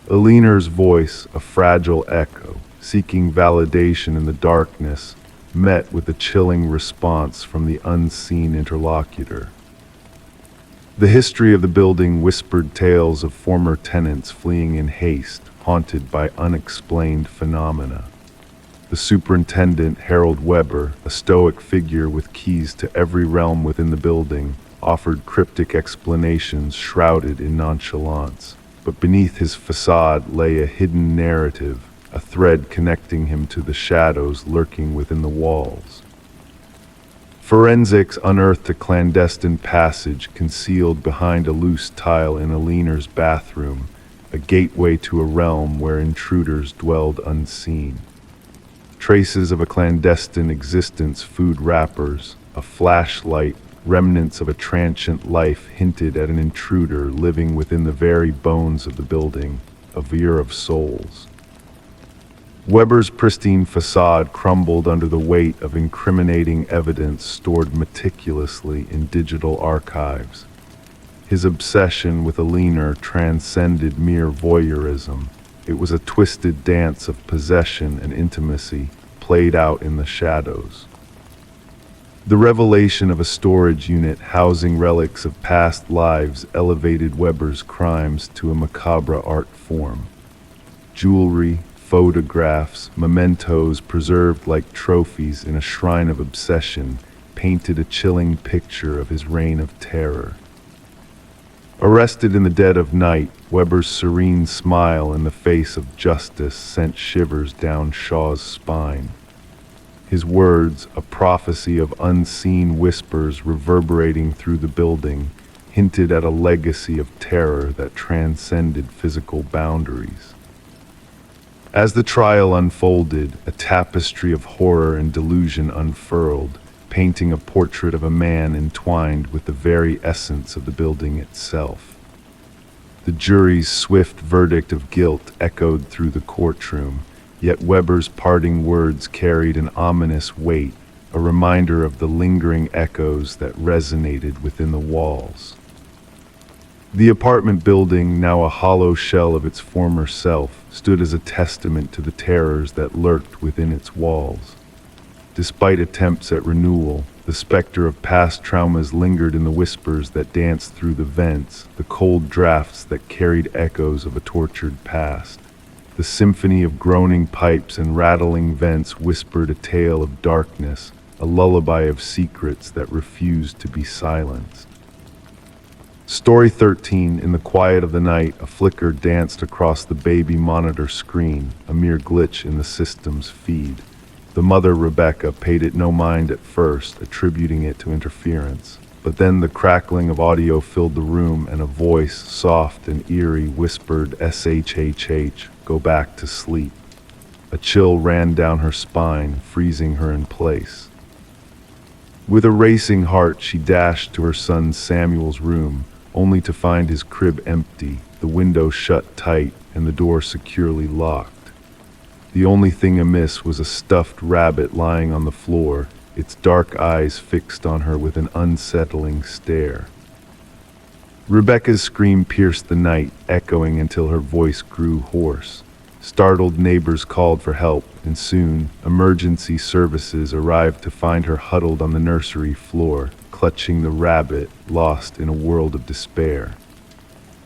Alina's voice, a fragile echo, seeking validation in the darkness, met with a chilling response from the unseen interlocutor. The history of the building whispered tales of former tenants fleeing in haste, haunted by unexplained phenomena. The superintendent, Harold Weber, a stoic figure with keys to every realm within the building, offered cryptic explanations shrouded in nonchalance. But beneath his facade lay a hidden narrative, a thread connecting him to the shadows lurking within the walls. Forensics unearthed a clandestine passage concealed behind a loose tile in Alina's bathroom, a gateway to a realm where intruders dwelled unseen. Traces of a clandestine existence, food wrappers, a flashlight, remnants of a transient life hinted at an intruder living within the very bones of the building, a veer of souls. Weber's pristine facade crumbled under the weight of incriminating evidence stored meticulously in digital archives. His obsession with Alina transcended mere voyeurism. It was a twisted dance of possession and intimacy played out in the shadows. The revelation of a storage unit housing relics of past lives elevated Weber's crimes to a macabre art form. Jewelry, photographs, mementos preserved like trophies in a shrine of obsession painted a chilling picture of his reign of terror. Arrested in the dead of night, Weber's serene smile in the face of justice sent shivers down Shaw's spine. His words, a prophecy of unseen whispers reverberating through the building, hinted at a legacy of terror that transcended physical boundaries. As the trial unfolded, a tapestry of horror and delusion unfurled, painting a portrait of a man entwined with the very essence of the building itself. The jury's swift verdict of guilt echoed through the courtroom, yet Weber's parting words carried an ominous weight, a reminder of the lingering echoes that resonated within the walls. The apartment building, now a hollow shell of its former self, stood as a testament to the terrors that lurked within its walls. Despite attempts at renewal, the specter of past traumas lingered in the whispers that danced through the vents, the cold drafts that carried echoes of a tortured past. The symphony of groaning pipes and rattling vents whispered a tale of darkness, a lullaby of secrets that refused to be silenced. Story 13, in the quiet of the night, a flicker danced across the baby monitor screen, a mere glitch in the system's feed. The mother, Rebecca, paid it no mind at first, attributing it to interference. But then the crackling of audio filled the room, and a voice, soft and eerie, whispered, "SHHH, go back to sleep." A chill ran down her spine, freezing her in place. With a racing heart, she dashed to her son Samuel's room, only to find his crib empty, the window shut tight, and the door securely locked. The only thing amiss was a stuffed rabbit lying on the floor, its dark eyes fixed on her with an unsettling stare. Rebecca's scream pierced the night, echoing until her voice grew hoarse. Startled neighbors called for help, and soon, emergency services arrived to find her huddled on the nursery floor, clutching the rabbit, lost in a world of despair.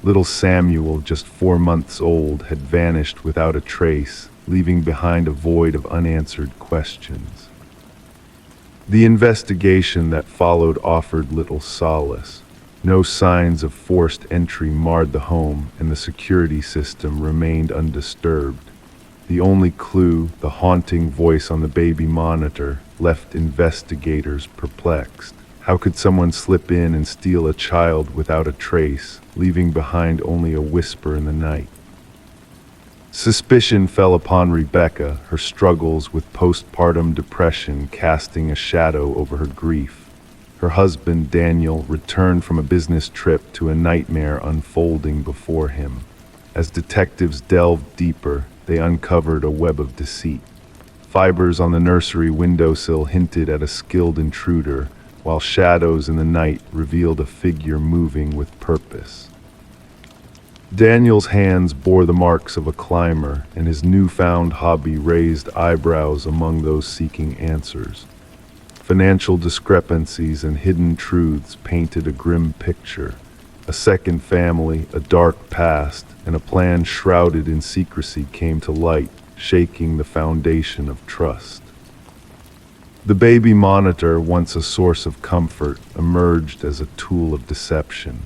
Little Samuel, just 4 months old, had vanished without a trace, leaving behind a void of unanswered questions. The investigation that followed offered little solace. No signs of forced entry marred the home, and the security system remained undisturbed. The only clue, the haunting voice on the baby monitor, left investigators perplexed. How could someone slip in and steal a child without a trace, leaving behind only a whisper in the night? Suspicion fell upon Rebecca, her struggles with postpartum depression casting a shadow over her grief. Her husband, Daniel, returned from a business trip to a nightmare unfolding before him. As detectives delved deeper, they uncovered a web of deceit. Fibers on the nursery windowsill hinted at a skilled intruder, while shadows in the night revealed a figure moving with purpose. Daniel's hands bore the marks of a climber, and his newfound hobby raised eyebrows among those seeking answers. Financial discrepancies and hidden truths painted a grim picture. A second family, a dark past, and a plan shrouded in secrecy came to light, shaking the foundation of trust. The baby monitor, once a source of comfort, emerged as a tool of deception.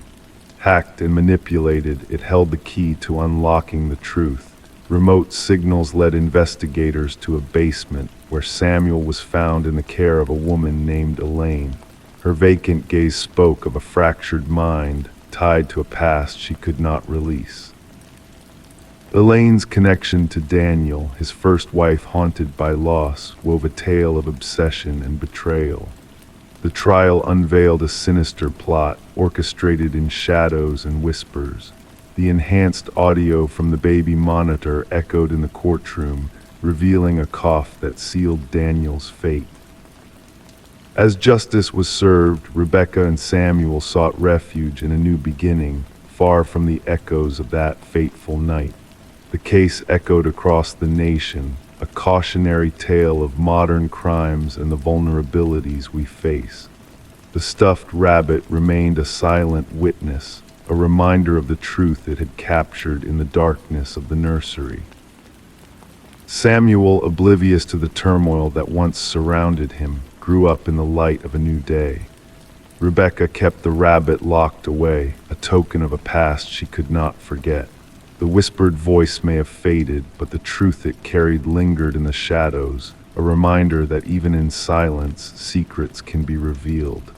Hacked and manipulated, it held the key to unlocking the truth. Remote signals led investigators to a basement where Samuel was found in the care of a woman named Elaine. Her vacant gaze spoke of a fractured mind tied to a past she could not release. Elaine's connection to Daniel, his first wife haunted by loss, wove a tale of obsession and betrayal. The trial unveiled a sinister plot, orchestrated in shadows and whispers. The enhanced audio from the baby monitor echoed in the courtroom, revealing a cough that sealed Daniel's fate. As justice was served, Rebecca and Samuel sought refuge in a new beginning, far from the echoes of that fateful night. The case echoed across the nation, a cautionary tale of modern crimes and the vulnerabilities we face. The stuffed rabbit remained a silent witness, a reminder of the truth it had captured in the darkness of the nursery. Samuel, oblivious to the turmoil that once surrounded him, grew up in the light of a new day. Rebecca kept the rabbit locked away, a token of a past she could not forget. The whispered voice may have faded, but the truth it carried lingered in the shadows, a reminder that even in silence, secrets can be revealed.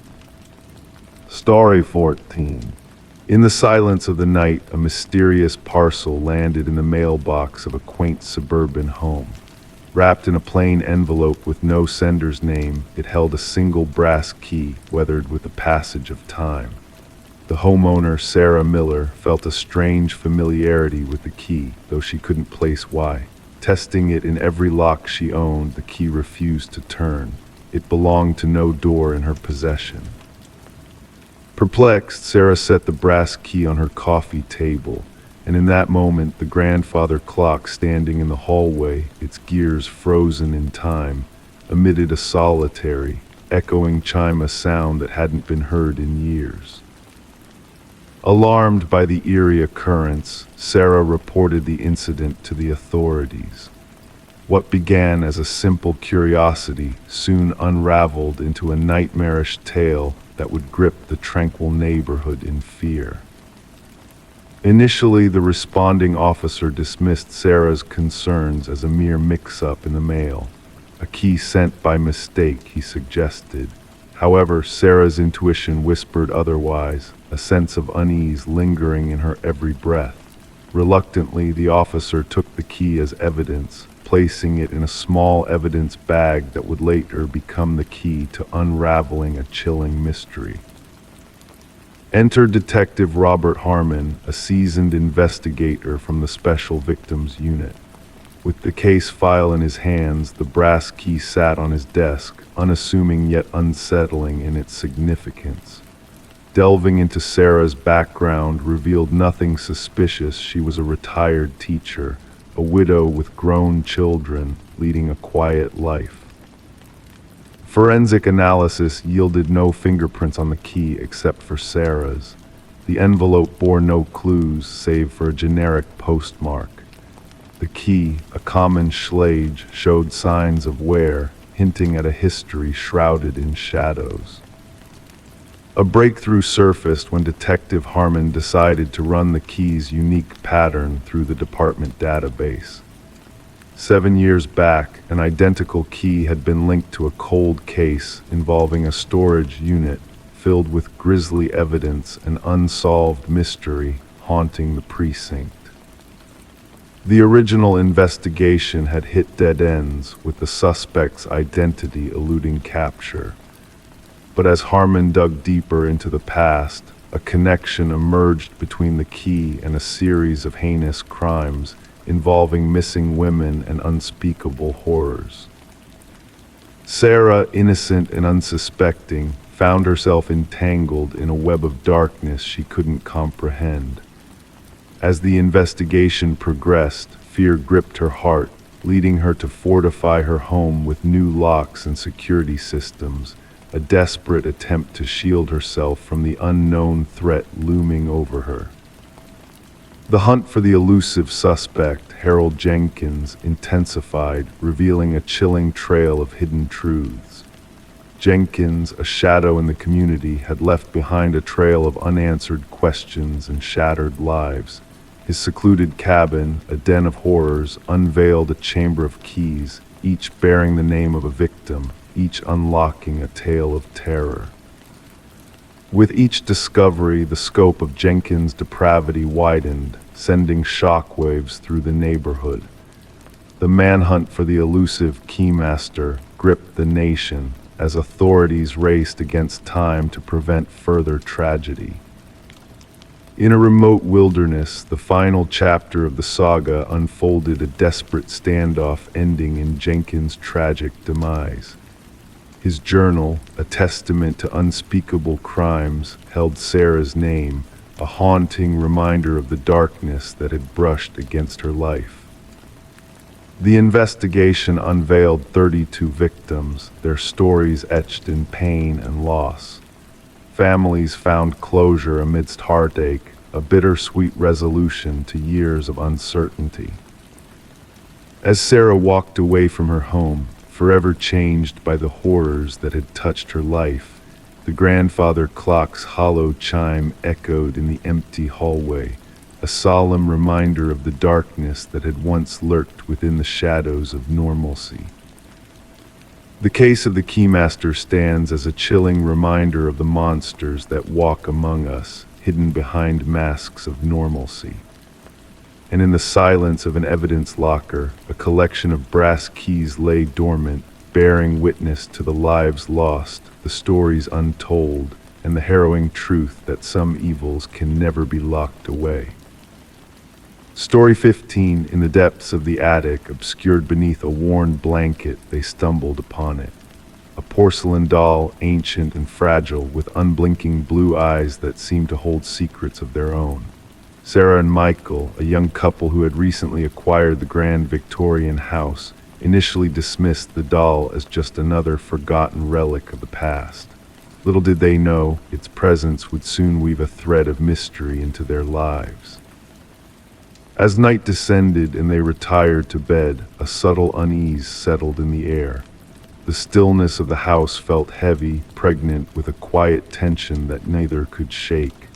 Story 14. In the silence of the night, a mysterious parcel landed in the mailbox of a quaint suburban home. Wrapped in a plain envelope with no sender's name, it held a single brass key, weathered with the passage of time. The homeowner, Sarah Miller, felt a strange familiarity with the key, though she couldn't place why. Testing it in every lock she owned, the key refused to turn. It belonged to no door in her possession. Perplexed, Sarah set the brass key on her coffee table, and in that moment the grandfather clock standing in the hallway, its gears frozen in time, emitted a solitary, echoing chime, a sound that hadn't been heard in years. Alarmed by the eerie occurrence, Sarah reported the incident to the authorities. What began as a simple curiosity soon unraveled into a nightmarish tale that would grip the tranquil neighborhood in fear. Initially, the responding officer dismissed Sarah's concerns as a mere mix-up in the mail. A key sent by mistake, he suggested. However, Sarah's intuition whispered otherwise, a sense of unease lingering in her every breath. Reluctantly, the officer took the key as evidence, placing it in a small evidence bag that would later become the key to unraveling a chilling mystery. Enter Detective Robert Harmon, a seasoned investigator from the Special Victims Unit. With the case file in his hands, the brass key sat on his desk, unassuming yet unsettling in its significance. Delving into Sarah's background revealed nothing suspicious. She was a retired teacher, a widow with grown children, leading a quiet life. Forensic analysis yielded no fingerprints on the key except for Sarah's. The envelope bore no clues save for a generic postmark. The key, a common schlage, showed signs of wear, hinting at a history shrouded in shadows. A breakthrough surfaced when Detective Harmon decided to run the key's unique pattern through the department database. 7 years back, an identical key had been linked to a cold case involving a storage unit filled with grisly evidence and unsolved mystery haunting the precinct. The original investigation had hit dead ends, with the suspect's identity eluding capture. But as Harmon dug deeper into the past, a connection emerged between the key and a series of heinous crimes involving missing women and unspeakable horrors. Sarah, innocent and unsuspecting, found herself entangled in a web of darkness she couldn't comprehend. As the investigation progressed, fear gripped her heart, leading her to fortify her home with new locks and security systems, a desperate attempt to shield herself from the unknown threat looming over her. The hunt for the elusive suspect, Harold Jenkins, intensified, revealing a chilling trail of hidden truths. Jenkins, a shadow in the community, had left behind a trail of unanswered questions and shattered lives. His secluded cabin, a den of horrors, unveiled a chamber of keys, each bearing the name of a victim, each unlocking a tale of terror. With each discovery, the scope of Jenkins' depravity widened, sending shockwaves through the neighborhood. The manhunt for the elusive keymaster gripped the nation as authorities raced against time to prevent further tragedy. In a remote wilderness, the final chapter of the saga unfolded, a desperate standoff ending in Jenkins' tragic demise. His journal, a testament to unspeakable crimes, held Sarah's name, a haunting reminder of the darkness that had brushed against her life. The investigation unveiled 32 victims, their stories etched in pain and loss. Families found closure amidst heartache, a bittersweet resolution to years of uncertainty. As Sarah walked away from her home, forever changed by the horrors that had touched her life, the grandfather clock's hollow chime echoed in the empty hallway, a solemn reminder of the darkness that had once lurked within the shadows of normalcy. The case of the Keymaster stands as a chilling reminder of the monsters that walk among us, hidden behind masks of normalcy. And in the silence of an evidence locker, a collection of brass keys lay dormant, bearing witness to the lives lost, the stories untold, and the harrowing truth that some evils can never be locked away. Story 15, in the depths of the attic, obscured beneath a worn blanket, they stumbled upon it. A porcelain doll, ancient and fragile, with unblinking blue eyes that seemed to hold secrets of their own. Sarah and Michael, a young couple who had recently acquired the grand Victorian house, initially dismissed the doll as just another forgotten relic of the past. Little did they know, its presence would soon weave a thread of mystery into their lives. As night descended and they retired to bed, a subtle unease settled in the air. The stillness of the house felt heavy, pregnant with a quiet tension that neither could shake.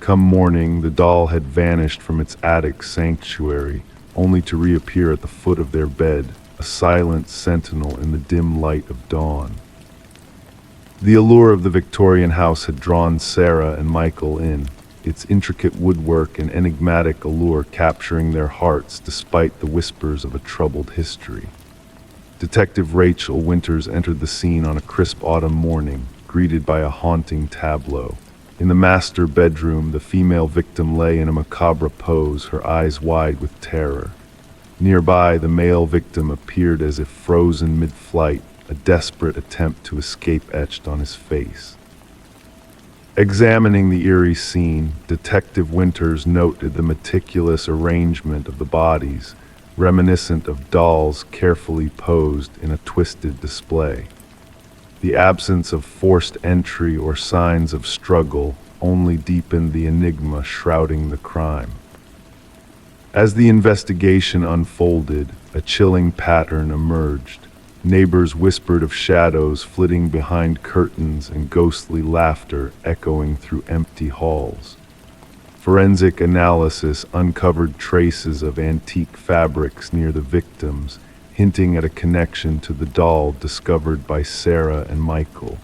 Come morning, the doll had vanished from its attic sanctuary, only to reappear at the foot of their bed, a silent sentinel in the dim light of dawn. The allure of the Victorian house had drawn Sarah and Michael in. its intricate woodwork and enigmatic allure capturing their hearts despite the whispers of a troubled history. Detective Rachel Winters entered the scene on a crisp autumn morning, greeted by a haunting tableau. In the master bedroom, the female victim lay in a macabre pose, her eyes wide with terror. Nearby, the male victim appeared as if frozen mid-flight, a desperate attempt to escape etched on his face. Examining the eerie scene, Detective Winters noted the meticulous arrangement of the bodies, reminiscent of dolls carefully posed in a twisted display. The absence of forced entry or signs of struggle only deepened the enigma shrouding the crime. As the investigation unfolded, a chilling pattern emerged. Neighbors whispered of shadows flitting behind curtains and ghostly laughter echoing through empty halls. Forensic analysis uncovered traces of antique fabrics near the victims, hinting at a connection to the doll discovered by Sarah and Michael.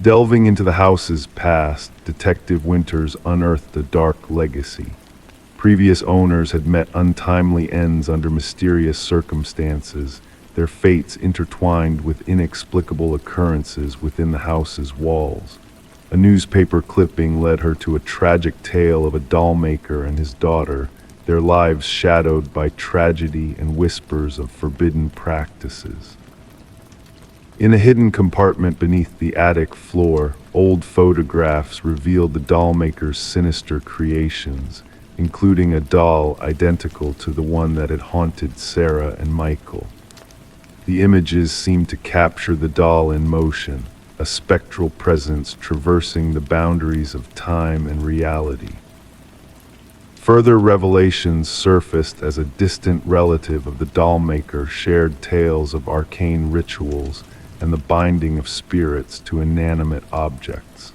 Delving into the house's past, Detective Winters unearthed a dark legacy. Previous owners had met untimely ends under mysterious circumstances, their fates intertwined with inexplicable occurrences within the house's walls. A newspaper clipping led her to a tragic tale of a doll maker and his daughter, their lives shadowed by tragedy and whispers of forbidden practices. In a hidden compartment beneath the attic floor, old photographs revealed the doll maker's sinister creations, including a doll identical to the one that had haunted Sarah and Michael. The images seemed to capture the doll in motion, a spectral presence traversing the boundaries of time and reality. Further revelations surfaced as a distant relative of the doll maker shared tales of arcane rituals and the binding of spirits to inanimate objects.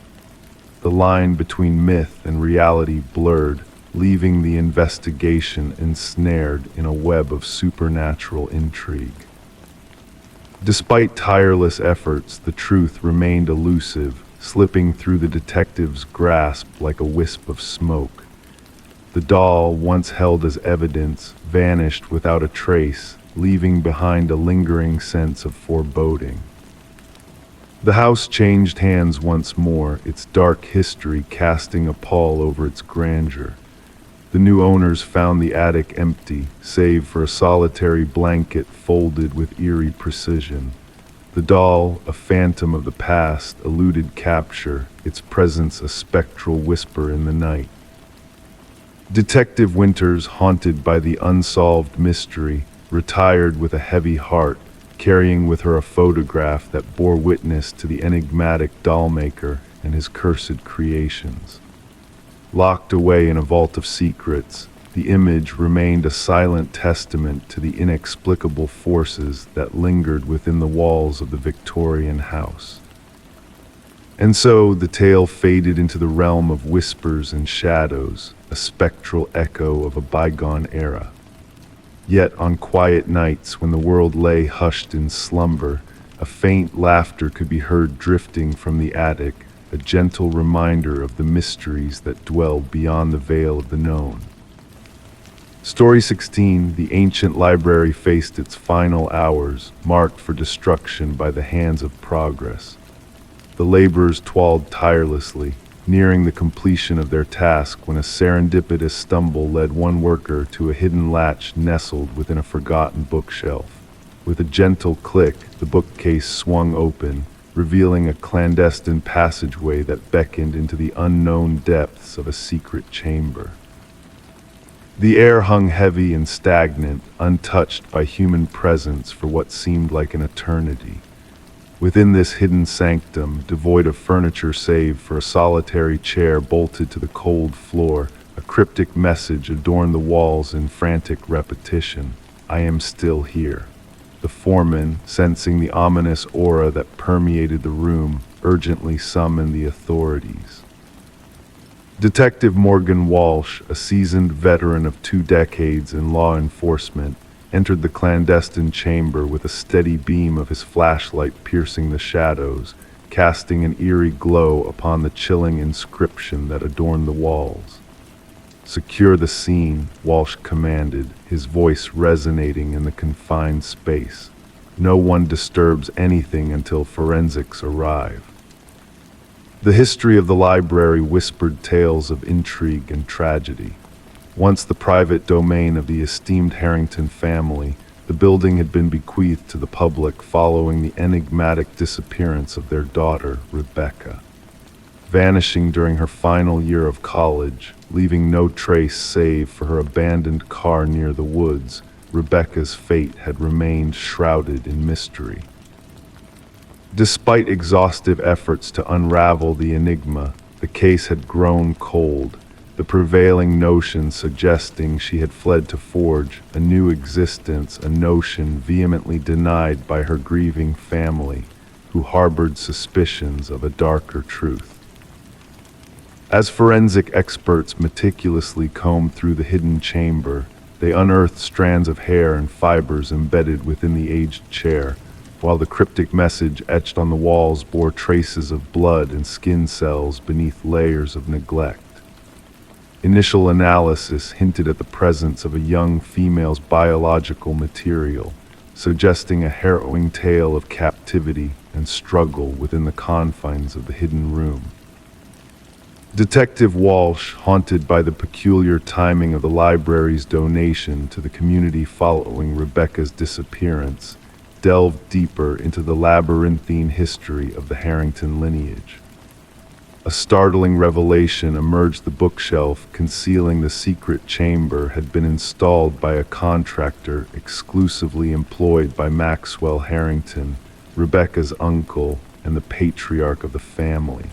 The line between myth and reality blurred, leaving the investigation ensnared in a web of supernatural intrigue. Despite tireless efforts, the truth remained elusive, slipping through the detective's grasp like a wisp of smoke. The doll, once held as evidence, vanished without a trace, leaving behind a lingering sense of foreboding. The house changed hands once more, its dark history casting a pall over its grandeur. The new owners found the attic empty, save for a solitary blanket folded with eerie precision. The doll, a phantom of the past, eluded capture, its presence a spectral whisper in the night. Detective Winters, haunted by the unsolved mystery, retired with a heavy heart, carrying with her a photograph that bore witness to the enigmatic doll maker and his cursed creations. Locked away in a vault of secrets, the image remained a silent testament to the inexplicable forces that lingered within the walls of the Victorian house. And so the tale faded into the realm of whispers and shadows, a spectral echo of a bygone era. Yet on quiet nights when the world lay hushed in slumber, a faint laughter could be heard drifting from the attic, a gentle reminder of the mysteries that dwell beyond the veil of the known. Story 16, the ancient library faced its final hours, marked for destruction by the hands of progress. The laborers toiled tirelessly, nearing the completion of their task when a serendipitous stumble led one worker to a hidden latch nestled within a forgotten bookshelf. With a gentle click, the bookcase swung open, revealing a clandestine passageway that beckoned into the unknown depths of a secret chamber. The air hung heavy and stagnant, untouched by human presence for what seemed like an eternity. Within this hidden sanctum, devoid of furniture save for a solitary chair bolted to the cold floor, a cryptic message adorned the walls in frantic repetition: "I am still here." The foreman, sensing the ominous aura that permeated the room, urgently summoned the authorities. Detective Morgan Walsh, a seasoned veteran of 2 decades in law enforcement, entered the clandestine chamber with a steady beam of his flashlight piercing the shadows, casting an eerie glow upon the chilling inscription that adorned the walls. "Secure the scene," Walsh commanded, his voice resonating in the confined space. "No one disturbs anything until forensics arrive." The history of the library whispered tales of intrigue and tragedy. Once the private domain of the esteemed Harrington family, the building had been bequeathed to the public following the enigmatic disappearance of their daughter, Rebecca. Vanishing during her final year of college, leaving no trace save for her abandoned car near the woods, Rebecca's fate had remained shrouded in mystery. Despite exhaustive efforts to unravel the enigma, the case had grown cold, the prevailing notion suggesting she had fled to forge a new existence, a notion vehemently denied by her grieving family, who harbored suspicions of a darker truth. As forensic experts meticulously combed through the hidden chamber, they unearthed strands of hair and fibers embedded within the aged chair, while the cryptic message etched on the walls bore traces of blood and skin cells beneath layers of neglect. Initial analysis hinted at the presence of a young female's biological material, suggesting a harrowing tale of captivity and struggle within the confines of the hidden room. Detective Walsh, haunted by the peculiar timing of the library's donation to the community following Rebecca's disappearance, delved deeper into the labyrinthine history of the Harrington lineage. A startling revelation emerged: the bookshelf concealing the secret chamber had been installed by a contractor exclusively employed by Maxwell Harrington, Rebecca's uncle and the patriarch of the family.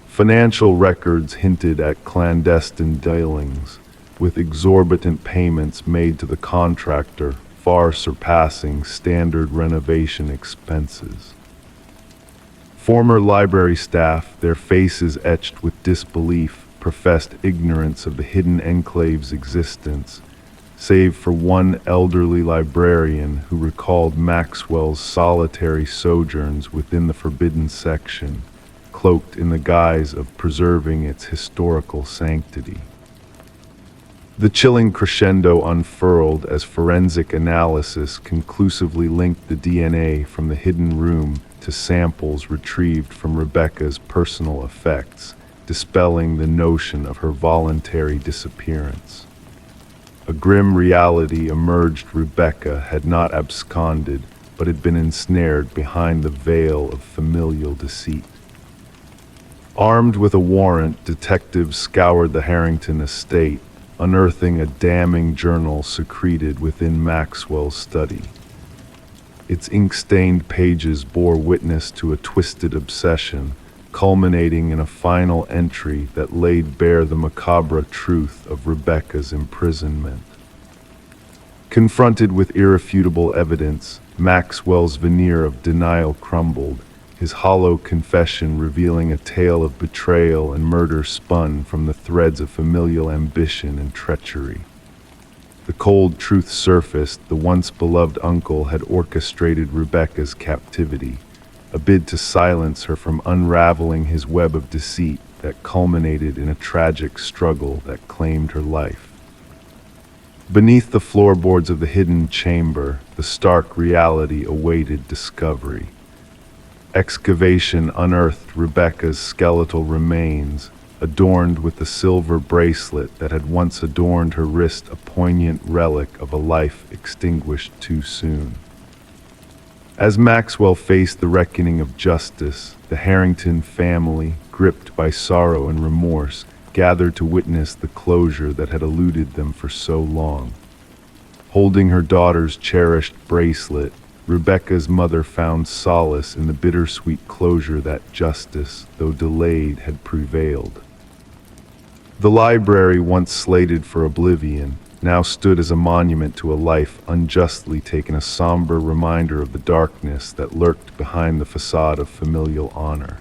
Financial records hinted at clandestine dealings, with exorbitant payments made to the contractor far surpassing standard renovation expenses. Former library staff, their faces etched with disbelief, professed ignorance of the hidden enclave's existence, save for one elderly librarian who recalled Maxwell's solitary sojourns within the forbidden section, cloaked in the guise of preserving its historical sanctity. The chilling crescendo unfurled as forensic analysis conclusively linked the DNA from the hidden room to samples retrieved from Rebecca's personal effects, dispelling the notion of her voluntary disappearance. A grim reality emerged: Rebecca had not absconded, but had been ensnared behind the veil of familial deceit. Armed with a warrant, detectives scoured the Harrington estate, unearthing a damning journal secreted within Maxwell's study. Its ink-stained pages bore witness to a twisted obsession, culminating in a final entry that laid bare the macabre truth of Rebecca's imprisonment. Confronted with irrefutable evidence, Maxwell's veneer of denial crumbled, his hollow confession revealing a tale of betrayal and murder spun from the threads of familial ambition and treachery. The cold truth surfaced: the once beloved uncle had orchestrated Rebecca's captivity, a bid to silence her from unraveling his web of deceit that culminated in a tragic struggle that claimed her life. Beneath the floorboards of the hidden chamber, the stark reality awaited discovery. Excavation unearthed Rebecca's skeletal remains, adorned with the silver bracelet that had once adorned her wrist, a poignant relic of a life extinguished too soon. As Maxwell faced the reckoning of justice, the Harrington family, gripped by sorrow and remorse, gathered to witness the closure that had eluded them for so long. Holding her daughter's cherished bracelet, Rebecca's mother found solace in the bittersweet closure that justice, though delayed, had prevailed. The library, once slated for oblivion, now stood as a monument to a life unjustly taken, a somber reminder of the darkness that lurked behind the facade of familial honor.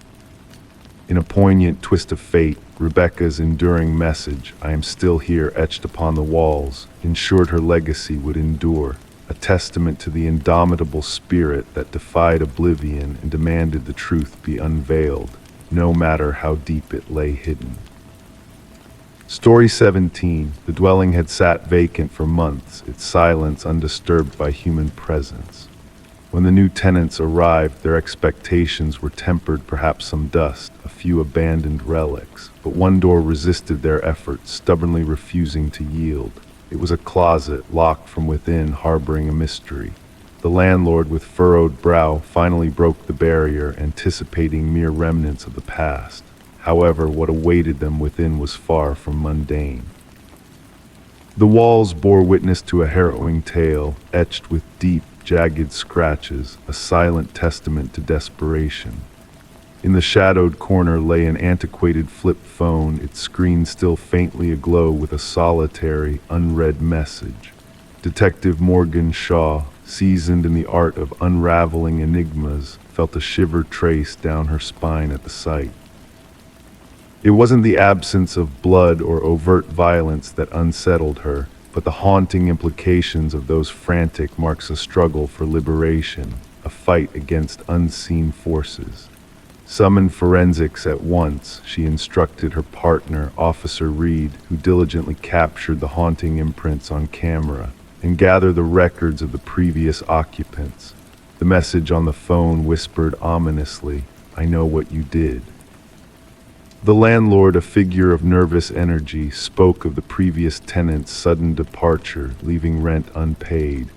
In a poignant twist of fate, Rebecca's enduring message, "I am still here," etched upon the walls, ensured her legacy would endure, a testament to the indomitable spirit that defied oblivion and demanded the truth be unveiled, no matter how deep it lay hidden. Story 17. The dwelling had sat vacant for months, its silence undisturbed by human presence. When the new tenants arrived, their expectations were tempered, perhaps some dust, a few abandoned relics, but one door resisted their efforts, stubbornly refusing to yield. It was a closet, locked from within, harboring a mystery. The landlord, with furrowed brow, finally broke the barrier, anticipating mere remnants of the past. However, what awaited them within was far from mundane. The walls bore witness to a harrowing tale, etched with deep, jagged scratches, a silent testament to desperation. In the shadowed corner lay an antiquated flip phone, its screen still faintly aglow with a solitary, unread message. Detective Morgan Shaw, seasoned in the art of unraveling enigmas, felt a shiver trace down her spine at the sight. It wasn't the absence of blood or overt violence that unsettled her, but the haunting implications of those frantic marks a struggle for liberation, a fight against unseen forces. Summon forensics at once, she instructed her partner, Officer Reed, who diligently captured the haunting imprints on camera, and gather the records of the previous occupants. The message on the phone whispered ominously, "I know what you did." The landlord, a figure of nervous energy, spoke of the previous tenant's sudden departure, leaving rent unpaid.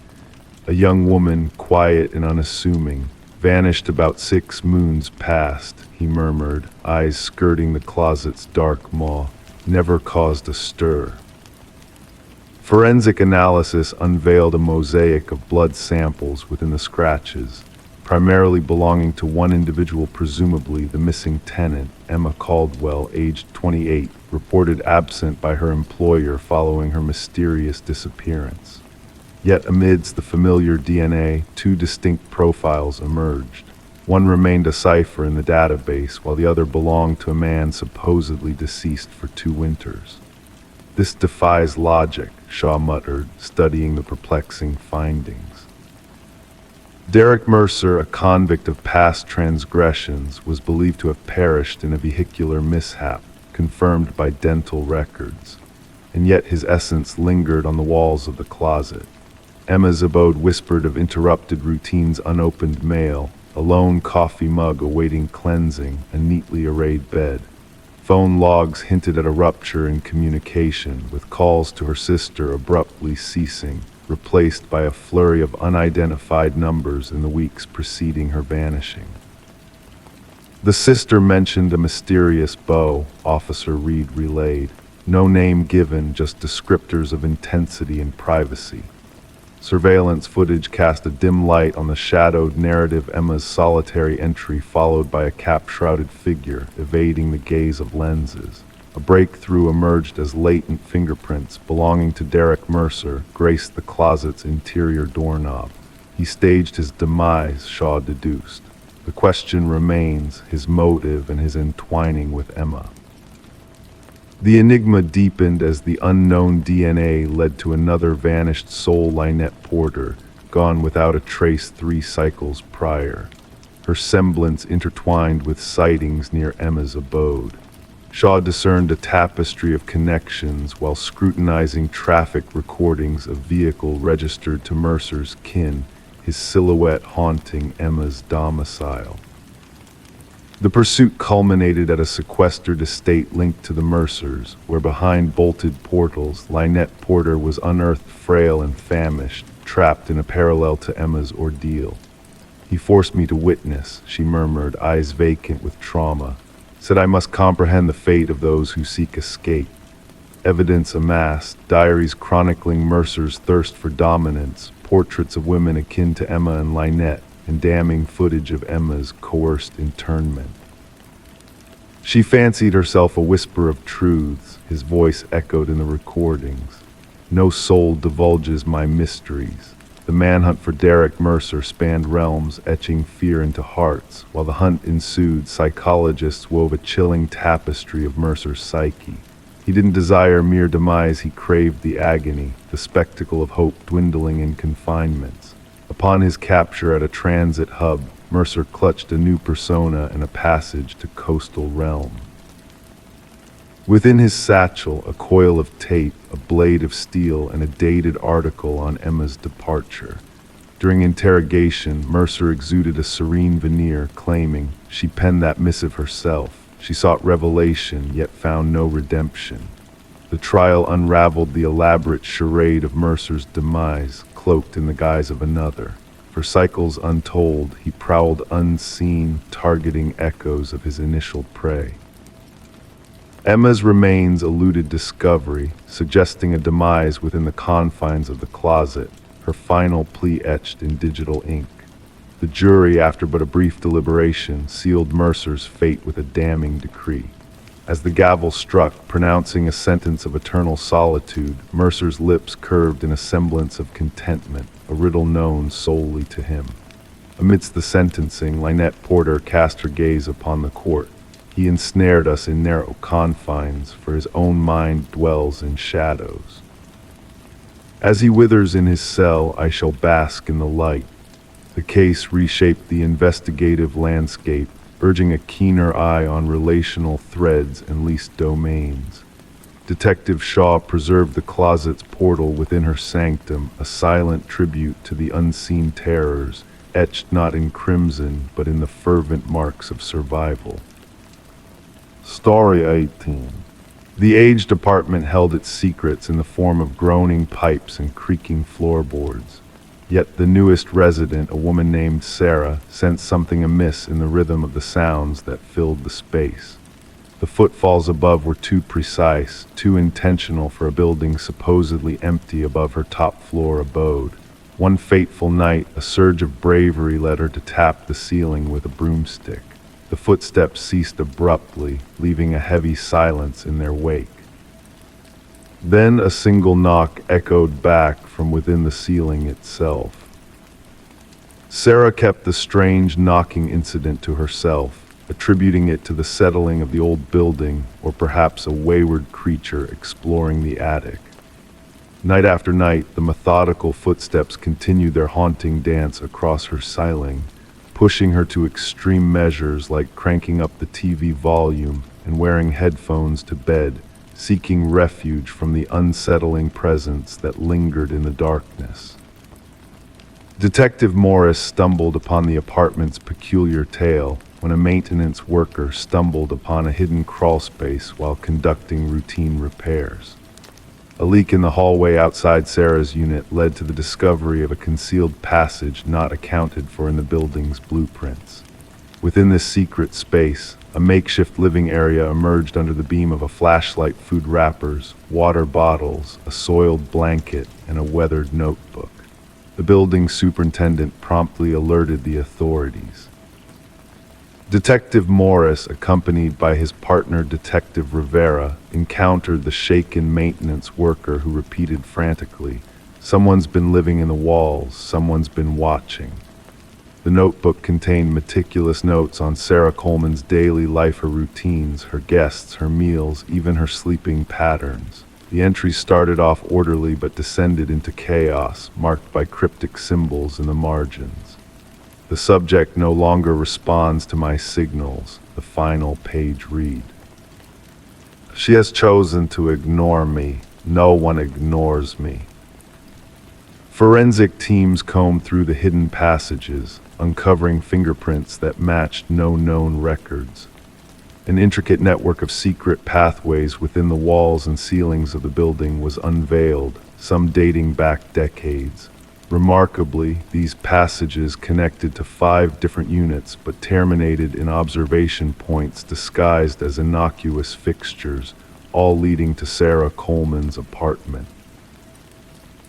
A young woman, quiet and unassuming, vanished about 6 moons past, he murmured, eyes skirting the closet's dark maw, never caused a stir. Forensic analysis unveiled a mosaic of blood samples within the scratches, primarily belonging to one individual, presumably the missing tenant, Emma Caldwell, aged 28, reported absent by her employer following her mysterious disappearance. Yet amidst the familiar DNA, 2 distinct profiles emerged. One remained a cipher in the database, while the other belonged to a man supposedly deceased for 2 winters. "This defies logic," Shaw muttered, studying the perplexing findings. Derek Mercer, a convict of past transgressions, was believed to have perished in a vehicular mishap, confirmed by dental records. And yet his essence lingered on the walls of the closet. Emma's abode whispered of interrupted routines, unopened mail, a lone coffee mug awaiting cleansing, a neatly arrayed bed. Phone logs hinted at a rupture in communication, with calls to her sister abruptly ceasing, replaced by a flurry of unidentified numbers in the weeks preceding her vanishing. The sister mentioned a mysterious beau, Officer Reed relayed. No name given, just descriptors of intensity and privacy. Surveillance footage cast a dim light on the shadowed narrative, Emma's solitary entry followed by a cap-shrouded figure evading the gaze of lenses. A breakthrough emerged as latent fingerprints belonging to Derek Mercer graced the closet's interior doorknob. He staged his demise, Shaw deduced. The question remains, his motive and his entwining with Emma. The enigma deepened as the unknown DNA led to another vanished soul, Lynette Porter, gone without a trace 3 cycles prior. Her semblance intertwined with sightings near Emma's abode. Shaw discerned a tapestry of connections while scrutinizing traffic recordings of vehicle registered to Mercer's kin, his silhouette haunting Emma's domicile. The pursuit culminated at a sequestered estate linked to the Mercers, where behind bolted portals, Lynette Porter was unearthed frail and famished, trapped in a parallel to Emma's ordeal. "He forced me to witness," she murmured, eyes vacant with trauma. "Said I must comprehend the fate of those who seek escape." Evidence amassed, diaries chronicling Mercer's thirst for dominance, portraits of women akin to Emma and Lynette, and damning footage of Emma's coerced internment. She fancied herself a whisper of truths, his voice echoed in the recordings. "No soul divulges my mysteries." The manhunt for Derek Mercer spanned realms, etching fear into hearts. While the hunt ensued, psychologists wove a chilling tapestry of Mercer's psyche. He didn't desire mere demise, he craved the agony, the spectacle of hope dwindling in confinements. Upon his capture at a transit hub, Mercer clutched a new persona and a passage to coastal realm. Within his satchel, a coil of tape, a blade of steel, and a dated article on Emma's departure. During interrogation, Mercer exuded a serene veneer, claiming she penned that missive herself. She sought revelation, yet found no redemption. The trial unraveled the elaborate charade of Mercer's demise, cloaked in the guise of another. For cycles untold, he prowled unseen, targeting echoes of his initial prey. Emma's remains eluded discovery, suggesting a demise within the confines of the closet, her final plea etched in digital ink. The jury, after but a brief deliberation, sealed Mercer's fate with a damning decree. As the gavel struck, pronouncing a sentence of eternal solitude, Mercer's lips curved in a semblance of contentment, a riddle known solely to him. Amidst the sentencing, Lynette Porter cast her gaze upon the court. He ensnared us in narrow confines, for his own mind dwells in shadows. As he withers in his cell, I shall bask in the light. The case reshaped the investigative landscape, urging a keener eye on relational threads and leased domains. Detective Shaw preserved the closet's portal within her sanctum, a silent tribute to the unseen terrors, etched not in crimson, but in the fervent marks of survival. Story 18. The aged apartment held its secrets in the form of groaning pipes and creaking floorboards. Yet the newest resident, a woman named Sarah, sensed something amiss in the rhythm of the sounds that filled the space. The footfalls above were too precise, too intentional for a building supposedly empty above her top-floor abode. One fateful night, a surge of bravery led her to tap the ceiling with a broomstick. The footsteps ceased abruptly, leaving a heavy silence in their wake. Then a single knock echoed back from within the ceiling itself. Sarah kept the strange knocking incident to herself, attributing it to the settling of the old building, or perhaps a wayward creature exploring the attic. Night after night, the methodical footsteps continued their haunting dance across her ceiling, pushing her to extreme measures like cranking up the TV volume and wearing headphones to bed, seeking refuge from the unsettling presence that lingered in the darkness. Detective Morris stumbled upon the apartment's peculiar tale when a maintenance worker stumbled upon a hidden crawlspace while conducting routine repairs. A leak in the hallway outside Sarah's unit led to the discovery of a concealed passage not accounted for in the building's blueprints. Within this secret space, a makeshift living area emerged under the beam of a flashlight, food wrappers, water bottles, a soiled blanket, and a weathered notebook. The building superintendent promptly alerted the authorities. Detective Morris, accompanied by his partner Detective Rivera, encountered the shaken maintenance worker who repeated frantically, "Someone's been living in the walls, someone's been watching." The notebook contained meticulous notes on Sarah Coleman's daily life, her routines, her guests, her meals, even her sleeping patterns. The entries started off orderly but descended into chaos, marked by cryptic symbols in the margins. "The subject no longer responds to my signals," the final page read. "She has chosen to ignore me. No one ignores me." Forensic teams combed through the hidden passages, uncovering fingerprints that matched no known records. An intricate network of secret pathways within the walls and ceilings of the building was unveiled, some dating back decades. Remarkably, these passages connected to 5 different units but terminated in observation points disguised as innocuous fixtures, all leading to Sarah Coleman's apartment.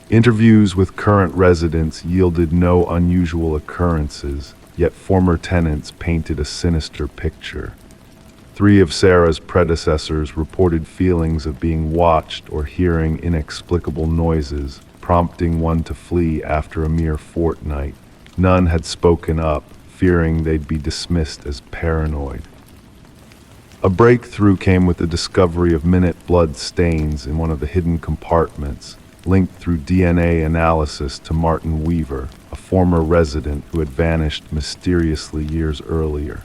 Interviews with current residents yielded no unusual occurrences, yet former tenants painted a sinister picture. 3 of Sarah's predecessors reported feelings of being watched or hearing inexplicable noises, prompting one to flee after a mere fortnight. None had spoken up, fearing they'd be dismissed as paranoid. A breakthrough came with the discovery of minute blood stains in one of the hidden compartments, linked through DNA analysis to Martin Weaver, a former resident who had vanished mysteriously years earlier.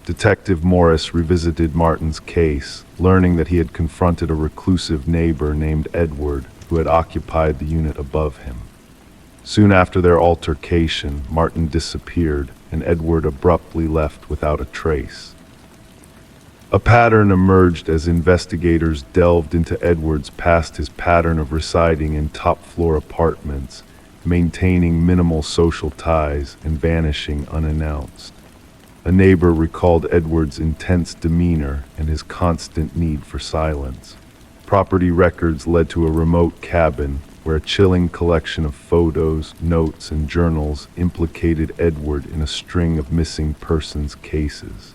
Detective Morris revisited Martin's case, learning that he had confronted a reclusive neighbor named Edward who had occupied the unit above him. Soon after their altercation, Martin disappeared, and Edward abruptly left without a trace. A pattern emerged as investigators delved into Edward's past, his pattern of residing in top-floor apartments, maintaining minimal social ties, and vanishing unannounced. A neighbor recalled Edward's intense demeanor and his constant need for silence. Property records led to a remote cabin where a chilling collection of photos, notes, and journals implicated Edward in a string of missing persons cases.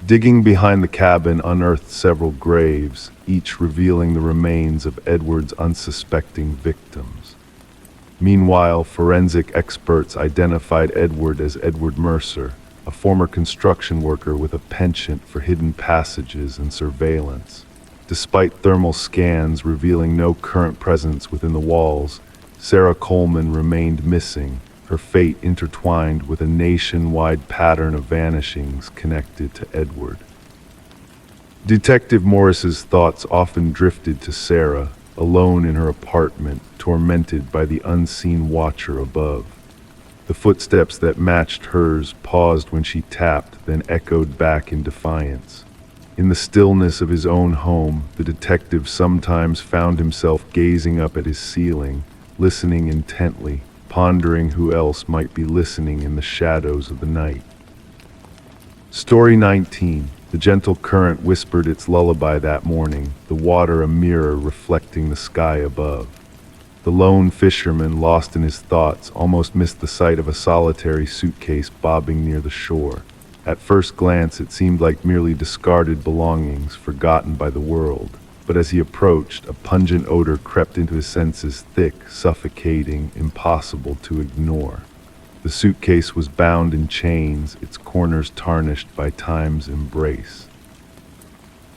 Digging behind the cabin unearthed several graves, each revealing the remains of Edward's unsuspecting victims. Meanwhile, forensic experts identified Edward as Edward Mercer, a former construction worker with a penchant for hidden passages and surveillance. Despite thermal scans revealing no current presence within the walls, Sarah Coleman remained missing, her fate intertwined with a nationwide pattern of vanishings connected to Edward. Detective Morris's thoughts often drifted to Sarah, alone in her apartment, tormented by the unseen watcher above. The footsteps that matched hers paused when she tapped, then echoed back in defiance. In the stillness of his own home, the detective sometimes found himself gazing up at his ceiling, listening intently, pondering who else might be listening in the shadows of the night. Story 19. The gentle current whispered its lullaby that morning, the water a mirror reflecting the sky above. The lone fisherman, lost in his thoughts, almost missed the sight of a solitary suitcase bobbing near the shore. At first glance, it seemed like merely discarded belongings, forgotten by the world. But as he approached, a pungent odor crept into his senses, thick, suffocating, impossible to ignore. The suitcase was bound in chains, its corners tarnished by time's embrace.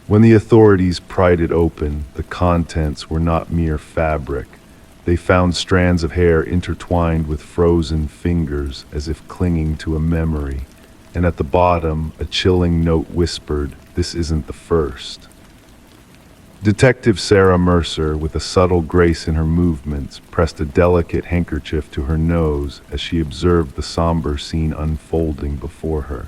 When the authorities pried it open, the contents were not mere fabric. They found strands of hair intertwined with frozen fingers, as if clinging to a memory. And at the bottom, a chilling note whispered, "This isn't the first." Detective Sarah Mercer, with a subtle grace in her movements, pressed a delicate handkerchief to her nose as she observed the somber scene unfolding before her.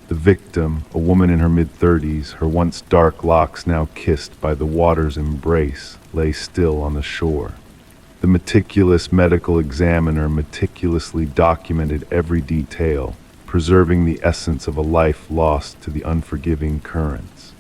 The victim, a woman in her mid-30s, her once dark locks now kissed by the water's embrace, lay still on the shore. The meticulous medical examiner meticulously documented every detail, preserving the essence of a life lost to the unforgiving currents.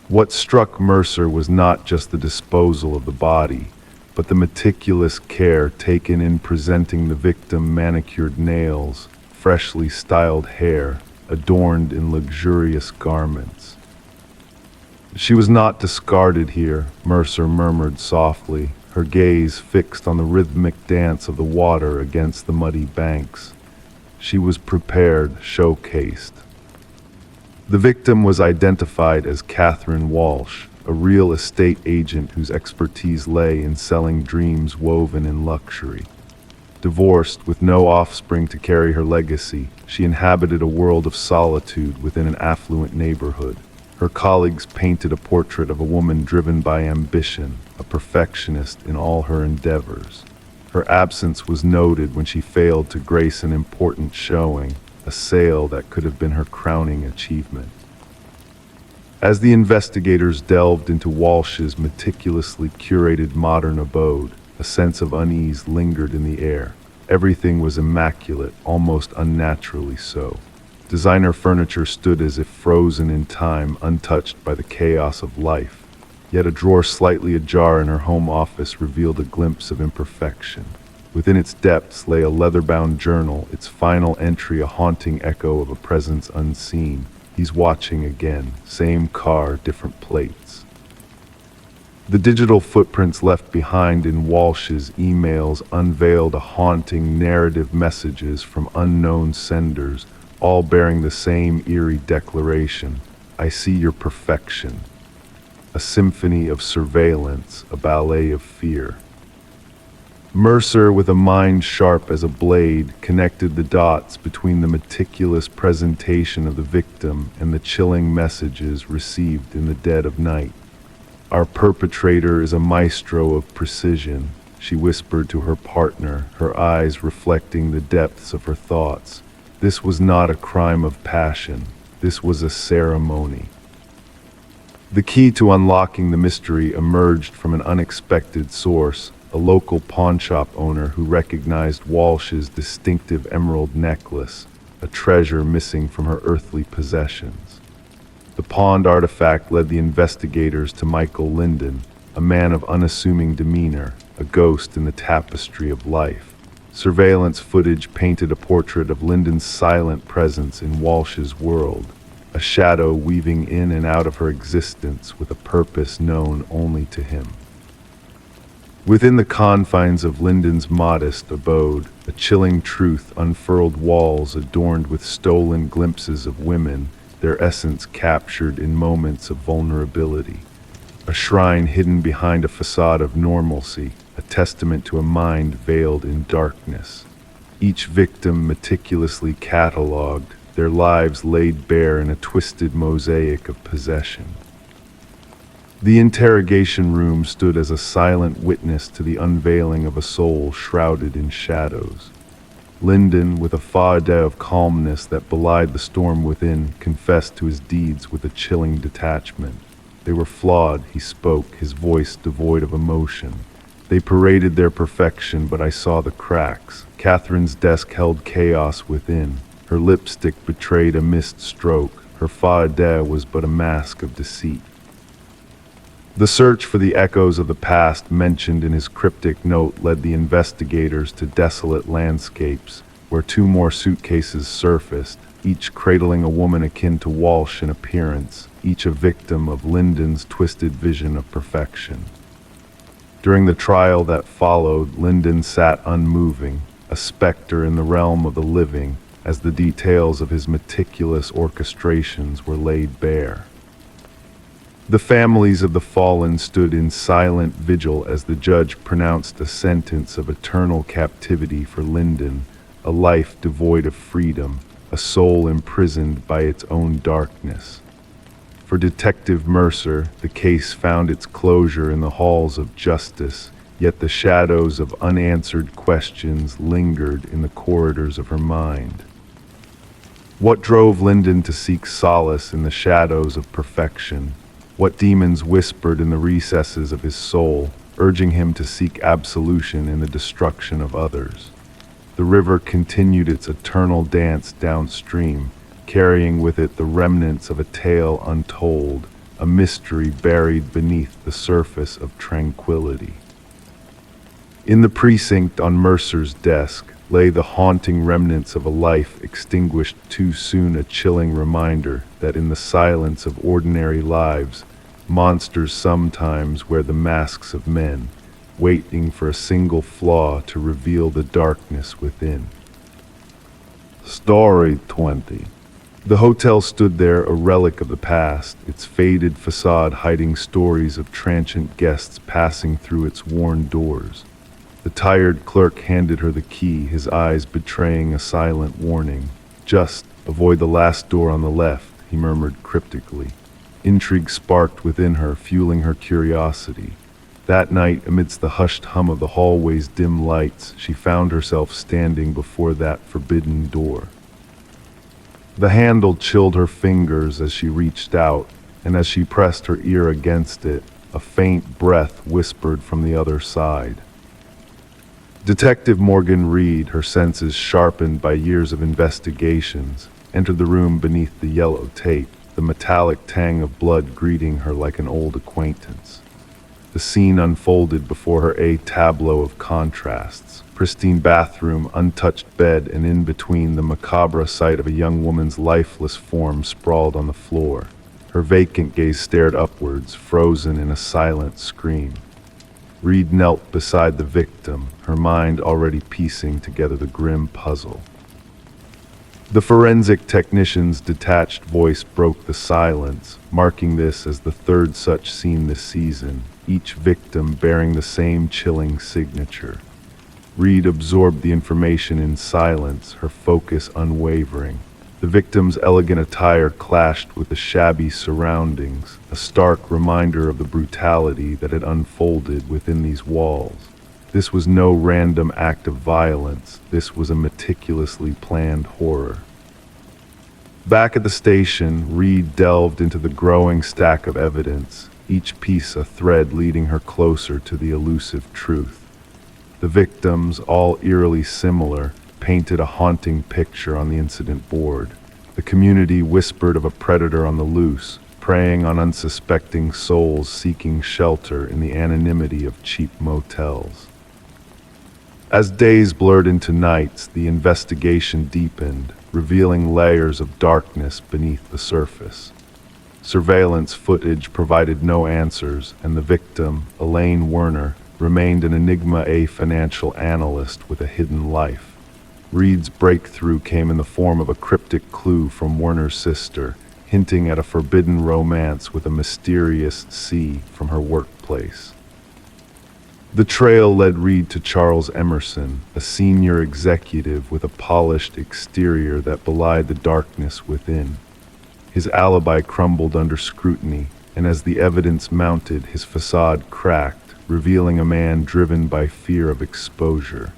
What struck Mercer was not just the disposal of the body, but the meticulous care taken in presenting the victim manicured nails, freshly styled hair, adorned in luxurious garments. She was not discarded here, Mercer murmured softly, her gaze fixed on the rhythmic dance of the water against the muddy banks. She was prepared, showcased. The victim was identified as Catherine Walsh, a real estate agent whose expertise lay in selling dreams woven in luxury. Divorced, with no offspring to carry her legacy, she inhabited a world of solitude within an affluent neighborhood. Her colleagues painted a portrait of a woman driven by ambition, a perfectionist in all her endeavors. Her absence was noted when she failed to grace an important showing, a sale that could have been her crowning achievement. As the investigators delved into Walsh's meticulously curated modern abode, a sense of unease lingered in the air. Everything was immaculate, almost unnaturally so. Designer furniture stood as if frozen in time, untouched by the chaos of life. Yet a drawer slightly ajar in her home office revealed a glimpse of imperfection. Within its depths lay a leather-bound journal, its final entry a haunting echo of a presence unseen. He's watching again. Same car, different plates. The digital footprints left behind in Walsh's emails unveiled a haunting narrative, messages from unknown senders, all bearing the same eerie declaration: I see your perfection. A symphony of surveillance, a ballet of fear. Mercer, with a mind sharp as a blade, connected the dots between the meticulous presentation of the victim and the chilling messages received in the dead of night. Our perpetrator is a maestro of precision, she whispered to her partner, her eyes reflecting the depths of her thoughts. This was not a crime of passion. This was a ceremony. The key to unlocking the mystery emerged from an unexpected source, a local pawnshop owner who recognized Walsh's distinctive emerald necklace, a treasure missing from her earthly possessions. The pawned artifact led the investigators to Michael Linden, a man of unassuming demeanor, a ghost in the tapestry of life. Surveillance footage painted a portrait of Linden's silent presence in Walsh's world, a shadow weaving in and out of her existence with a purpose known only to him. Within the confines of Linden's modest abode, a chilling truth unfurled, walls adorned with stolen glimpses of women, their essence captured in moments of vulnerability. A shrine hidden behind a facade of normalcy, a testament to a mind veiled in darkness. Each victim meticulously catalogued, their lives laid bare in a twisted mosaic of possession. The interrogation room stood as a silent witness to the unveiling of a soul shrouded in shadows. Linden, with a facade of calmness that belied the storm within, confessed to his deeds with a chilling detachment. They were flawed, he spoke, his voice devoid of emotion. They paraded their perfection, but I saw the cracks. Catherine's desk held chaos within. Her lipstick betrayed a missed stroke. Her facade was but a mask of deceit. The search for the echoes of the past mentioned in his cryptic note led the investigators to desolate landscapes, where two more suitcases surfaced, each cradling a woman akin to Walsh in appearance, each a victim of Linden's twisted vision of perfection. During the trial that followed, Linden sat unmoving, a specter in the realm of the living, as the details of his meticulous orchestrations were laid bare. The families of the fallen stood in silent vigil as the judge pronounced a sentence of eternal captivity for Linden, a life devoid of freedom, a soul imprisoned by its own darkness. For Detective Mercer, the case found its closure in the halls of justice, yet the shadows of unanswered questions lingered in the corridors of her mind. What drove Linden to seek solace in the shadows of perfection? What demons whispered in the recesses of his soul, urging him to seek absolution in the destruction of others? The river continued its eternal dance downstream, carrying with it the remnants of a tale untold, a mystery buried beneath the surface of tranquility. In the precinct on Mercer's desk lay the haunting remnants of a life extinguished too soon, a chilling reminder that in the silence of ordinary lives, monsters sometimes wear the masks of men, waiting for a single flaw to reveal the darkness within. Story 20. The hotel stood there, a relic of the past, its faded facade hiding stories of transient guests passing through its worn doors. The tired clerk handed her the key, his eyes betraying a silent warning. Just avoid the last door on the left, he murmured cryptically. Intrigue sparked within her, fueling her curiosity. That night, amidst the hushed hum of the hallway's dim lights, she found herself standing before that forbidden door. The handle chilled her fingers as she reached out, and as she pressed her ear against it, a faint breath whispered from the other side. Detective Morgan Reed, her senses sharpened by years of investigations, entered the room beneath the yellow tape, the metallic tang of blood greeting her like an old acquaintance. The scene unfolded before her, a tableau of contrasts. Pristine bathroom, untouched bed, and in between the macabre sight of a young woman's lifeless form sprawled on the floor. Her vacant gaze stared upwards, frozen in a silent scream. Reed knelt beside the victim, her mind already piecing together the grim puzzle. The forensic technician's detached voice broke the silence, marking this as the third such scene this season, each victim bearing the same chilling signature. Reed absorbed the information in silence, her focus unwavering. The victim's elegant attire clashed with the shabby surroundings, a stark reminder of the brutality that had unfolded within these walls. This was no random act of violence, this was a meticulously planned horror. Back at the station, Reed delved into the growing stack of evidence, each piece a thread leading her closer to the elusive truth. The victims, all eerily similar, painted a haunting picture on the incident board. The community whispered of a predator on the loose, preying on unsuspecting souls seeking shelter in the anonymity of cheap motels. As days blurred into nights, the investigation deepened, revealing layers of darkness beneath the surface. Surveillance footage provided no answers, and the victim, Elaine Werner, remained an enigma, a financial analyst with a hidden life. Reed's breakthrough came in the form of a cryptic clue from Werner's sister, hinting at a forbidden romance with a mysterious C from her workplace. The trail led Reed to Charles Emerson, a senior executive with a polished exterior that belied the darkness within. His alibi crumbled under scrutiny, and as the evidence mounted, his facade cracked, revealing a man driven by fear of exposure.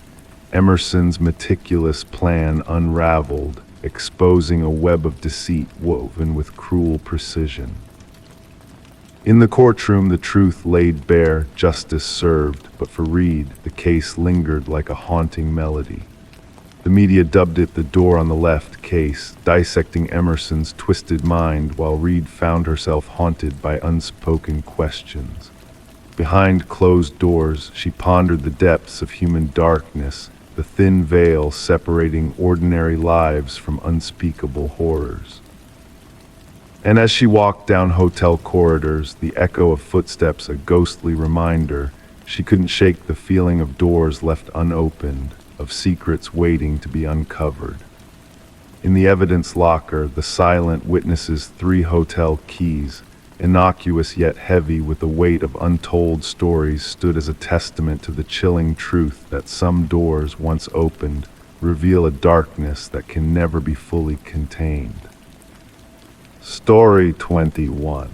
Emerson's meticulous plan unraveled, exposing a web of deceit woven with cruel precision. In the courtroom, the truth laid bare, justice served, but for Reed, the case lingered like a haunting melody. The media dubbed it the door on the left case, dissecting Emerson's twisted mind while Reed found herself haunted by unspoken questions. Behind closed doors, she pondered the depths of human darkness, the thin veil separating ordinary lives from unspeakable horrors. And as she walked down hotel corridors, the echo of footsteps a ghostly reminder, she couldn't shake the feeling of doors left unopened, of secrets waiting to be uncovered. In the evidence locker, the silent witnesses' 3 hotel keys, innocuous yet heavy with the weight of untold stories, stood as a testament to the chilling truth that some doors, once opened, reveal a darkness that can never be fully contained. Story 21.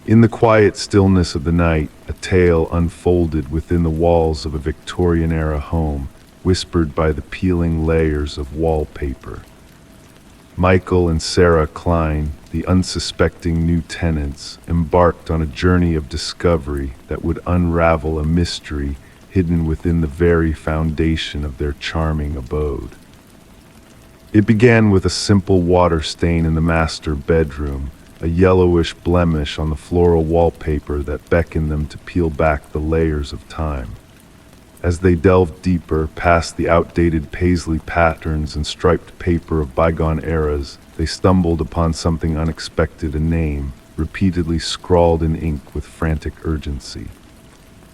In the quiet stillness of the night, a tale unfolded within the walls of a Victorian-era home, whispered by the peeling layers of wallpaper. Michael and Sarah Klein, the unsuspecting new tenants, embarked on a journey of discovery that would unravel a mystery hidden within the very foundation of their charming abode. It began with a simple water stain in the master bedroom, a yellowish blemish on the floral wallpaper that beckoned them to peel back the layers of time. As they delved deeper, past the outdated paisley patterns and striped paper of bygone eras, they stumbled upon something unexpected, a name, repeatedly scrawled in ink with frantic urgency.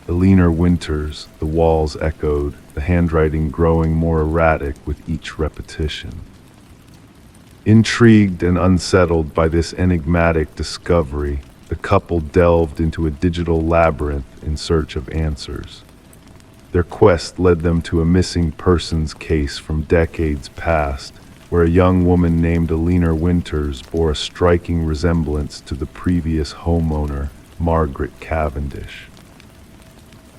Eleanor Winters, the walls echoed, the handwriting growing more erratic with each repetition. Intrigued and unsettled by this enigmatic discovery, the couple delved into a digital labyrinth in search of answers. Their quest led them to a missing persons case from decades past, where a young woman named Eleanor Winters bore a striking resemblance to the previous homeowner, Margaret Cavendish.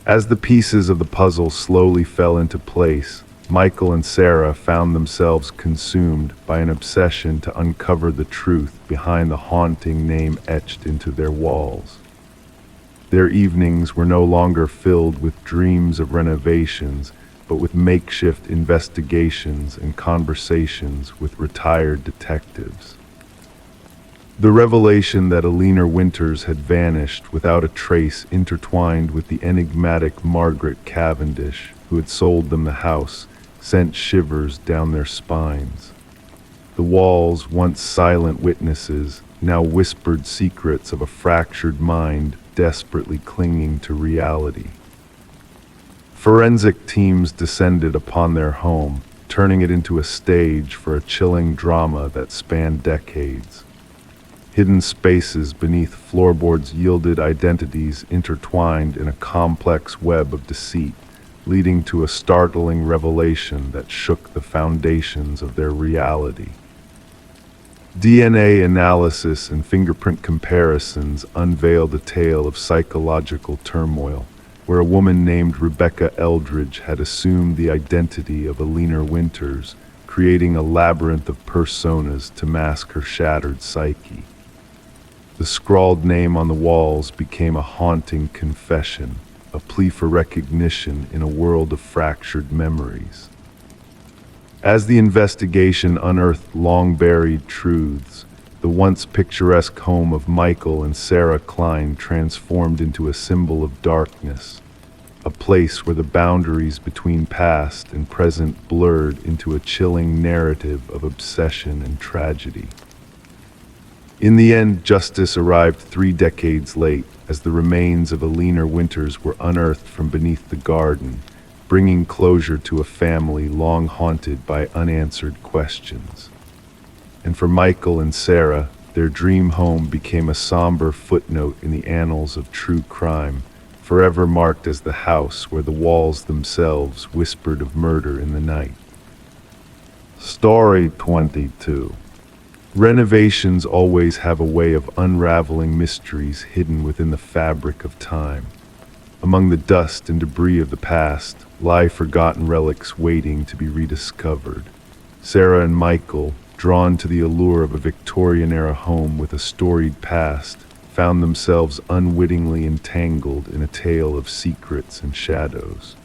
As the pieces of the puzzle slowly fell into place, Michael and Sarah found themselves consumed by an obsession to uncover the truth behind the haunting name etched into their walls. Their evenings were no longer filled with dreams of renovations, but with makeshift investigations and conversations with retired detectives. The revelation that Eleanor Winters had vanished without a trace intertwined with the enigmatic Margaret Cavendish, who had sold them the house, sent shivers down their spines. The walls, once silent witnesses, now whispered secrets of a fractured mind desperately clinging to reality. Forensic teams descended upon their home, turning it into a stage for a chilling drama that spanned decades. Hidden spaces beneath floorboards yielded identities intertwined in a complex web of deceit, leading to a startling revelation that shook the foundations of their reality. DNA analysis and fingerprint comparisons unveiled a tale of psychological turmoil, where a woman named Rebecca Eldridge had assumed the identity of Alina Winters, creating a labyrinth of personas to mask her shattered psyche. The scrawled name on the walls became a haunting confession, a plea for recognition in a world of fractured memories. As the investigation unearthed long-buried truths, the once picturesque home of Michael and Sarah Klein transformed into a symbol of darkness, a place where the boundaries between past and present blurred into a chilling narrative of obsession and tragedy. In the end, justice arrived 3 decades late as the remains of Alina Winters were unearthed from beneath the garden, bringing closure to a family long haunted by unanswered questions. And for Michael and Sarah, their dream home became a somber footnote in the annals of true crime, forever marked as the house where the walls themselves whispered of murder in the night. Story 22. Renovations always have a way of unraveling mysteries hidden within the fabric of time. Among the dust and debris of the past lie forgotten relics waiting to be rediscovered. Sarah and Michael, drawn to the allure of a Victorian-era home with a storied past, found themselves unwittingly entangled in a tale of secrets and shadows.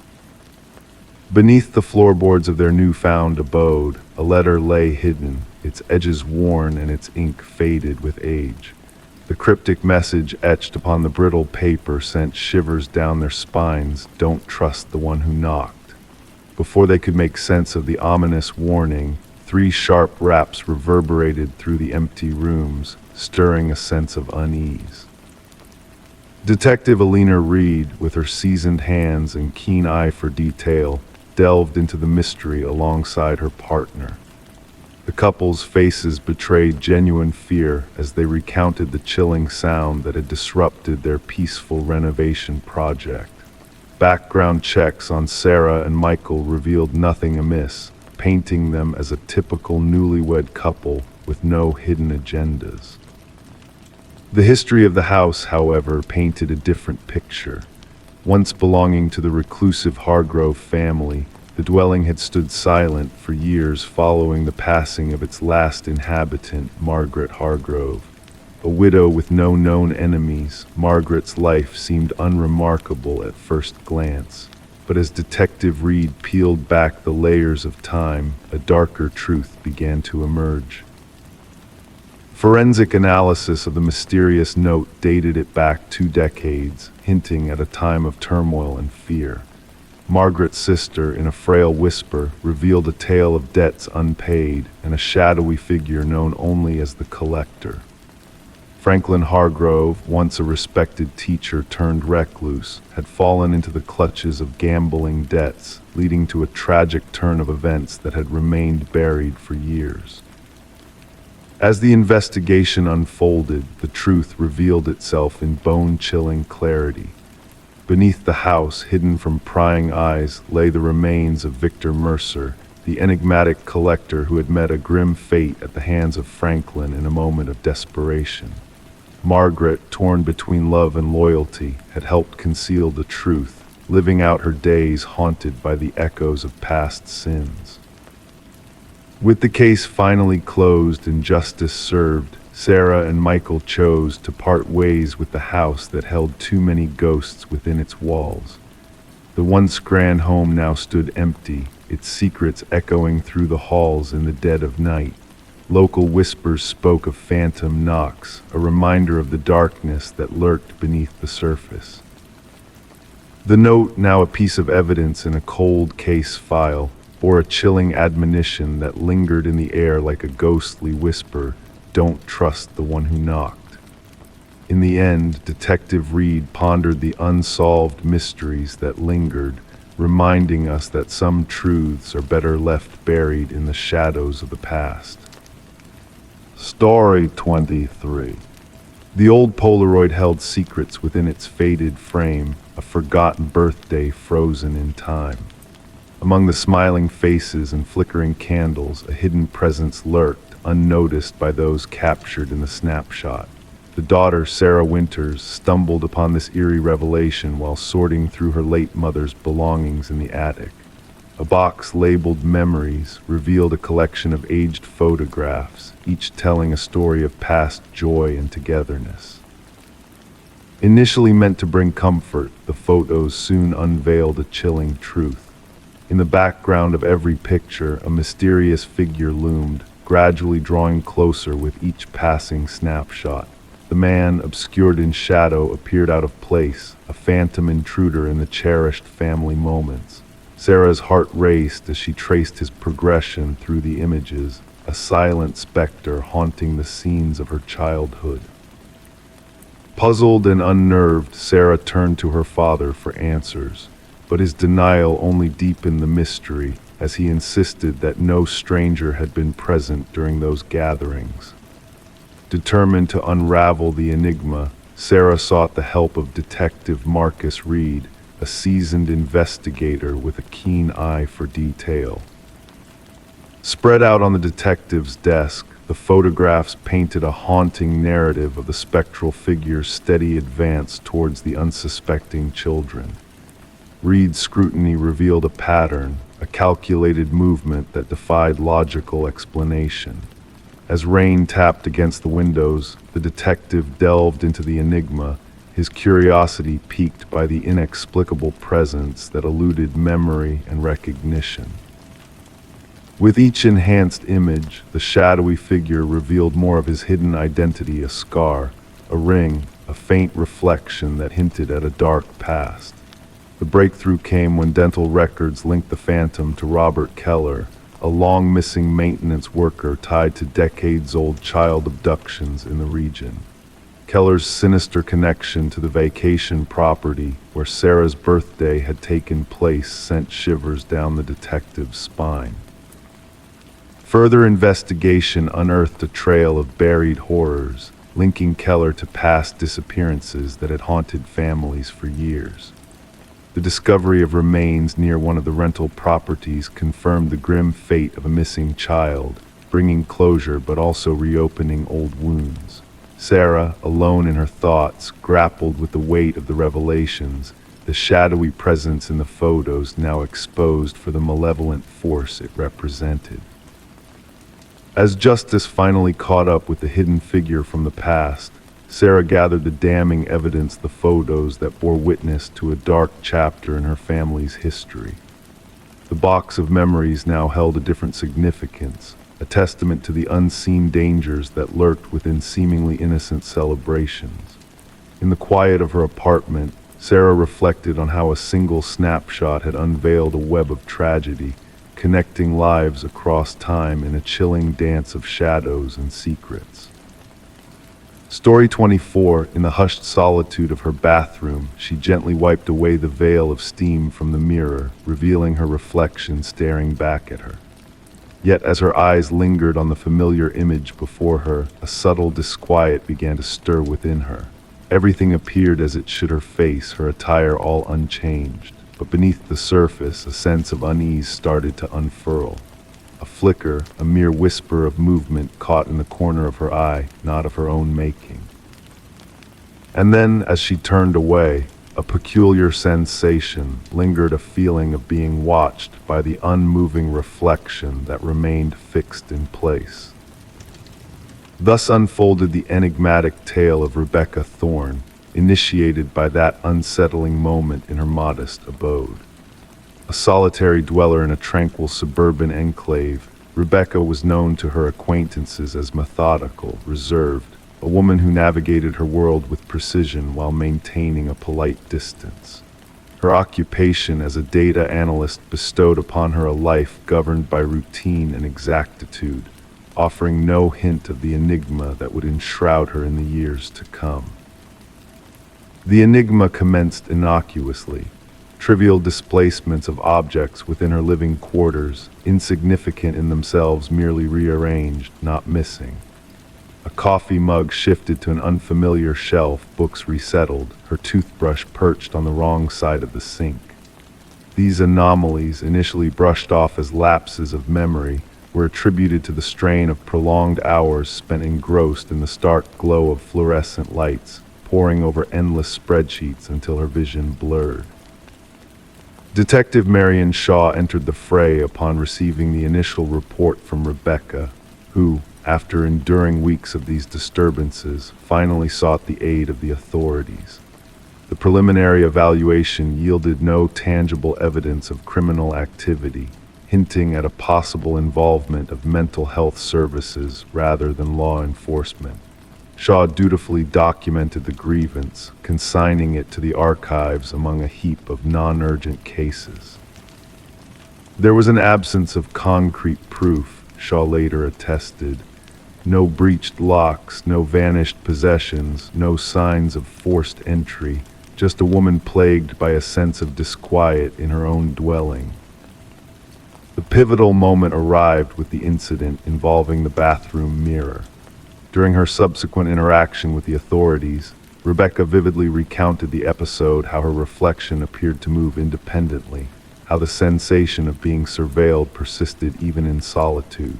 Beneath the floorboards of their newfound abode, a letter lay hidden, its edges worn and its ink faded with age. The cryptic message etched upon the brittle paper sent shivers down their spines. Don't trust the one who knocked. Before they could make sense of the ominous warning, 3 sharp raps reverberated through the empty rooms, stirring a sense of unease. Detective Alina Reed, with her seasoned hands and keen eye for detail, delved into the mystery alongside her partner. The couple's faces betrayed genuine fear as they recounted the chilling sound that had disrupted their peaceful renovation project. Background checks on Sarah and Michael revealed nothing amiss, painting them as a typical newlywed couple with no hidden agendas. The history of the house, however, painted a different picture. Once belonging to the reclusive Hargrove family, the dwelling had stood silent for years following the passing of its last inhabitant, Margaret Hargrove. A widow with no known enemies, Margaret's life seemed unremarkable at first glance. But as Detective Reed peeled back the layers of time, a darker truth began to emerge. Forensic analysis of the mysterious note dated it back 2 decades, hinting at a time of turmoil and fear. Margaret's sister, in a frail whisper, revealed a tale of debts unpaid and a shadowy figure known only as the Collector. Franklin Hargrove, once a respected teacher turned recluse, had fallen into the clutches of gambling debts, leading to a tragic turn of events that had remained buried for years. As the investigation unfolded, the truth revealed itself in bone-chilling clarity. Beneath the house, hidden from prying eyes, lay the remains of Victor Mercer, the enigmatic collector who had met a grim fate at the hands of Franklin in a moment of desperation. Margaret, torn between love and loyalty, had helped conceal the truth, living out her days haunted by the echoes of past sins. With the case finally closed and justice served, Sarah and Michael chose to part ways with the house that held too many ghosts within its walls. The once grand home now stood empty, its secrets echoing through the halls in the dead of night. Local whispers spoke of phantom knocks, a reminder of the darkness that lurked beneath the surface. The note, now a piece of evidence in a cold case file, bore a chilling admonition that lingered in the air like a ghostly whisper: don't trust the one who knocked. In the end, Detective Reed pondered the unsolved mysteries that lingered, reminding us that some truths are better left buried in the shadows of the past. Story 23. The old Polaroid held secrets within its faded frame, a forgotten birthday frozen in time. Among the smiling faces and flickering candles, a hidden presence lurked, unnoticed by those captured in the snapshot. The daughter, Sarah Winters, stumbled upon this eerie revelation while sorting through her late mother's belongings in the attic. A box labeled Memories revealed a collection of aged photographs, each telling a story of past joy and togetherness. Initially meant to bring comfort, the photos soon unveiled a chilling truth. In the background of every picture, a mysterious figure loomed, gradually drawing closer with each passing snapshot. The man, obscured in shadow, appeared out of place, a phantom intruder in the cherished family moments. Sarah's heart raced as she traced his progression through the images, a silent specter haunting the scenes of her childhood. Puzzled and unnerved, Sarah turned to her father for answers, but his denial only deepened the mystery as he insisted that no stranger had been present during those gatherings. Determined to unravel the enigma, Sarah sought the help of Detective Marcus Reed, a seasoned investigator with a keen eye for detail. Spread out on the detective's desk, the photographs painted a haunting narrative of the spectral figure's steady advance towards the unsuspecting children. Reed's scrutiny revealed a pattern, a calculated movement that defied logical explanation. As rain tapped against the windows, the detective delved into the enigma, his curiosity piqued by the inexplicable presence that eluded memory and recognition. With each enhanced image, the shadowy figure revealed more of his hidden identity, a scar, a ring, a faint reflection that hinted at a dark past. The breakthrough came when dental records linked the phantom to Robert Keller, a long-missing maintenance worker tied to decades-old child abductions in the region. Keller's sinister connection to the vacation property where Sarah's birthday had taken place sent shivers down the detective's spine. Further investigation unearthed a trail of buried horrors, linking Keller to past disappearances that had haunted families for years. The discovery of remains near one of the rental properties confirmed the grim fate of a missing child, bringing closure but also reopening old wounds. Sarah, alone in her thoughts, grappled with the weight of the revelations, the shadowy presence in the photos now exposed for the malevolent force it represented. As justice finally caught up with the hidden figure from the past, Sarah gathered the damning evidence, the photos that bore witness to a dark chapter in her family's history. The box of memories now held a different significance, a testament to the unseen dangers that lurked within seemingly innocent celebrations. In the quiet of her apartment, Sarah reflected on how a single snapshot had unveiled a web of tragedy, connecting lives across time in a chilling dance of shadows and secrets. Story 24. In the hushed solitude of her bathroom, she gently wiped away the veil of steam from the mirror, revealing her reflection staring back at her. Yet as her eyes lingered on the familiar image before her, a subtle disquiet began to stir within her. Everything appeared as it should her face, her attire all unchanged. But beneath the surface, a sense of unease started to unfurl. A flicker, a mere whisper of movement caught in the corner of her eye, not of her own making. And then, as she turned away, a peculiar sensation lingered, a feeling of being watched by the unmoving reflection that remained fixed in place. Thus unfolded the enigmatic tale of Rebecca Thorne, initiated by that unsettling moment in her modest abode. A solitary dweller in a tranquil suburban enclave, Rebecca was known to her acquaintances as methodical, reserved, a woman who navigated her world with precision while maintaining a polite distance. Her occupation as a data analyst bestowed upon her a life governed by routine and exactitude, offering no hint of the enigma that would enshroud her in the years to come. The enigma commenced innocuously. trivial displacements of objects within her living quarters, insignificant in themselves, merely rearranged, not missing. A coffee mug shifted to an unfamiliar shelf, books resettled, her toothbrush perched on the wrong side of the sink. These anomalies, initially brushed off as lapses of memory, were attributed to the strain of prolonged hours spent engrossed in the stark glow of fluorescent lights, poring over endless spreadsheets until her vision blurred. Detective Marion Shaw entered the fray upon receiving the initial report from Rebecca, who, after enduring weeks of these disturbances, finally sought the aid of the authorities. The preliminary evaluation yielded no tangible evidence of criminal activity, hinting at a possible involvement of mental health services rather than law enforcement. Shaw dutifully documented the grievance, consigning it to the archives among a heap of non-urgent cases. There was an absence of concrete proof, Shaw later attested. No breached locks, no vanished possessions, no signs of forced entry, just a woman plagued by a sense of disquiet in her own dwelling. The pivotal moment arrived with the incident involving the bathroom mirror. During her subsequent interaction with the authorities, Rebecca vividly recounted the episode, how her reflection appeared to move independently, how the sensation of being surveilled persisted even in solitude.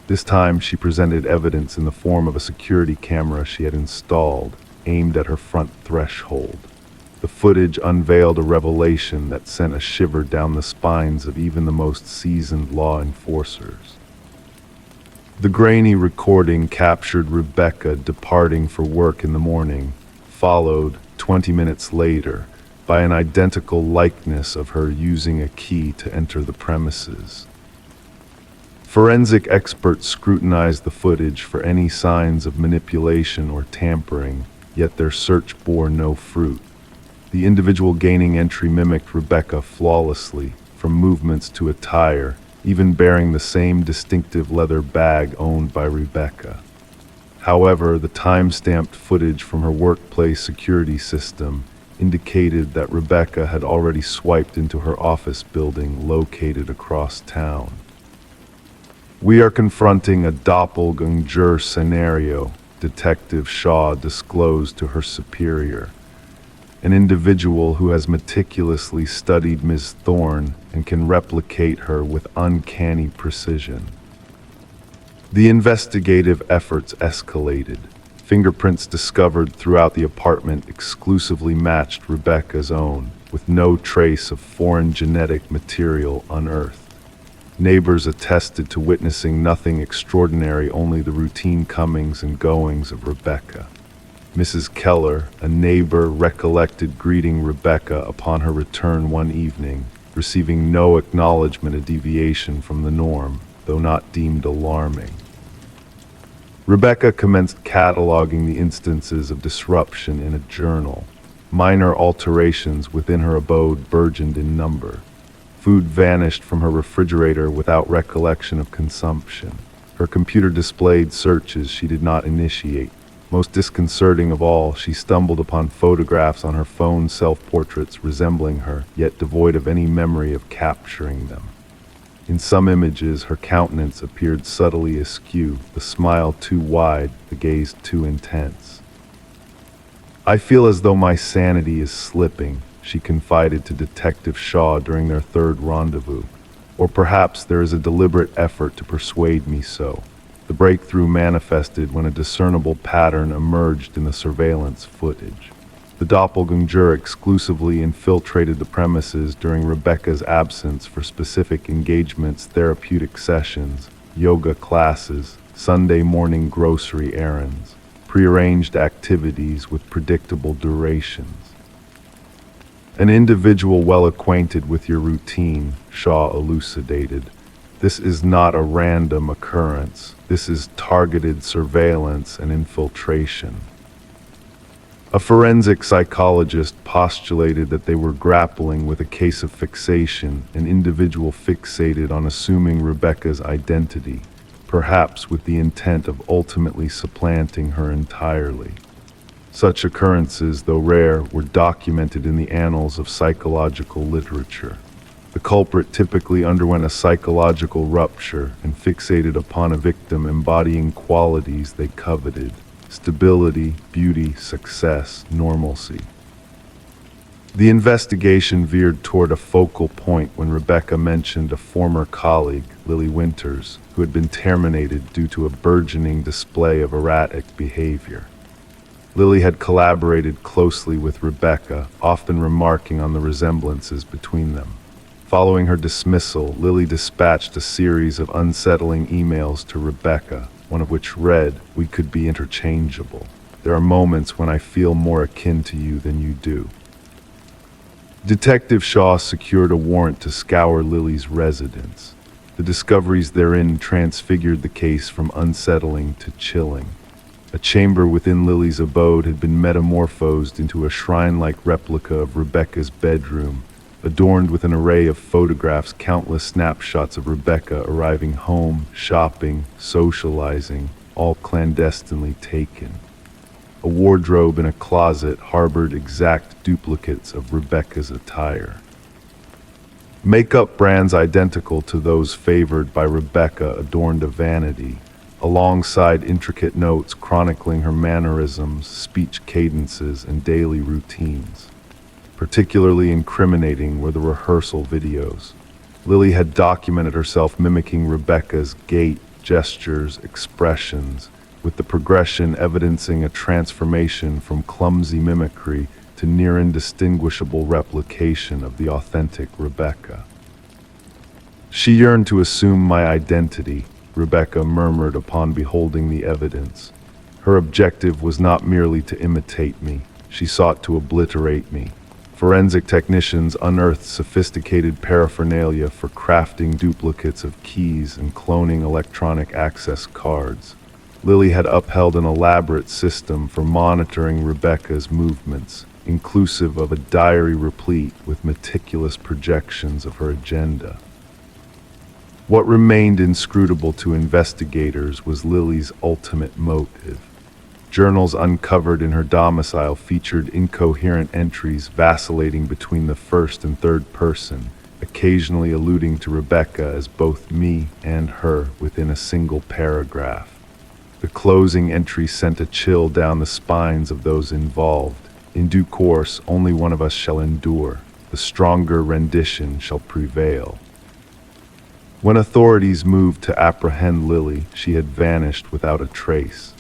This time she presented evidence in the form of a security camera she had installed, aimed at her front threshold. The footage unveiled a revelation that sent a shiver down the spines of even the most seasoned law enforcers. The grainy recording captured Rebecca departing for work in the morning, followed, 20 minutes later, by an identical likeness of her using a key to enter the premises. Forensic experts scrutinized the footage for any signs of manipulation or tampering, yet their search bore no fruit. The individual gaining entry mimicked Rebecca flawlessly, from movements to attire, even bearing the same distinctive leather bag owned by Rebecca. However, the time-stamped footage from her workplace security system indicated that Rebecca had already swiped into her office building located across town. "We are confronting a doppelganger scenario," Detective Shaw disclosed to her superior. "An individual who has meticulously studied Ms. Thorne and can replicate her with uncanny precision." The investigative efforts escalated. Fingerprints discovered throughout the apartment exclusively matched Rebecca's own, with no trace of foreign genetic material unearthed. Neighbors attested to witnessing nothing extraordinary, only the routine comings and goings of Rebecca. Mrs. Keller, a neighbor, recollected greeting Rebecca upon her return one evening, receiving no acknowledgement of deviation from the norm, though not deemed alarming. Rebecca commenced cataloging the instances of disruption in a journal. Minor alterations within her abode burgeoned in number. Food vanished from her refrigerator without recollection of consumption. Her computer displayed searches she did not initiate. Most disconcerting of all, she stumbled upon photographs on her phone, self-portraits resembling her, yet devoid of any memory of capturing them. In some images, her countenance appeared subtly askew, the smile too wide, the gaze too intense. "I feel as though my sanity is slipping," she confided to Detective Shaw during their third rendezvous. "Or perhaps there is a deliberate effort to persuade me so." The breakthrough manifested when a discernible pattern emerged in the surveillance footage. The doppelganger exclusively infiltrated the premises during Rebecca's absence for specific engagements, therapeutic sessions, yoga classes, Sunday morning grocery errands, prearranged activities with predictable durations. "An individual well acquainted with your routine," Shaw elucidated. "This is not a random occurrence. This is targeted surveillance and infiltration." A forensic psychologist postulated that they were grappling with a case of fixation, an individual fixated on assuming Rebecca's identity, perhaps with the intent of ultimately supplanting her entirely. Such occurrences, though rare, were documented in the annals of psychological literature. The culprit typically underwent a psychological rupture and fixated upon a victim embodying qualities they coveted: stability, beauty, success, normalcy. The investigation veered toward a focal point when Rebecca mentioned a former colleague, Lily Winters, who had been terminated due to a burgeoning display of erratic behavior. Lily had collaborated closely with Rebecca, often remarking on the resemblances between them. Following her dismissal, Lily dispatched a series of unsettling emails to Rebecca, one of which read, "We could be interchangeable. There are moments when I feel more akin to you than you do." Detective Shaw secured a warrant to scour Lily's residence. The discoveries therein transfigured the case from unsettling to chilling. A chamber within Lily's abode had been metamorphosed into a shrine-like replica of Rebecca's bedroom, adorned with an array of photographs, countless snapshots of Rebecca arriving home, shopping, socializing, all clandestinely taken. A wardrobe in a closet harbored exact duplicates of Rebecca's attire. Makeup brands identical to those favored by Rebecca adorned a vanity, alongside intricate notes chronicling her mannerisms, speech cadences, and daily routines. Particularly incriminating were the rehearsal videos. Lily had documented herself mimicking Rebecca's gait, gestures, expressions, with the progression evidencing a transformation from clumsy mimicry to near indistinguishable replication of the authentic Rebecca. "She yearned to assume my identity," Rebecca murmured upon beholding the evidence. "Her objective was not merely to imitate me, she sought to obliterate me." Forensic technicians unearthed sophisticated paraphernalia for crafting duplicates of keys and cloning electronic access cards. Lily had upheld an elaborate system for monitoring Rebecca's movements, inclusive of a diary replete with meticulous projections of her agenda. What remained inscrutable to investigators was Lily's ultimate motive. Journals uncovered in her domicile featured incoherent entries vacillating between the first and third person, occasionally alluding to Rebecca as both me and her within a single paragraph. The closing entry sent a chill down the spines of those involved. "In due course, only one of us shall endure. The stronger rendition shall prevail." When authorities moved to apprehend Lily, she had vanished without a trace.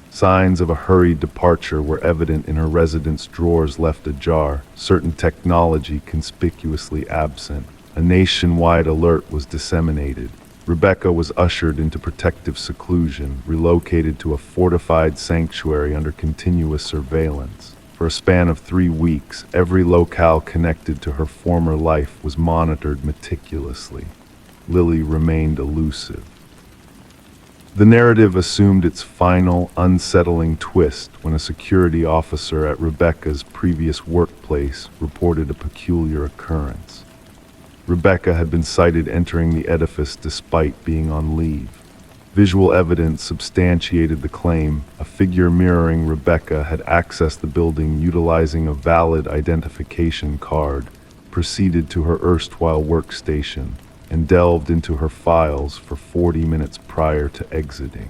Signs of a hurried departure were evident in her residence drawers left ajar, certain technology conspicuously absent. A nationwide alert was disseminated. Rebecca was ushered into protective seclusion, relocated to a fortified sanctuary under continuous surveillance. For a span of 3 weeks, every locale connected to her former life was monitored meticulously. Lily remained elusive. The narrative assumed its final, unsettling twist when a security officer at Rebecca's previous workplace reported a peculiar occurrence. Rebecca had been sighted entering the edifice despite being on leave. Visual evidence substantiated the claim. A figure mirroring Rebecca had accessed the building utilizing a valid identification card, proceeded to her erstwhile workstation, and delved into her files for 40 minutes prior to exiting.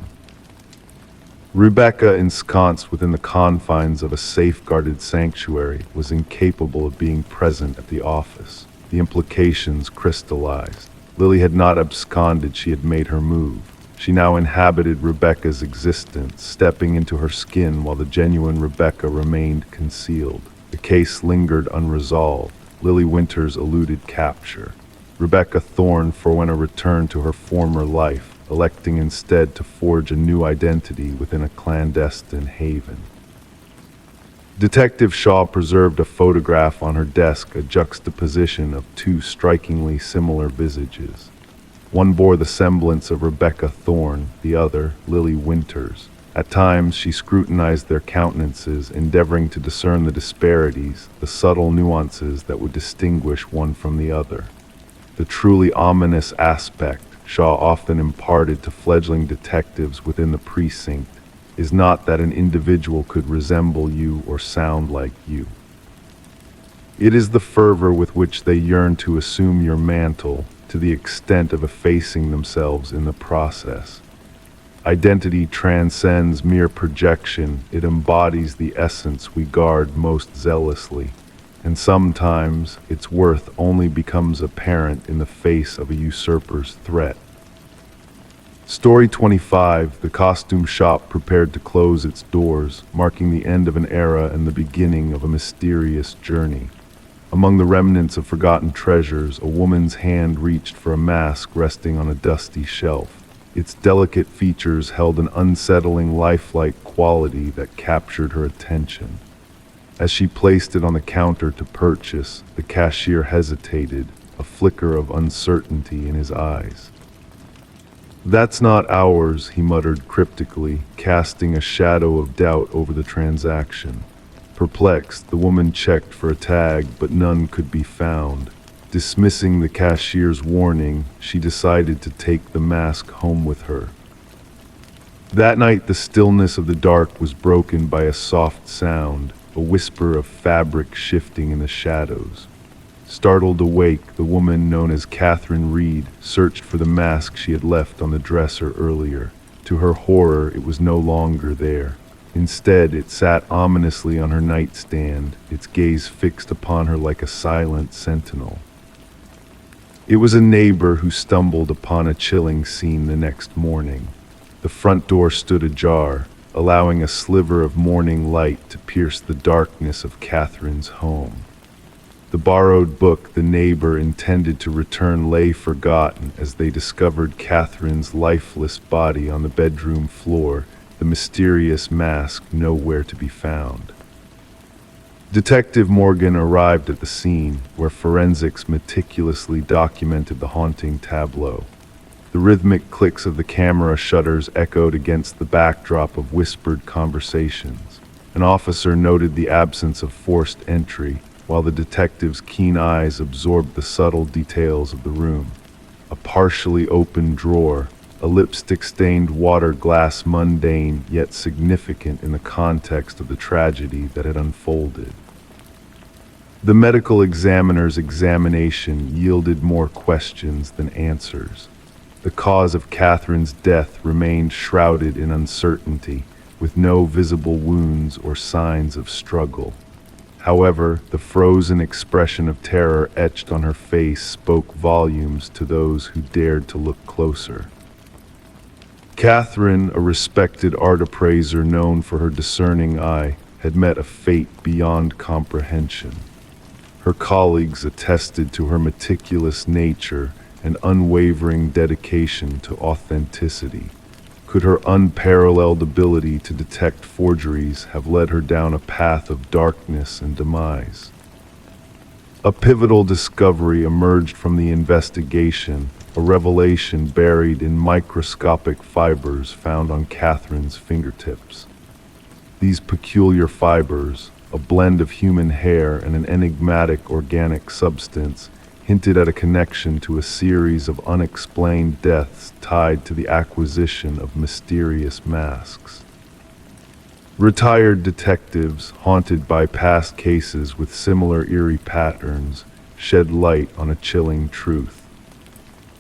Rebecca, ensconced within the confines of a safeguarded sanctuary, was incapable of being present at the office. The implications crystallized. Lily had not absconded, she had made her move. She now inhabited Rebecca's existence, stepping into her skin while the genuine Rebecca remained concealed. The case lingered unresolved. Lily Winters eluded capture. Rebecca Thorne forewent a return to her former life, electing instead to forge a new identity within a clandestine haven. Detective Shaw preserved a photograph on her desk, a juxtaposition of 2 strikingly similar visages. One bore the semblance of Rebecca Thorne, the other, Lily Winters. At times, she scrutinized their countenances, endeavoring to discern the disparities, the subtle nuances that would distinguish one from the other. The truly ominous aspect Shaw often imparted to fledgling detectives within the precinct. is not that an individual could resemble you or sound like you. It is the fervor with which they yearn to assume your mantle, to the extent of effacing themselves in the process. Identity transcends mere projection. It embodies the essence we guard most zealously, and sometimes its worth only becomes apparent in the face of a usurper's threat. Story 25, the costume shop prepared to close its doors, marking the end of an era and the beginning of a mysterious journey. Among the remnants of forgotten treasures, a woman's hand reached for a mask resting on a dusty shelf. Its delicate features held an unsettling, lifelike quality that captured her attention. As she placed it on the counter to purchase, the cashier hesitated, a flicker of uncertainty in his eyes. "That's not ours," he muttered cryptically, casting a shadow of doubt over the transaction. Perplexed, the woman checked for a tag, but none could be found. Dismissing the cashier's warning, she decided to take the mask home with her. That night, the stillness of the dark was broken by a soft sound, a whisper of fabric shifting in the shadows. Startled awake, the woman known as Catherine Reed searched for the mask she had left on the dresser earlier. To her horror, it was no longer there. Instead, it sat ominously on her nightstand, its gaze fixed upon her like a silent sentinel. It was a neighbor who stumbled upon a chilling scene the next morning. The front door stood ajar, allowing a sliver of morning light to pierce the darkness of Catherine's home. The borrowed book the neighbor intended to return lay forgotten as they discovered Catherine's lifeless body on the bedroom floor, the mysterious mask nowhere to be found. Detective Morgan arrived at the scene, where forensics meticulously documented the haunting tableau. The rhythmic clicks of the camera shutters echoed against the backdrop of whispered conversations. An officer noted the absence of forced entry, while the detective's keen eyes absorbed the subtle details of the room. A partially open drawer, a lipstick-stained water glass, mundane yet significant in the context of the tragedy that had unfolded. The medical examiner's examination yielded more questions than answers. The cause of Catherine's death remained shrouded in uncertainty, with no visible wounds or signs of struggle. However, the frozen expression of terror etched on her face spoke volumes to those who dared to look closer. Catherine, a respected art appraiser known for her discerning eye, had met a fate beyond comprehension. Her colleagues attested to her meticulous nature and unwavering dedication to authenticity. Could her unparalleled ability to detect forgeries have led her down a path of darkness and demise? A pivotal discovery emerged from the investigation, a revelation buried in microscopic fibers found on Catherine's fingertips. These peculiar fibers, a blend of human hair and an enigmatic organic substance, hinted at a connection to a series of unexplained deaths tied to the acquisition of mysterious masks. Retired detectives, haunted by past cases with similar eerie patterns, shed light on a chilling truth.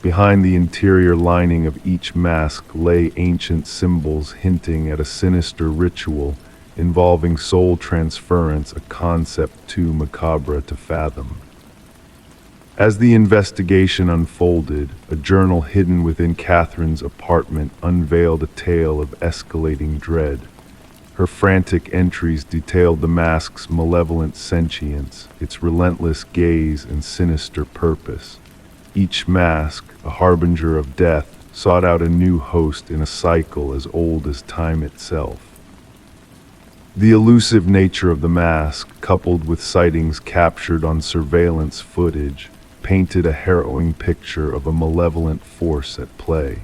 Behind the interior lining of each mask lay ancient symbols hinting at a sinister ritual involving soul transference, a concept too macabre to fathom. As the investigation unfolded, a journal hidden within Catherine's apartment unveiled a tale of escalating dread. Her frantic entries detailed the mask's malevolent sentience, its relentless gaze and sinister purpose. Each mask, a harbinger of death, sought out a new host in a cycle as old as time itself. The elusive nature of the mask, coupled with sightings captured on surveillance footage, painted a harrowing picture of a malevolent force at play.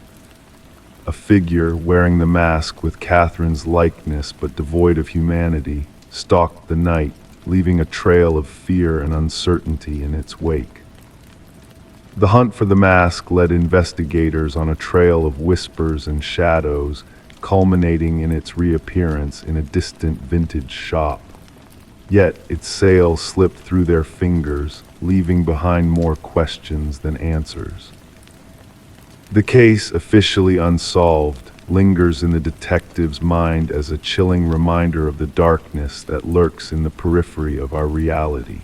A figure wearing the mask with Catherine's likeness but devoid of humanity stalked the night, leaving a trail of fear and uncertainty in its wake. The hunt for the mask led investigators on a trail of whispers and shadows, culminating in its reappearance in a distant vintage shop. Yet its sale slipped through their fingers, leaving behind more questions than answers. The case, officially unsolved, lingers in the detective's mind as a chilling reminder of the darkness that lurks in the periphery of our reality.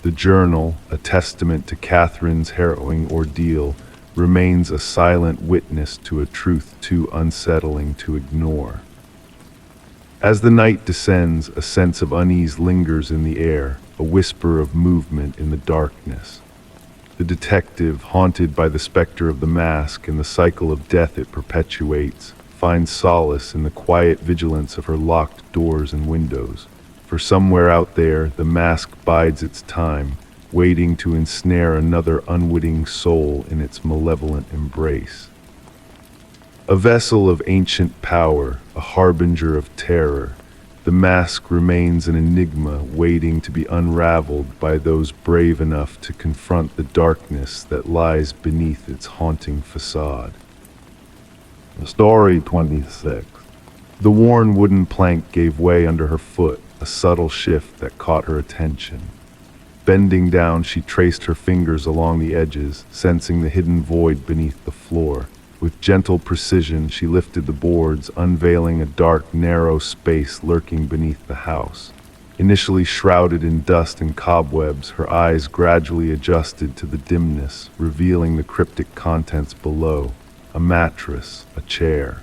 The journal, a testament to Catherine's harrowing ordeal, remains a silent witness to a truth too unsettling to ignore. As the night descends, a sense of unease lingers in the air, a whisper of movement in the darkness. The detective, haunted by the specter of the mask and the cycle of death it perpetuates, finds solace in the quiet vigilance of her locked doors and windows. For somewhere out there, the mask bides its time, waiting to ensnare another unwitting soul in its malevolent embrace. A vessel of ancient power, a harbinger of terror, the mask remains an enigma waiting to be unraveled by those brave enough to confront the darkness that lies beneath its haunting facade. Story 26. The worn wooden plank gave way under her foot, a subtle shift that caught her attention. Bending down, she traced her fingers along the edges, sensing the hidden void beneath the floor. With gentle precision, she lifted the boards, unveiling a dark, narrow space lurking beneath the house. Initially shrouded in dust and cobwebs, her eyes gradually adjusted to the dimness, revealing the cryptic contents below: a mattress, a chair.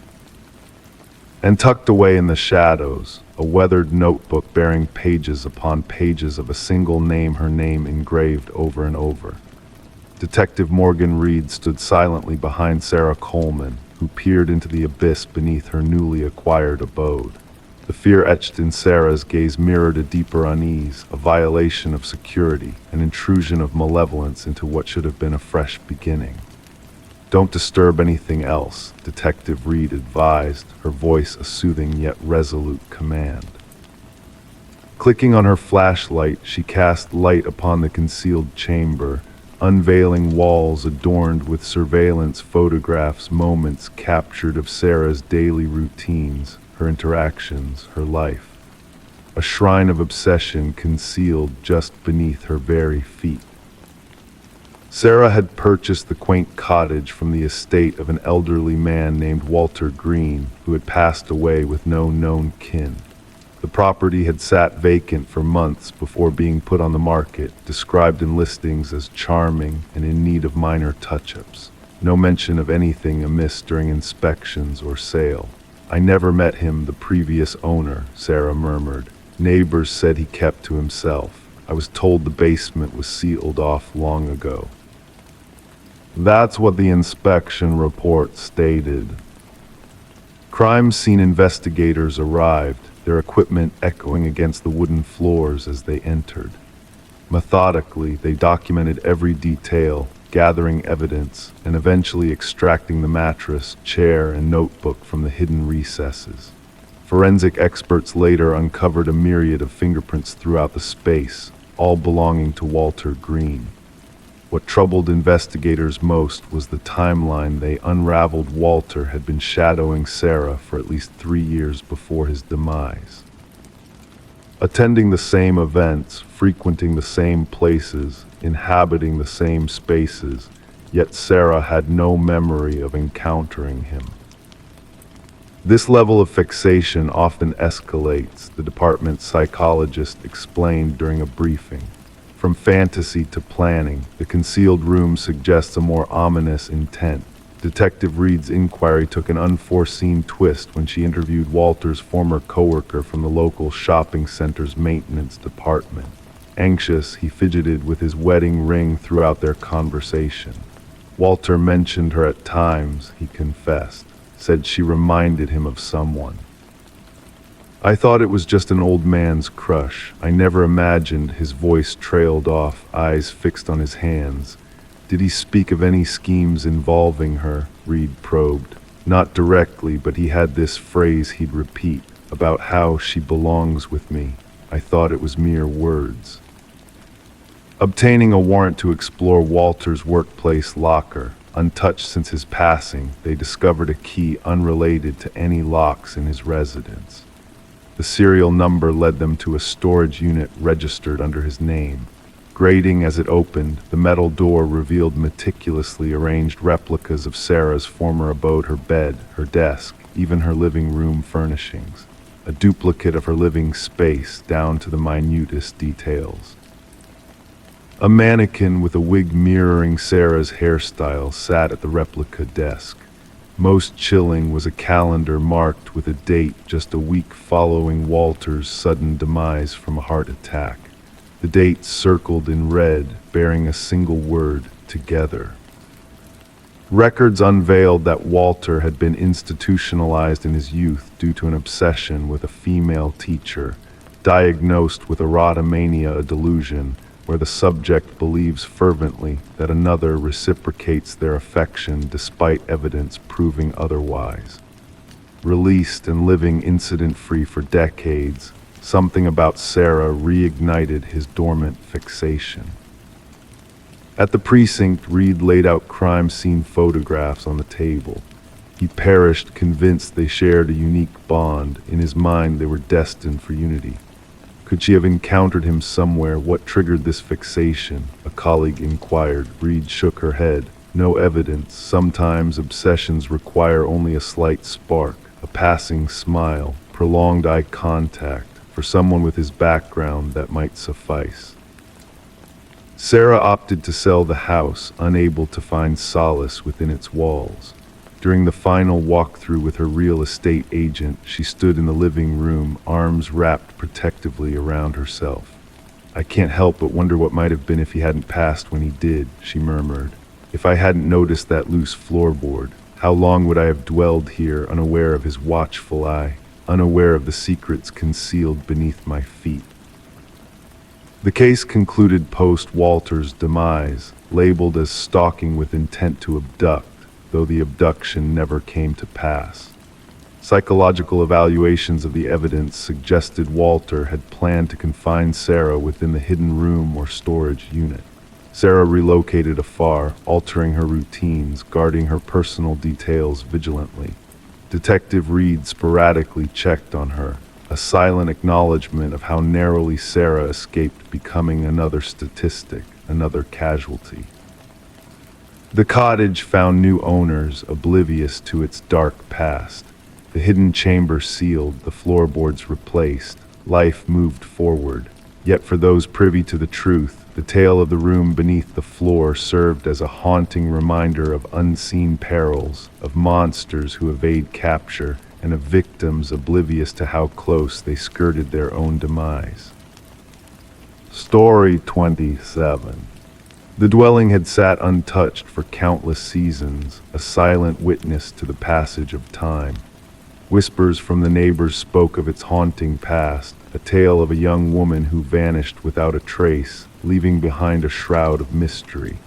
And tucked away in the shadows, a weathered notebook bearing pages upon pages of a single name, her name engraved over and over. Detective Morgan Reed stood silently behind Sarah Coleman, who peered into the abyss beneath her newly acquired abode. The fear etched in Sarah's gaze mirrored a deeper unease, a violation of security, an intrusion of malevolence into what should have been a fresh beginning. "Don't disturb anything else," Detective Reed advised, her voice a soothing yet resolute command. Clicking on her flashlight, she cast light upon the concealed chamber, unveiling walls adorned with surveillance photographs, moments captured of Sarah's daily routines, her interactions, her life. A shrine of obsession concealed just beneath her very feet. Sarah had purchased the quaint cottage from the estate of an elderly man named Walter Green, who had passed away with no known kin. The property had sat vacant for months before being put on the market, described in listings as charming and in need of minor touch-ups. No mention of anything amiss during inspections or sale. "I never met him, the previous owner," Sarah murmured. "Neighbors said he kept to himself. I was told the basement was sealed off long ago." That's what the inspection report stated. Crime scene investigators arrived, their equipment echoing against the wooden floors as they entered. Methodically, they documented every detail, gathering evidence, and eventually extracting the mattress, chair, and notebook from the hidden recesses. Forensic experts later uncovered a myriad of fingerprints throughout the space, all belonging to Walter Green. What troubled investigators most was the timeline. They unraveled Walter had been shadowing Sarah for at least 3 years before his demise. Attending the same events, frequenting the same places, inhabiting the same spaces, yet Sarah had no memory of encountering him. This level of fixation often escalates, the department's psychologist explained during a briefing. From fantasy to planning, the concealed room suggests a more ominous intent. Detective Reed's inquiry took an unforeseen twist when she interviewed Walter's former coworker from the local shopping center's maintenance department. Anxious, he fidgeted with his wedding ring throughout their conversation. Walter mentioned her at times, he confessed, said she reminded him of someone. "I thought it was just an old man's crush. I never imagined," his voice trailed off, eyes fixed on his hands. "Did he speak of any schemes involving her?" Reed probed. "Not directly, but he had this phrase he'd repeat, about how she belongs with me. I thought it was mere words." Obtaining a warrant to explore Walter's workplace locker, untouched since his passing, they discovered a key unrelated to any locks in his residence. The serial number led them to a storage unit registered under his name. Grating as it opened, the metal door revealed meticulously arranged replicas of Sarah's former abode, her bed, her desk, even her living room furnishings. A duplicate of her living space down to the minutest details. A mannequin with a wig mirroring Sarah's hairstyle sat at the replica desk. Most chilling was a calendar marked with a date just a week following Walter's sudden demise from a heart attack. The date circled in red, bearing a single word: together. Records unveiled that Walter had been institutionalized in his youth due to an obsession with a female teacher, diagnosed with erotomania, a delusion where the subject believes fervently that another reciprocates their affection despite evidence proving otherwise. Released and living incident-free for decades, something about Sarah reignited his dormant fixation. At the precinct, Reed laid out crime scene photographs on the table. He perished, convinced they shared a unique bond. In his mind, they were destined for unity. Could she have encountered him somewhere? What triggered this fixation? A colleague inquired. Reed shook her head. No evidence. Sometimes obsessions require only a slight spark, a passing smile, prolonged eye contact. For someone with his background, that might suffice. Sarah opted to sell the house, unable to find solace within its walls. During the final walkthrough with her real estate agent, she stood in the living room, arms wrapped protectively around herself. "I can't help but wonder what might have been if he hadn't passed when he did," she murmured. "If I hadn't noticed that loose floorboard, how long would I have dwelled here, unaware of his watchful eye, unaware of the secrets concealed beneath my feet?" The case concluded post Walter's demise, labeled as stalking with intent to abduct, though the abduction never came to pass. Psychological evaluations of the evidence suggested Walter had planned to confine Sarah within the hidden room or storage unit. Sarah relocated afar, altering her routines, guarding her personal details vigilantly. Detective Reed sporadically checked on her, a silent acknowledgement of how narrowly Sarah escaped becoming another statistic, another casualty. The cottage found new owners, oblivious to its dark past. The hidden chamber sealed, the floorboards replaced. Life moved forward. Yet for those privy to the truth, the tale of the room beneath the floor served as a haunting reminder of unseen perils, of monsters who evade capture, and of victims oblivious to how close they skirted their own demise. Story 27. The dwelling had sat untouched for countless seasons, a silent witness to the passage of time. Whispers from the neighbors spoke of its haunting past, a tale of a young woman who vanished without a trace, leaving behind a shroud of mystery.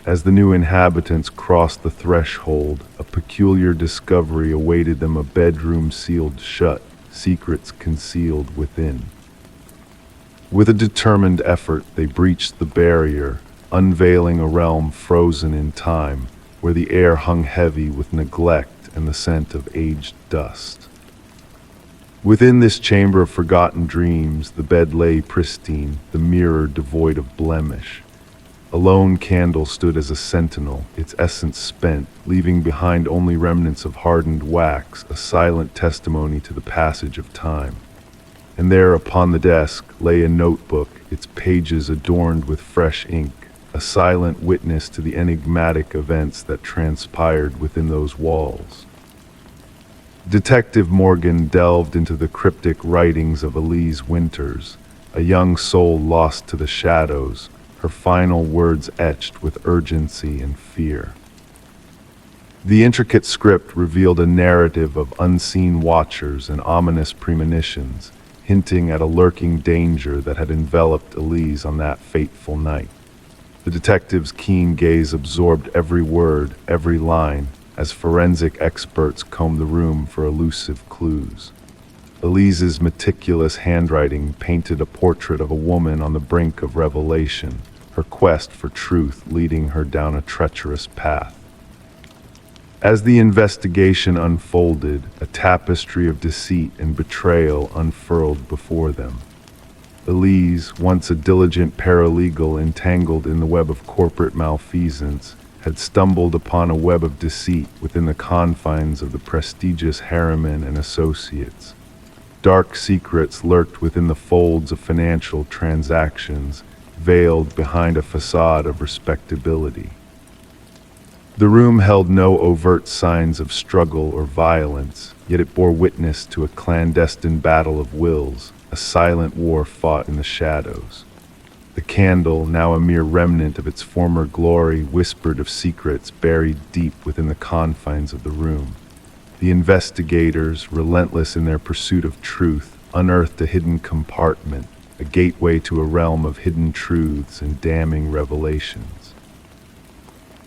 As the new inhabitants crossed the threshold, a peculiar discovery awaited them: a bedroom sealed shut, secrets concealed within. With a determined effort, they breached the barrier, unveiling a realm frozen in time, where the air hung heavy with neglect and the scent of aged dust. Within this chamber of forgotten dreams, the bed lay pristine, the mirror devoid of blemish. A lone candle stood as a sentinel, its essence spent, leaving behind only remnants of hardened wax, a silent testimony to the passage of time. And there upon the desk lay a notebook, its pages adorned with fresh ink, a silent witness to the enigmatic events that transpired within those walls. Detective Morgan delved into the cryptic writings of Elise Winters, a young soul lost to the shadows, her final words etched with urgency and fear. The intricate script revealed a narrative of unseen watchers and ominous premonitions, hinting at a lurking danger that had enveloped Elise on that fateful night. The detective's keen gaze absorbed every word, every line, as forensic experts combed the room for elusive clues. Elise's meticulous handwriting painted a portrait of a woman on the brink of revelation, her quest for truth leading her down a treacherous path. As the investigation unfolded, a tapestry of deceit and betrayal unfurled before them. Elise, once a diligent paralegal entangled in the web of corporate malfeasance, had stumbled upon a web of deceit within the confines of the prestigious Harriman and Associates. Dark secrets lurked within the folds of financial transactions, veiled behind a facade of respectability. The room held no overt signs of struggle or violence, yet it bore witness to a clandestine battle of wills, a silent war fought in the shadows. The candle, now a mere remnant of its former glory, whispered of secrets buried deep within the confines of the room. The investigators, relentless in their pursuit of truth, unearthed a hidden compartment, a gateway to a realm of hidden truths and damning revelations.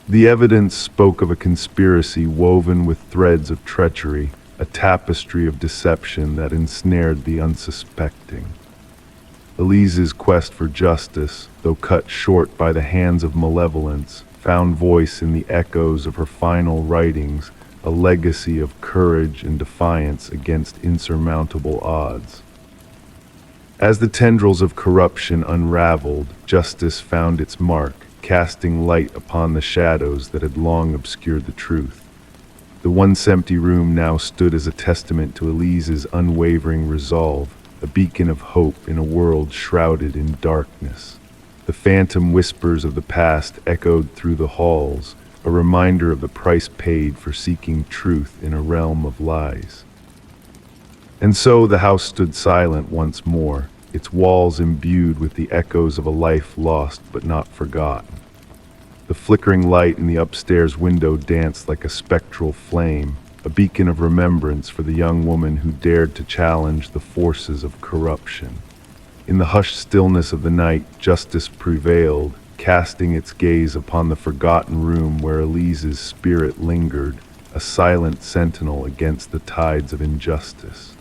The evidence spoke of a conspiracy woven with threads of treachery, a tapestry of deception that ensnared the unsuspecting. Elise's quest for justice, though cut short by the hands of malevolence, found voice in the echoes of her final writings, a legacy of courage and defiance against insurmountable odds. As the tendrils of corruption unraveled, justice found its mark, casting light upon the shadows that had long obscured the truth. The once empty room now stood as a testament to Elise's unwavering resolve, a beacon of hope in a world shrouded in darkness. The phantom whispers of the past echoed through the halls, a reminder of the price paid for seeking truth in a realm of lies. And so the house stood silent once more, its walls imbued with the echoes of a life lost but not forgotten. The flickering light in the upstairs window danced like a spectral flame, a beacon of remembrance for the young woman who dared to challenge the forces of corruption. In the hushed stillness of the night, justice prevailed, casting its gaze upon the forgotten room where Elise's spirit lingered, a silent sentinel against the tides of injustice.